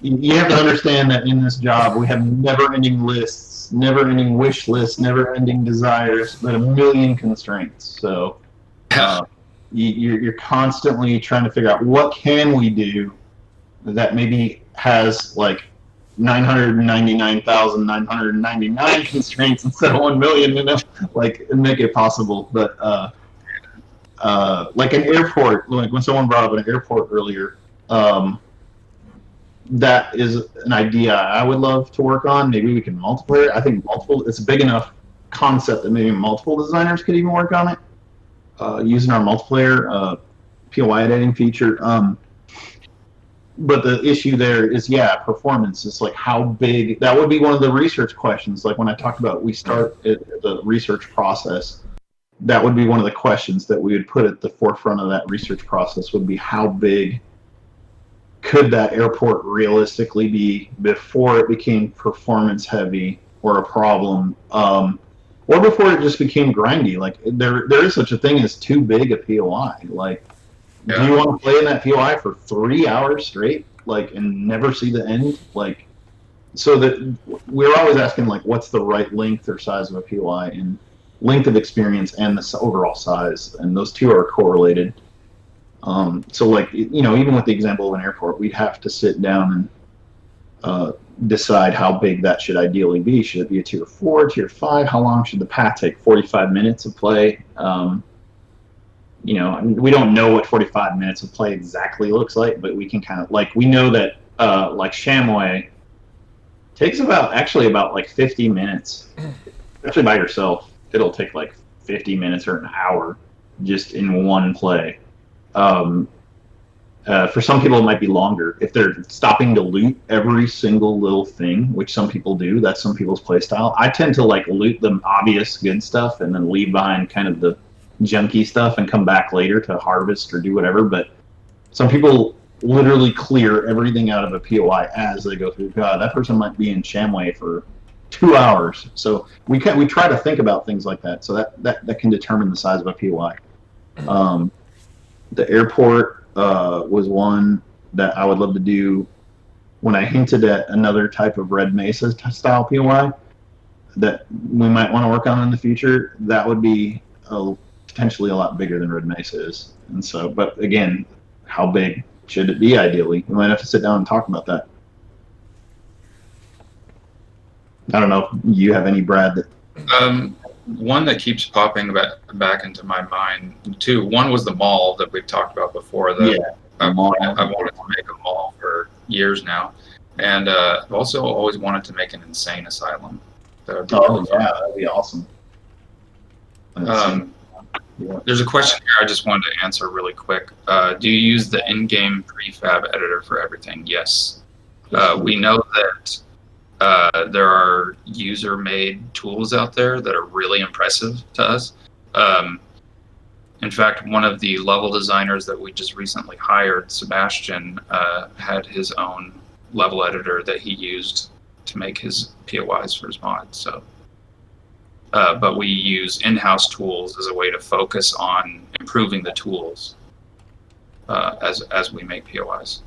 you have to understand that in this job we have never-ending lists, never-ending wish lists, never-ending desires, but a million constraints. So you're constantly trying to figure out what can we do that maybe has like 999,999 constraints instead of 1 million, and make it possible. But like an airport, like when someone brought up an airport earlier, that is an idea I would love to work on. Maybe we can multiplayer. I think it's a big enough concept that maybe multiple designers could even work on it, using our multiplayer POI editing feature. But the issue there is, performance. It's like how big. That would be one of the research questions. Like when I talked about we start the research process, that would be one of the questions that we would put at the forefront of that research process, would be how big could that airport realistically be before it became performance heavy or a problem, or before it just became grindy. Like there is such a thing as too big a POI. Like, do you want to play in that POI for 3 hours straight, and never see the end? So that we're always asking, what's the right length or size of a POI, and length of experience and the overall size, and those two are correlated. So even with the example of an airport, we'd have to sit down and decide how big that should ideally be. Should it be a tier 4, tier 5? How long should the path take? 45 minutes of play? We don't know what 45 minutes of play exactly looks like, but we can kind of we know that Shamway takes about 50 minutes. Especially by yourself, it'll take 50 minutes or an hour just in one play. For some people, it might be longer if they're stopping to loot every single little thing, which some people do. That's some people's play style. I tend to loot the obvious good stuff and then leave behind kind of the junky stuff and come back later to harvest or do whatever. But some people literally clear everything out of a POI as they go through. God, that person might be in Shamway for 2 hours. So we try to think about things like that. So that can determine the size of a POI. The airport was one that I would love to do. When I hinted at another type of Red Mesa style POI that we might want to work on in the future, that would be potentially a lot bigger than Red Mesa is. And so, but again, how big should it be ideally? We might have to sit down and talk about that. I don't know if you have any, Brad, that one that keeps popping back into my mind too. One was the mall that we've talked about before. I've wanted to make a mall for years now, and I've also always wanted to make an insane asylum. That would be really fun. That'd be awesome. There's a question here I just wanted to answer really quick. Do you use the in-game prefab editor for everything? Yes. We know that there are user-made tools out there that are really impressive to us. In fact, one of the level designers that we just recently hired, Sebastian, had his own level editor that he used to make his POIs for his mods. So, but we use in-house tools as a way to focus on improving the tools as we make POIs.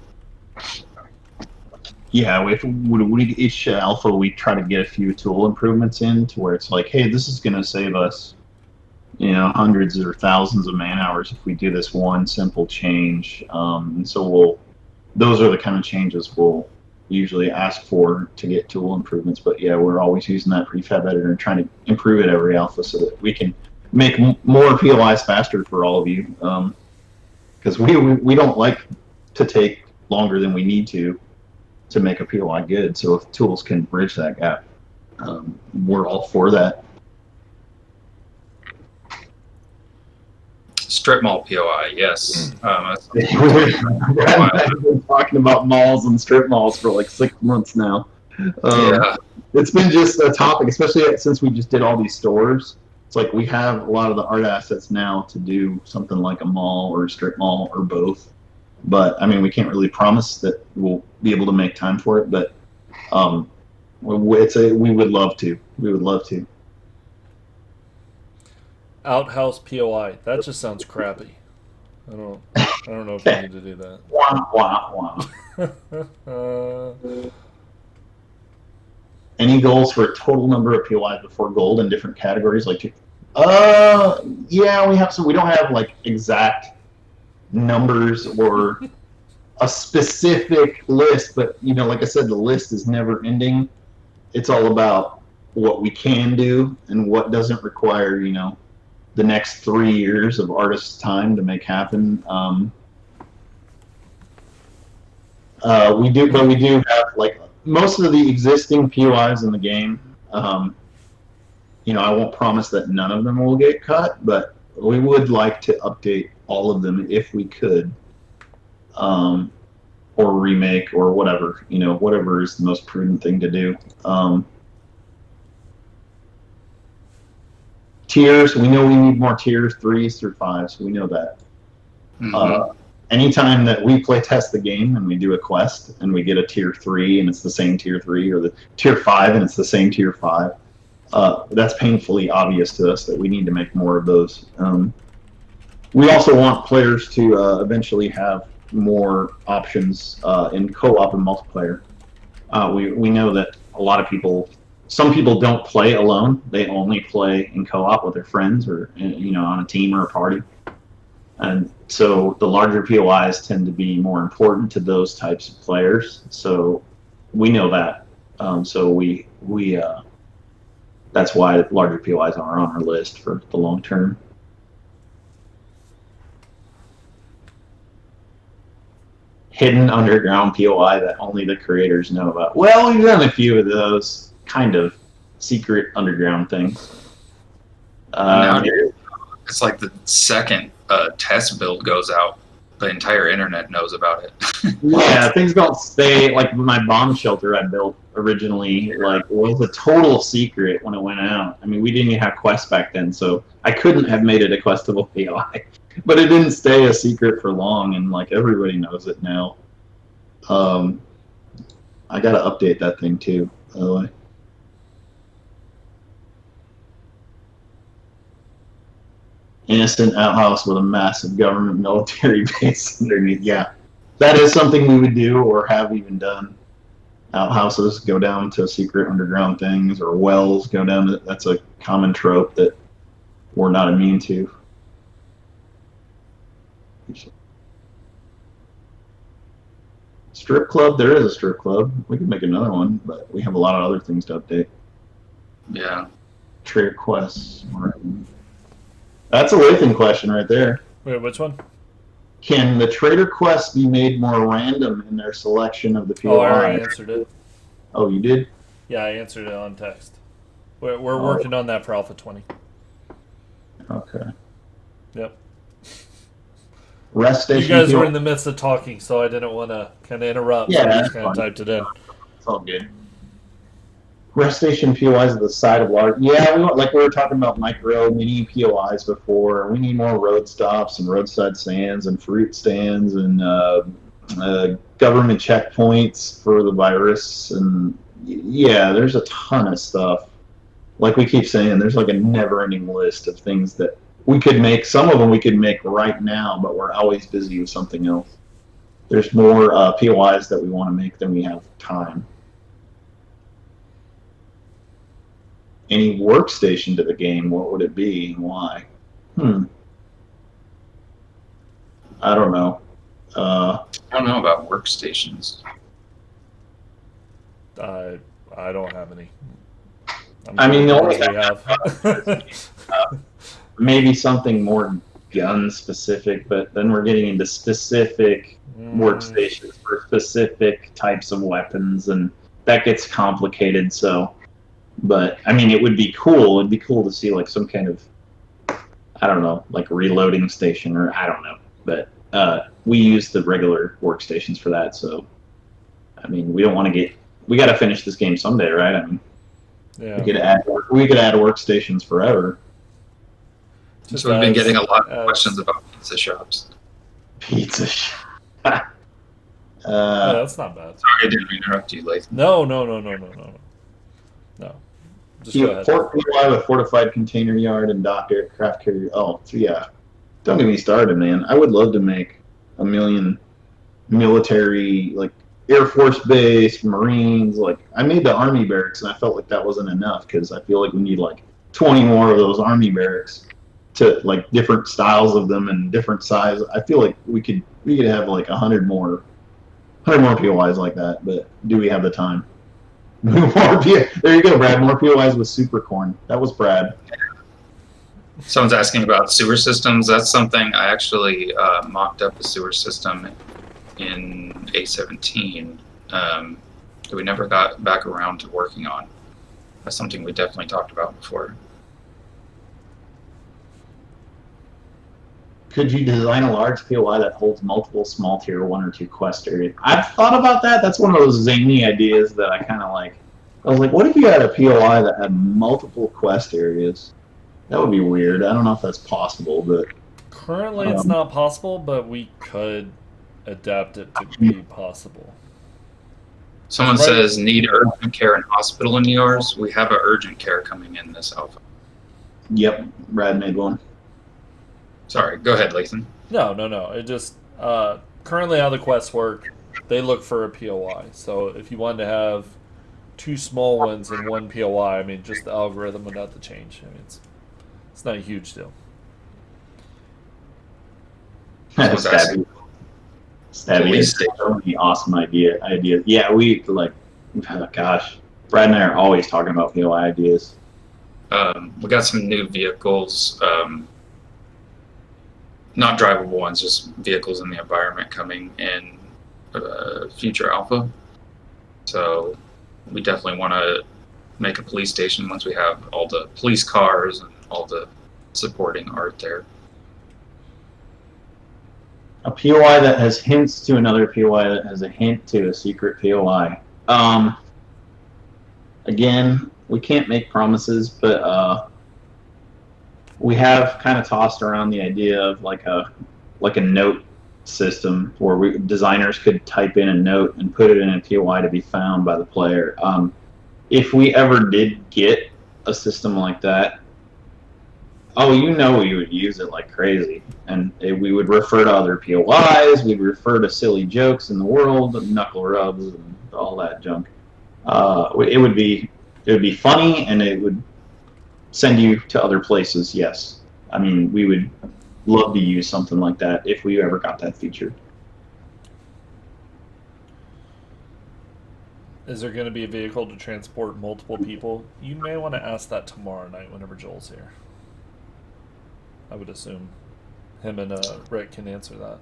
Yeah, each alpha we try to get a few tool improvements in to where it's like, hey, this is going to save us, hundreds or thousands of man hours if we do this one simple change. And so those are the kind of changes we'll usually ask for to get tool improvements. But yeah, we're always using that prefab editor and trying to improve it every alpha so that we can make more POIs faster for all of you. Because we don't like to take longer than we need to make a POI good. So if tools can bridge that gap, we're all for that. Strip mall POI, yes. We've been talking about malls and strip malls for like 6 months now. Yeah. It's been just a topic, especially since we just did all these stores. It's like we have a lot of the art assets now to do something like a mall or a strip mall or both. But I mean, we can't really promise that we'll be able to make time for it. But we would love to. We would love to. Outhouse POI. That just sounds crappy. I don't know if we need to do that. Wah, wah, wah. Any goals for a total number of POIs before gold in different categories? Yeah, we have some. We don't have like exact numbers or a specific list, but like I said, the list is never ending. It's all about what we can do and what doesn't require the next 3 years of artists' time to make happen. We do have like most of the existing POIs in the game. I won't promise that none of them will get cut, but we would like to update all of them if we could, or remake or whatever, whatever is the most prudent thing to do. Tiers, we know we need more tiers, 3s through 5s. We know that. Mm-hmm. Anytime that we play test the game and we do a quest and we get a tier 3 and it's the same tier 3, or the tier 5 and it's the same tier 5, that's painfully obvious to us that we need to make more of those. We also want players to eventually have more options in co-op and multiplayer. We know that some people don't play alone. They only play in co-op with their friends or on a team or a party. And so the larger POIs tend to be more important to those types of players. So we know that. So we that's why larger POIs are on our list for the long term. Hidden underground POI that only the creators know about. Well, we've done a few of those kind of secret underground things. It's like the second test build goes out, the entire internet knows about it. Yeah, things don't stay. Like my bomb shelter I built originally, was a total secret when it went out. I mean, we didn't even have quests back then, so I couldn't have made it a questable POI. But it didn't stay a secret for long, and everybody knows it now. I gotta update that thing too, by the way. Innocent outhouse with a massive government military base underneath. Yeah, that is something we would do or have even done. Outhouses go down to secret underground things, or wells go down to. That's a common trope that we're not immune to. Strip club, there is a strip club. We could make another one, but we have a lot of other things to update. Yeah. Trader quests. That's a Lathan question right there. Wait, which one? Can the trader quests be made more random in their selection of the POI? Oh, I already answered it. Oh, you did? Yeah, I answered it on text. We're working on that for Alpha 20. Okay. Yep. Rest station. You guys were POI? in the midst of talking, so I didn't want to kind of interrupt. Yeah, so I that's just kind of fine. typed it in. It's all good. Rest station POIs at the side of large. Yeah, like we were talking about micro, mini POIs before. We need more road stops and roadside stands and fruit stands and government checkpoints for the virus. And yeah, there's a ton of stuff. Like we keep saying, there's like a never-ending list of things that we could make. Some of them we could make right now, but we're always busy with something else. There's more POIs that we want to make than we have time. Any workstation to the game, what would it be and why? I don't know. I don't know about workstations. I don't have any. I mean, the only we have. Maybe something more gun specific, but then we're getting into specific workstations for specific types of weapons, and that gets complicated. So, but I mean, it would be cool. It'd be cool to see like some kind of, I don't know, like a reloading station, or I don't know. But we use the regular workstations for that. So, I mean, we don't want to get. We got to finish this game someday, right? I mean, Yeah. we could add workstations forever. So we've been getting a lot of questions about pizza shops. Pizza shop. Yeah, that's not bad. Sorry, I didn't interrupt you, Lathan. No. Just go ahead. Port POI with fortified container yard and dock aircraft carrier. Oh, so yeah. Don't get me started, man. I would love to make a million military, like Air Force Base, Marines. Like I made the Army barracks, and I felt like that wasn't enough because I feel like we need like 20 more of those Army barracks to like different styles of them and different size. I feel like we could have like 100 more POIs like that. But do we have the time? There you go, Brad. More POIs with super corn. That was Brad. Someone's asking about sewer systems. That's something I actually mocked up a sewer system in A17 that we never got back around to working on. That's something we definitely talked about before. Could you design a large POI that holds multiple small tier 1 or 2 quest areas? I've thought about that. That's one of those zany ideas that I kind of like. I was like, what if you had a POI that had multiple quest areas? That would be weird. I don't know if that's possible, but Currently, it's not possible, but we could adapt it to be possible. Someone says, need urgent care in hospital in yours. We have an urgent care coming in this alpha. Yep, Brad made one. Sorry, go ahead, Lathan. No. It just currently how the quests work, they look for a POI. So if you wanted to have 2 small ones and 1 POI, I mean, just the algorithm would have to change. I mean, it's not a huge deal. Stabby. That's a really awesome idea. Yeah, we like. Gosh, Brad and I are always talking about POI ideas. We got some new vehicles, not drivable ones, just vehicles in the environment coming in future alpha. So we definitely want to make a police station once we have all the police cars and all the supporting art there. A POI that has hints to another POI that has a hint to a secret POI. Again, we can't make promises, but we have kind of tossed around the idea of like a note system where designers could type in a note and put it in a POI to be found by the player. If we ever did get a system like that, we would use it like crazy, and we would refer to other POIs. We'd refer to silly jokes in the world, knuckle rubs, and all that junk. It would be funny, and it would send you to other places. Yes, I mean, we would love to use something like that if we ever got that feature. Is there going to be a vehicle to transport multiple people? You may want to ask that tomorrow night whenever Joel's here. I would assume him and Rick can answer that.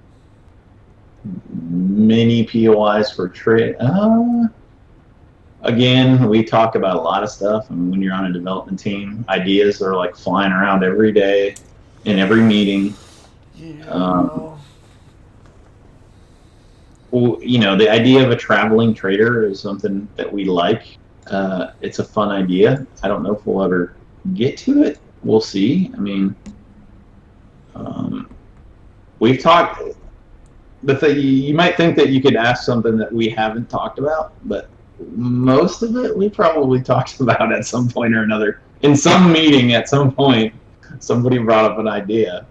Mini POIs for trade. Again, we talk about a lot of stuff. I mean, when you're on a development team, ideas are like flying around every day in every meeting. Yeah. Well, you know, the idea of a traveling trader is something that we like. It's a fun idea. I don't know if we'll ever get to it. We'll see. I mean, we've talked. The thing, you might think that you could ask something that we haven't talked about, but most of it we probably talked about at some point or another. In some meeting at some point, somebody brought up an idea.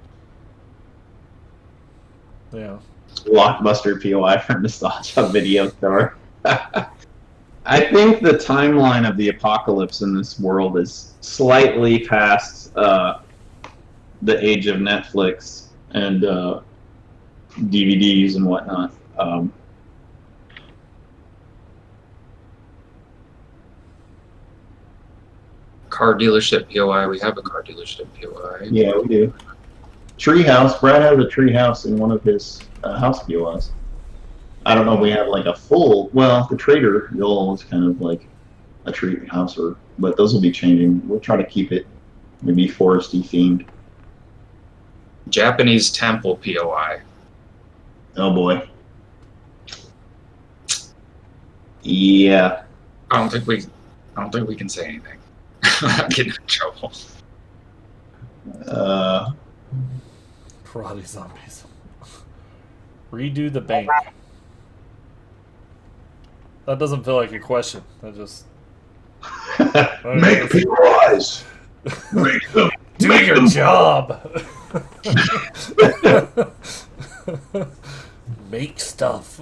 Yeah. Blockbuster POI for Nostalgia Video Store. I think the timeline of the apocalypse in this world is slightly past the age of Netflix and DVDs and whatnot. Car dealership POI. We have a car dealership POI. Yeah, we do. Treehouse. Brad has a treehouse in one of his house POIs. I don't know if we have like a full. Well, the Trader Joel is kind of like a treehouse, but those will be changing. We'll try to keep it maybe foresty themed. Japanese temple POI. Oh boy. Yeah. I don't think we can say anything. I'm getting in trouble. Karate zombies. Redo the bank. That doesn't feel like a question. That just Make POIs. Make them. do your job. Make stuff.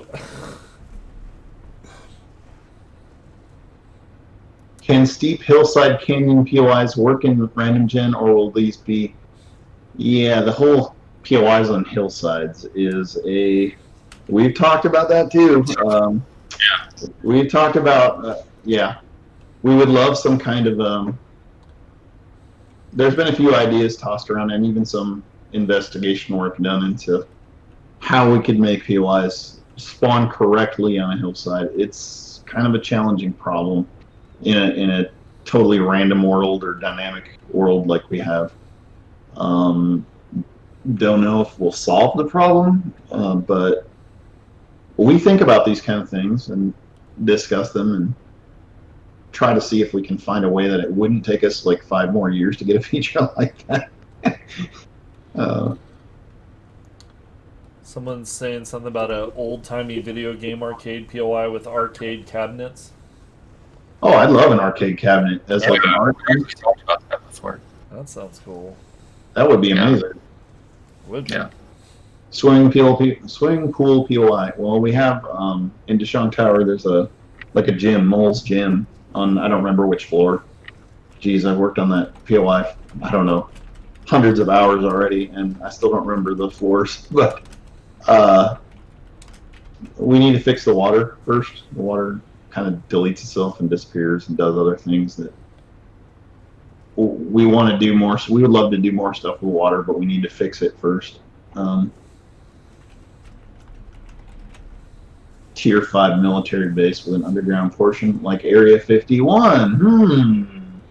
Can steep hillside canyon POIs work in random gen, or will these be? Yeah, the whole POIs on hillsides is a. We've talked about that too. Yeah. We've talked about yeah. We would love some kind of. There's been a few ideas tossed around, and even some investigation work done into how we could make POIs spawn correctly on a hillside. It's kind of a challenging problem in a totally random world or dynamic world like we have. Don't know if we'll solve the problem, but we think about these kind of things and discuss them and try to see if we can find a way that it wouldn't take us like 5 more years to get a feature like that. Someone's saying something about an old-timey video game arcade POI with arcade cabinets. Oh, I'd love an arcade cabinet as like an arcade. We talked about that before. That sounds cool. That would be amazing. Would be. Yeah. Swimming pool POI. Well, we have in Deshong Tower. There's a gym, Mole's Gym, on I don't remember which floor. Geez, I've worked on that POI. I don't know, hundreds of hours already, and I still don't remember the floors. But we need to fix the water first. The water kind of deletes itself and disappears and does other things that we want to do more. So we would love to do more stuff with water, but we need to fix it first. Tier 5 military base with an underground portion like Area 51.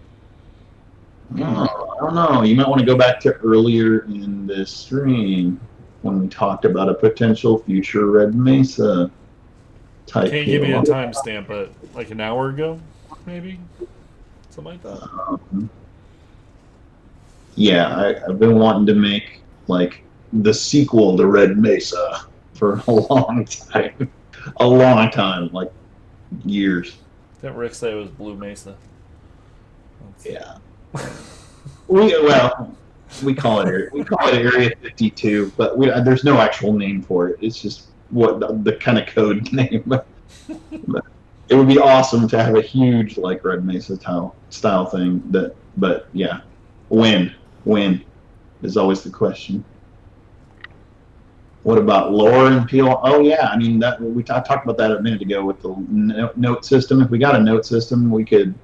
Oh, I don't know. You might want to go back to earlier in this stream when we talked about a potential future Red Mesa type. Can't give you a timestamp, but like an hour ago, maybe? Something like that. Yeah, I've been wanting to make like the sequel to Red Mesa for a long time. A long time, like years. Didn't Rick say it was Blue Mesa? Yeah. we call it Area 52, but there's no actual name for it. It's just what the kind of code name. But it would be awesome to have a huge like Red Mesa style thing. But yeah, when is always the question. What about lore and POI? Oh yeah, I mean I talked about that a minute ago with the note system. If we got a note system, we could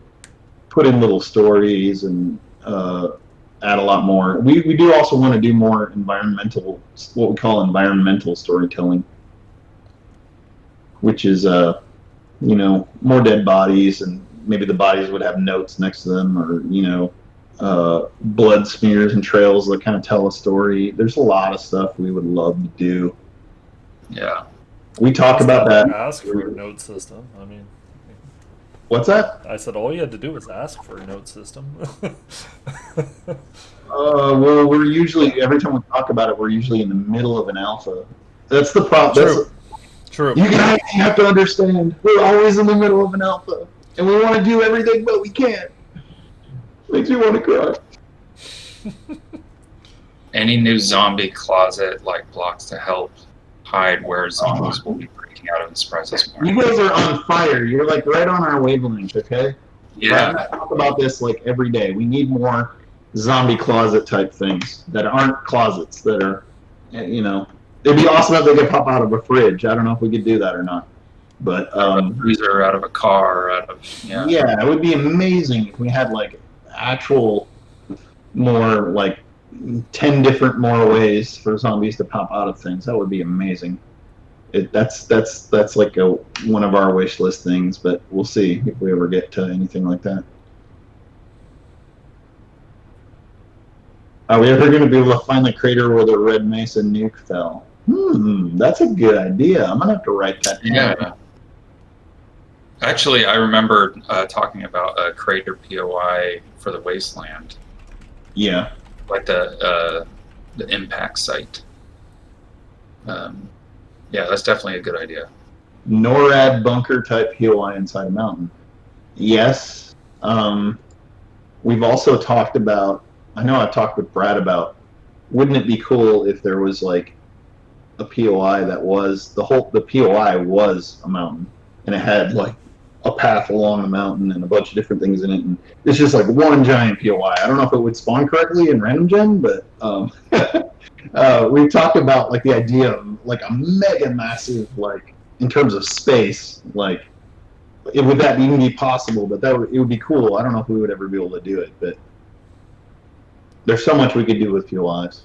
put in little stories and add a lot more. We do also want to do more environmental, what we call environmental storytelling, which is more dead bodies, and maybe the bodies would have notes next to them, or blood smears and trails that kind of tell a story. There's a lot of stuff we would love to do. Yeah. We talk about that. Ask for a note system. I mean, what's that? I said all you had to do was ask for a note system. Well, we're usually, every time we talk about it, we're usually in the middle of an alpha. That's the problem. True. You guys have to understand, we're always in the middle of an alpha, and we want to do everything, but we can't. Makes me want to cry. Any new zombie closet blocks to help hide where zombies will be breaking out of the surprises. You guys are on fire. You're right on our wavelength, okay? Yeah. I talk about this every day. We need more zombie closet type things that aren't closets, that are, it'd be awesome if they could pop out of a fridge. I don't know if we could do that or not. But freezer, out of a car, yeah, it would be amazing if we had actual more 10 different more ways for zombies to pop out of things. That would be amazing. That's one of our wish list things, but we'll see if we ever get to anything like that. Are we ever going to be able to find the crater where the Red Mesa nuke fell? That's a good idea. I'm going to have to write that down. Yeah. Actually, I remember talking about a crater POI for the wasteland. Yeah. The impact site. Yeah, that's definitely a good idea. NORAD bunker type POI inside a mountain. Yes. We've also talked about, I know I've talked with Brad about, wouldn't it be cool if there was a POI that was, the POI was a mountain, and it had a path along the mountain and a bunch of different things in it, and it's just one giant POI. I don't know if it would spawn correctly in random gen, but we've talked about the idea of a mega massive, in terms of space, would that even be possible? But it would be cool. I don't know if we would ever be able to do it, but there's so much we could do with POIs.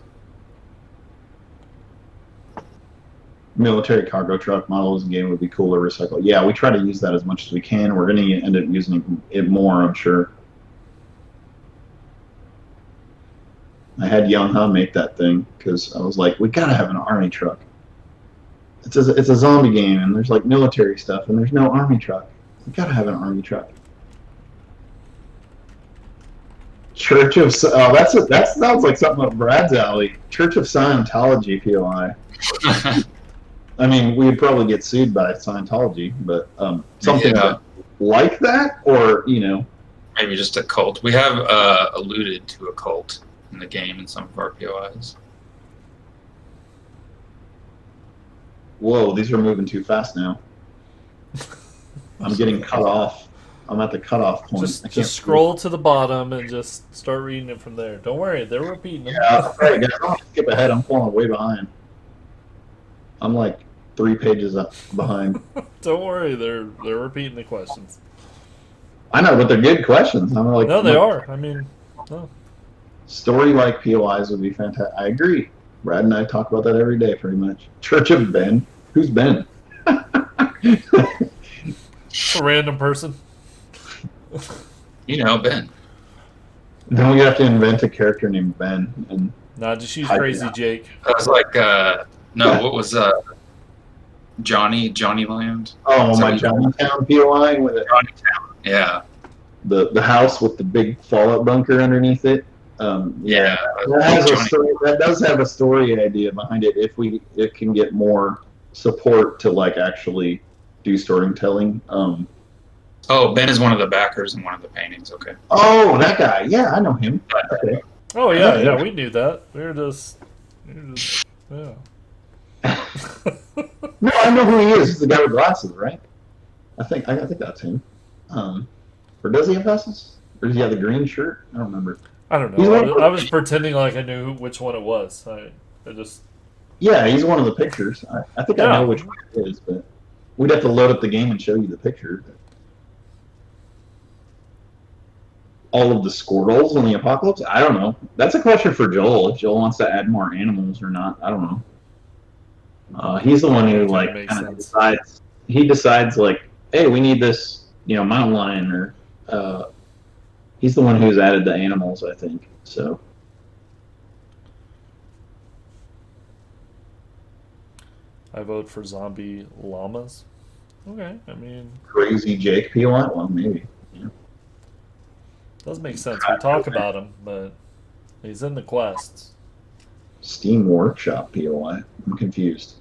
Military cargo truck models in game would be cool to recycle. Yeah, we try to use that as much as we can. We're going to end up using it more, I'm sure. I had Young Ha make that thing because I was like, we got to have an army truck. It's a zombie game, and there's military stuff, and there's no army truck. We got to have an army truck. Church of that sounds like something up Brad's alley. Church of Scientology POI. I mean, we would probably get sued by Scientology, but something like that, or maybe just a cult. We have alluded to a cult in the game in some of our POIs. Whoa, these are moving too fast now. I'm getting cut off. I'm at the cutoff point. Just scroll to the bottom and just start reading it from there. Don't worry, they're repeating them. Yeah, right, guys. Don't skip ahead. I'm falling way behind. I'm 3 pages up behind. Don't worry, they're repeating the questions. I know, but they're good questions. I'm no, they are. I mean, no. Story-like POIs would be fantastic. I agree. Brad and I talk about that every day, pretty much. Church of Ben. Who's Ben? A random person. Ben. Then we have to invent a character named Ben. And nah, just use Crazy Jake. I was what was Johnny Land? Oh, my Johnnytown POI with it. Johnnytown, yeah. The house with the big fallout bunker underneath it. Yeah. That does have a story idea behind it. If it can get more support to actually do storytelling. Ben is one of the backers in one of the paintings. Okay. Oh, that guy. Yeah, I know him. Okay. Oh yeah, we knew that. We were just yeah. No, I know who he is. He's the guy with glasses, right? I think that's him. Or does he have glasses? Or does he have the green shirt? I don't remember. I don't He's know. one of I was pretending like I knew which one it was. I just Yeah, he's one of the pictures. I think I Yeah. know which one it is, but we'd have to load up the game and show you the picture. All of the Squirtles in the apocalypse? I don't know. That's a question for Joel. If Joel wants to add more animals or not, I don't know. He's the one who Kinda like makes kind of sense. decides. He decides like, hey, we need this, mountain lion, or he's the one who's added the animals, I think. So I vote for zombie llamas. Okay, I mean, crazy Jake POI, well, maybe. does make sense. We talk about him, but he's in the quests. Steam Workshop POI. I'm confused.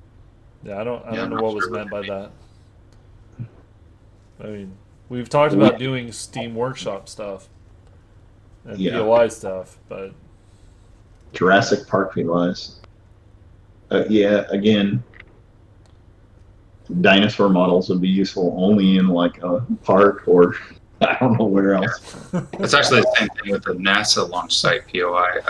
Yeah, I don't Yeah, I'm know not what was sure meant what by that. I mean, we've talked about doing Steam Workshop stuff and Yeah. POI stuff, but Jurassic Park POIs. Yeah, again, dinosaur models would be useful only in like a park or I don't know where else. It's actually the same thing with the NASA launch site POI.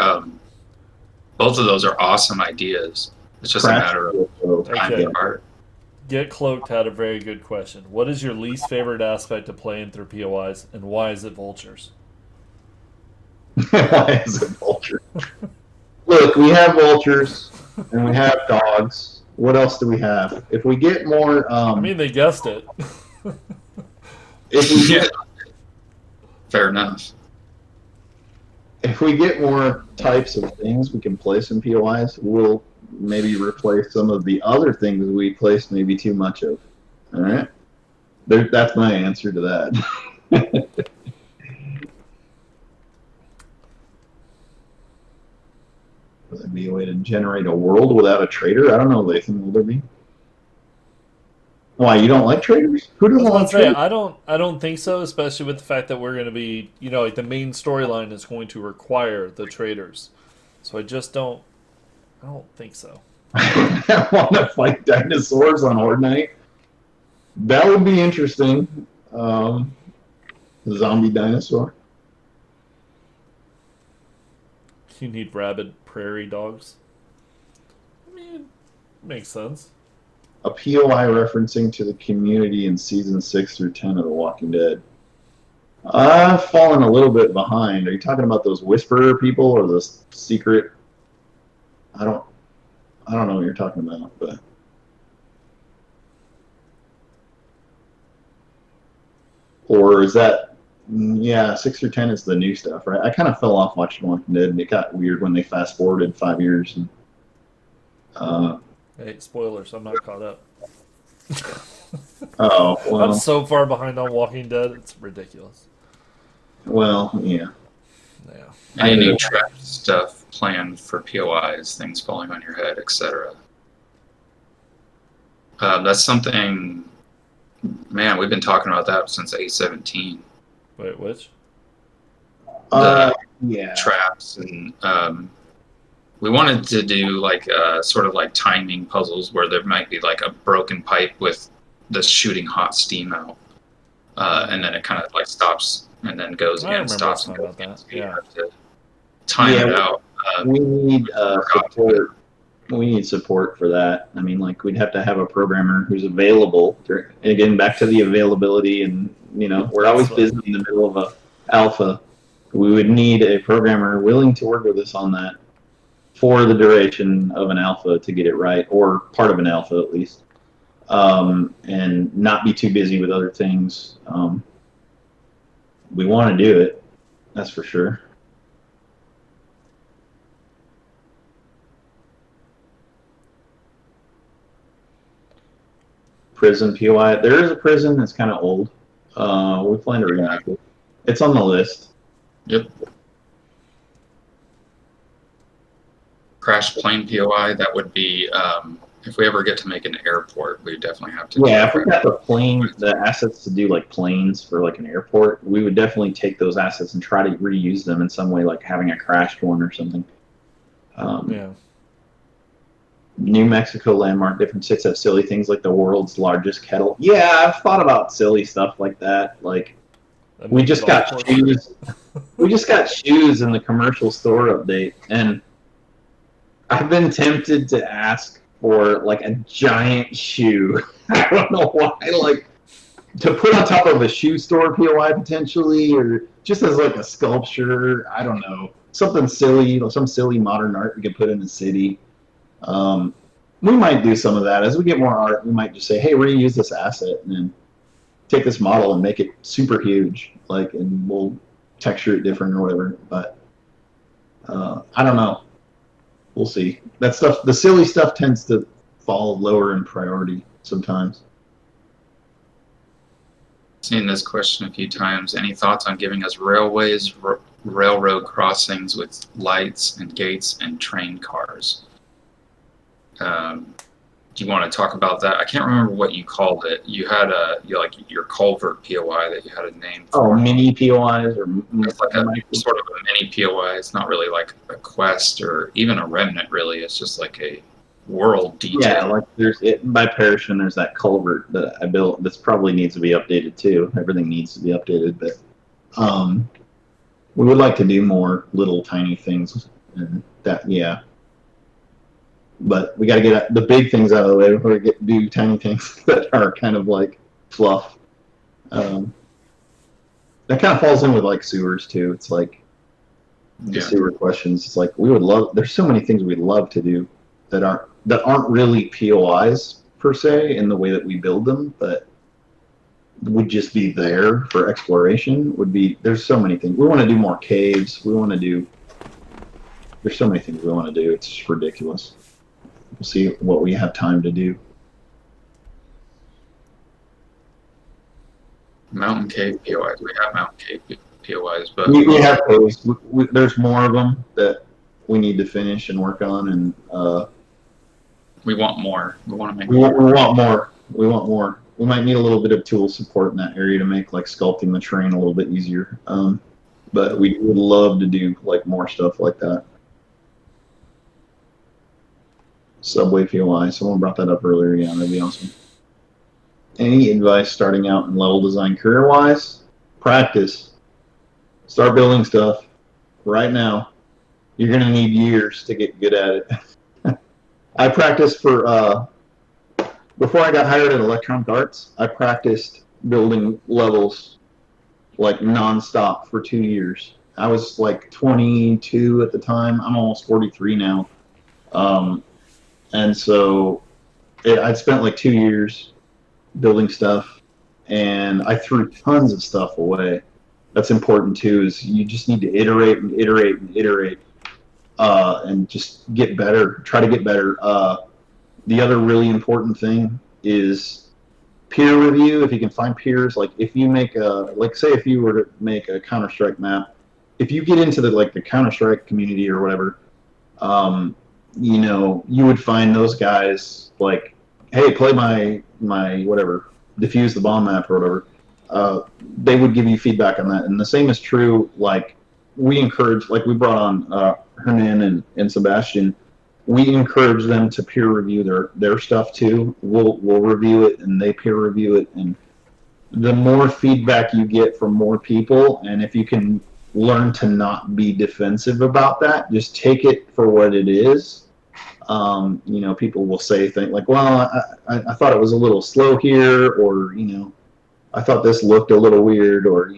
Both of those are awesome ideas. It's just a matter of time Okay. apart. Get Cloaked had a very good question. What is your least favorite aspect of playing through POIs, and why is it vultures? Why is it vulture? Look, we have vultures and we have dogs. What else do we have? If we get more, I mean, they guessed it. if we Yeah, get fair enough. if we get more types of things we can place in POIs, we'll maybe replace some of the other things we place maybe too much of. All right, that's my answer to that. Would there be a way to generate a world without a trader? I don't know, Lathan. Will there be? Why, you don't like traders? Who I was doesn't about like to say, traders? I don't think so, especially with the fact that we're going to be, like the main storyline is going to require the traders. So I don't think so. I want to fight dinosaurs on Horde Night. That would be interesting. Zombie dinosaur. You need rabid prairie dogs. I mean, makes sense. A POI referencing to the community in season 6 through 10 of The Walking Dead. I've fallen a little bit behind. Are you talking about those whisperer people or the secret? I don't know what you're talking about, but or is that? Yeah, 6 through 10 is the new stuff, right? I kind of fell off watching Walking Dead, and it got weird when they fast forwarded 5 years. And, Hey, spoilers, I'm not caught up. oh well. I'm so far behind on Walking Dead, it's ridiculous. Well, yeah. Yeah. Any new trap stuff planned for POIs, things falling on your head, etc. That's something, man, we've been talking about that since A17. Wait, which? Yeah. Traps and we wanted to do like sort of like timing puzzles where there might be like a broken pipe with the shooting hot steam out, and then it kind of like stops and then goes I again, remember stops and talking goes about again. that, So you yeah. have to time it out. We need support. We need support for that. I mean, like we'd have to have a programmer who's available. Again, back to the availability, and we're always busy in the middle of a alpha. We would need a programmer willing to work with us on that for the duration of an alpha to get it right, or part of an alpha at least, and not be too busy with other things. We want to do it, that's for sure. Prison POI. There is a prison that's kind of old. We plan to remake it. It's on the list. Yep. Crash plane POI, that would be, if we ever get to make an airport, we definitely have to Yeah, do if we got the assets to do like planes for like an airport, we would definitely take those assets and try to reuse them in some way, like having a crashed one or something. Yeah. New Mexico landmark, different states have silly things like the world's largest kettle. Yeah, I've thought about silly stuff like that. Like we just got shoes. We just got shoes in the commercial store update, and I've been tempted to ask for like a giant shoe. I don't know why, like to put on top of a shoe store POI potentially, or just as like a sculpture. I don't know, something silly, some silly modern art we could put in the city. We might do some of that as we get more art. We might just say, hey, reuse this asset and then take this model and make it super huge, like, and we'll texture it different or whatever. But I don't know. We'll see. That stuff, the silly stuff, tends to fall lower in priority sometimes. Seen this question a few times. Any thoughts on giving us railways, railroad crossings with lights and gates and train cars? Do you want to talk about that? I can't remember what you called it. You had like your culvert POI that you had a name for. Oh, mini POIs or it's like sort of a mini POI. It's not really like a quest or even a remnant. Really, it's just like a world detail. Yeah, like there's by Parishon, there's that culvert that I built. This probably needs to be updated too. Everything needs to be updated, but we would like to do more little tiny things, and that But we got to get the big things out of the way before we do tiny things that are kind of like fluff. That kind of falls in with like sewers too. It's like the sewer questions. It's like there's so many things we'd love to do that aren't really POIs per se in the way that we build them, but would just be there for exploration. There's so many things. We want to do more caves. There's so many things we want to do. It's just ridiculous. We'll see what we have time to do. Mountain cave POIs. We have mountain cave POIs, but we have caves. There's more of them that we need to finish and work on, and we want more. We want to make. We want more. We want more. We might need a little bit of tool support in that area to make like sculpting the terrain a little bit easier. But we would love to do like more stuff like that. Subway POI. Someone brought that up earlier. Yeah, that'd be awesome. Any advice starting out in level design career-wise? Practice. Start building stuff right now. You're going to need years to get good at it. I practiced before I got hired at Electronic Arts, I practiced building levels like nonstop for 2 years. I was like 22 at the time. I'm almost 43 now. And so I'd spent like 2 years building stuff, and I threw tons of stuff away. That's important too, is you just need to iterate and iterate and iterate, and just get better, try to get better. The other really important thing is peer review. If you can find peers, like if you make say if you were to make a Counter-Strike map, if you get into the Counter-Strike community or whatever, you would find those guys like, hey, play my whatever, defuse the bomb map or whatever. They would give you feedback on that, and the same is true. Like we encourage, like we brought on Hernan and Sebastian. We encourage them to peer review their stuff too. We'll review it and they peer review it, and the more feedback you get from more people, and if you can learn to not be defensive about that, just take it for what it is. People will say things like, well, I thought it was a little slow here, or, I thought this looked a little weird, or,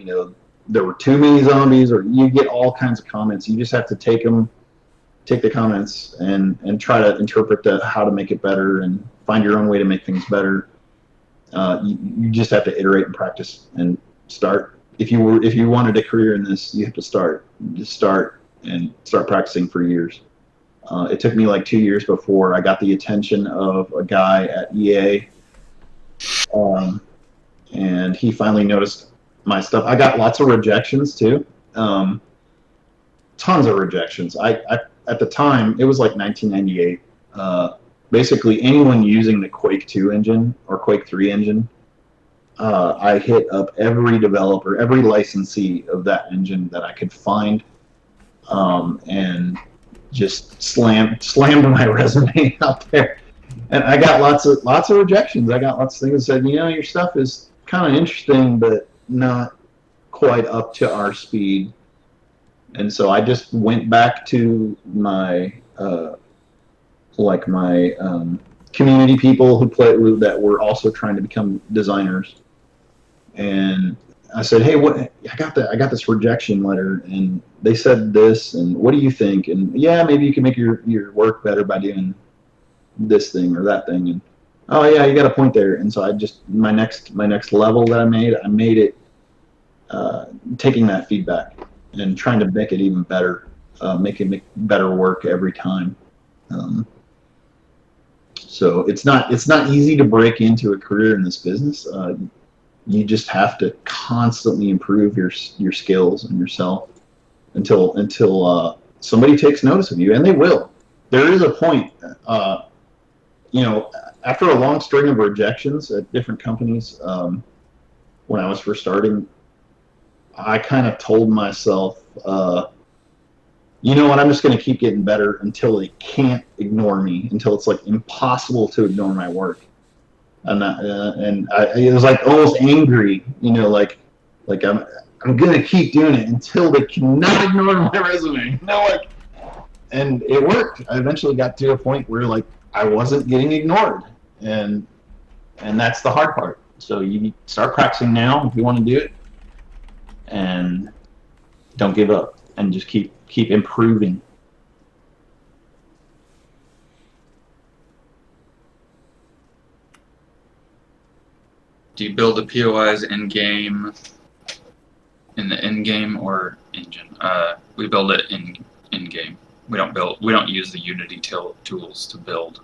there were too many zombies, or you get all kinds of comments. You just have to take the comments and try to interpret how to make it better and find your own way to make things better. You just have to iterate and practice and start. If you wanted a career in this, you have to start. Just start and start practicing for years. It took me like 2 years before I got the attention of a guy at EA, and he finally noticed my stuff. I got lots of rejections too, tons of rejections. At the time, it was like 1998. Basically, anyone using the Quake 2 engine or Quake 3 engine, I hit up every developer, every licensee of that engine that I could find, and just slammed my resume out there. And I got lots of rejections. I got lots of things that said, your stuff is kind of interesting, but not quite up to our speed. And so I just went back to my community people who play that were also trying to become designers, and I said, "Hey, what? I got this rejection letter, and they said this, and what do you think? And yeah, maybe you can make your work better by doing this thing or that thing." And oh yeah, you got a point there. And so I just my next level that I made it taking that feedback and trying to make it even better, make better work every time. So it's not easy to break into a career in this business. You just have to constantly improve your skills and yourself until somebody takes notice of you, and they will. There is a point, after a long string of rejections at different companies, when I was first starting, I kind of told myself, you know what, I'm just going to keep getting better until they can't ignore me, until it's like impossible to ignore my work. And it was like almost angry, like I'm gonna keep doing it until they cannot ignore my resume, and it worked. I eventually got to a point where like I wasn't getting ignored, and that's the hard part. So you start practicing now if you want to do it, and don't give up, and just keep improving. Do you build the POIs in game, in the in game or engine? We build it in game. We don't use the Unity tools to build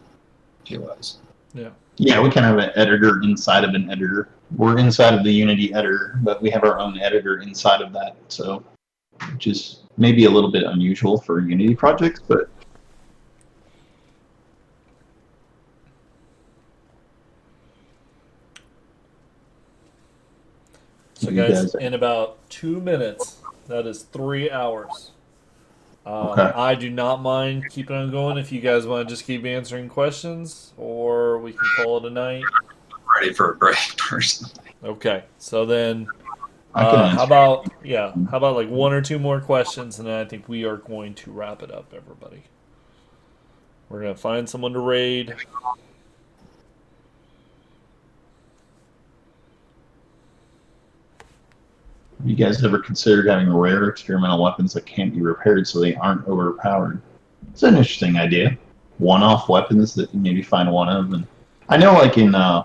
POIs. Yeah, we kind of have an editor inside of an editor. We're inside of the Unity editor, but we have our own editor inside of that. So, which is maybe a little bit unusual for Unity projects, but So guys, in about 2 minutes, that is 3 hours. Okay. I do not mind keeping on going if you guys want to just keep answering questions, or we can call it a night. I'm ready for a break personally. Okay, so then I can how answer. about like 1 or 2 more questions, and then I think we are going to wrap it up, everybody. We're going to find someone to raid. Have you guys ever considered having rare experimental weapons that can't be repaired so they aren't overpowered? It's an interesting idea. One-off weapons that you maybe find one of. And I know, like in, I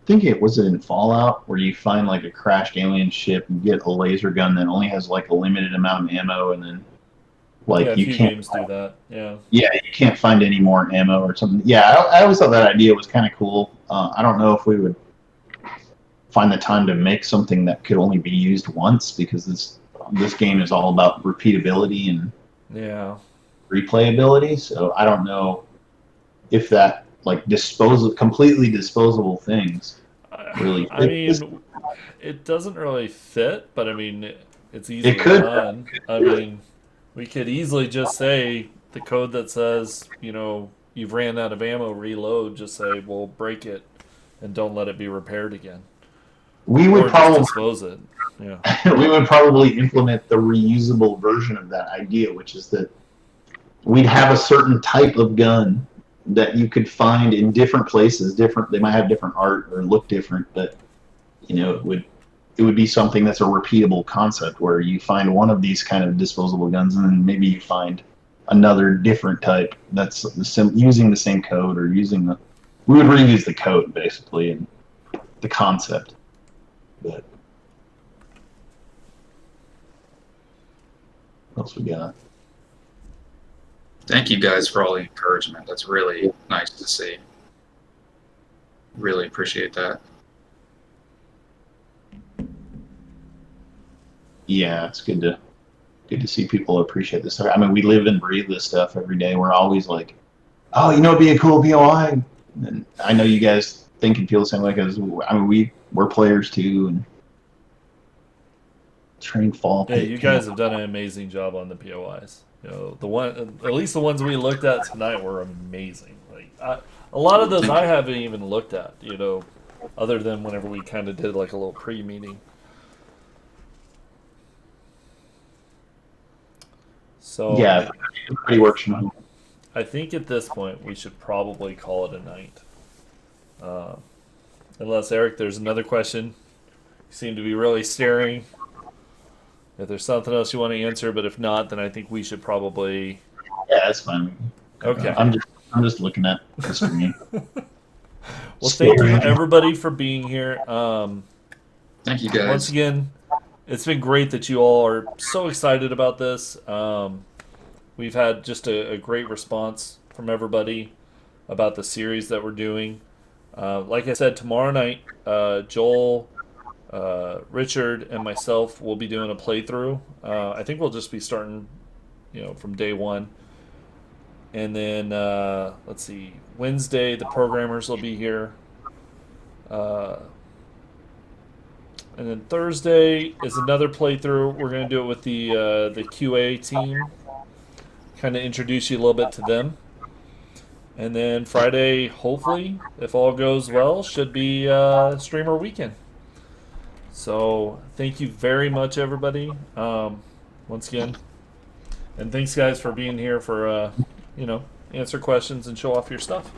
think it was in Fallout, where you find like a crashed alien ship and get a laser gun that only has like a limited amount of ammo, and then like Yeah, a you few can't. games do that. Yeah. Yeah, you can't find any more ammo or something. Yeah, I always thought that idea was kind of cool. I don't know if we would find the time to make something that could only be used once, because this game is all about repeatability and replayability. So I don't know if that like completely disposable things really. I mean, it doesn't really fit, but I mean, it's easily It could. done. I mean, we could easily just say the code that says, you've ran out of ammo, reload. Just say, well, break it and don't let it be repaired again. We would or probably just dispose it. Yeah. we would probably implement the reusable version of that idea, which is that we'd have a certain type of gun that you could find in different places. They might have different art or look different, but it would be something that's a repeatable concept where you find one of these kind of disposable guns, and then maybe you find another different type that's using the same code, or we would reuse the code basically and the concept. But what else we got? Thank you guys for all the encouragement. That's really nice to see. Really appreciate that. Yeah, it's good to see people appreciate this stuff. I mean, we live and breathe this stuff every day. We're always like, oh, it'd be a cool POI. And I know you guys think and feel the same way, because we're players too, and train fall. Yeah, you guys have done an amazing job on the POIs. At least the ones we looked at tonight were amazing. Like a lot of those I haven't even looked at. Other than whenever we kind of did like a little pre-meeting. So Yeah, everybody works from home. I think at this point we should probably call it a night. Unless, Eric, there's another question. You seem to be really staring. If there's something else you want to answer, but if not, then I think we should probably. Yeah, that's fine. Okay. I'm just looking at the screen. Well, thank you everybody for being here. Thank you, guys. Once again, it's been great that you all are so excited about this. We've had just a great response from everybody about the series that we're doing. Like I said, tomorrow night, Joel, Richard, and myself will be doing a playthrough. I think we'll just be starting, from day one. And then, let's see, Wednesday, the programmers will be here. And then Thursday is another playthrough. We're going to do it with the QA team. Kind of introduce you a little bit to them. And then Friday, hopefully, if all goes well, should be Streamer Weekend. So thank you very much, everybody. Once again. And thanks, guys, for being here for, answer questions and show off your stuff.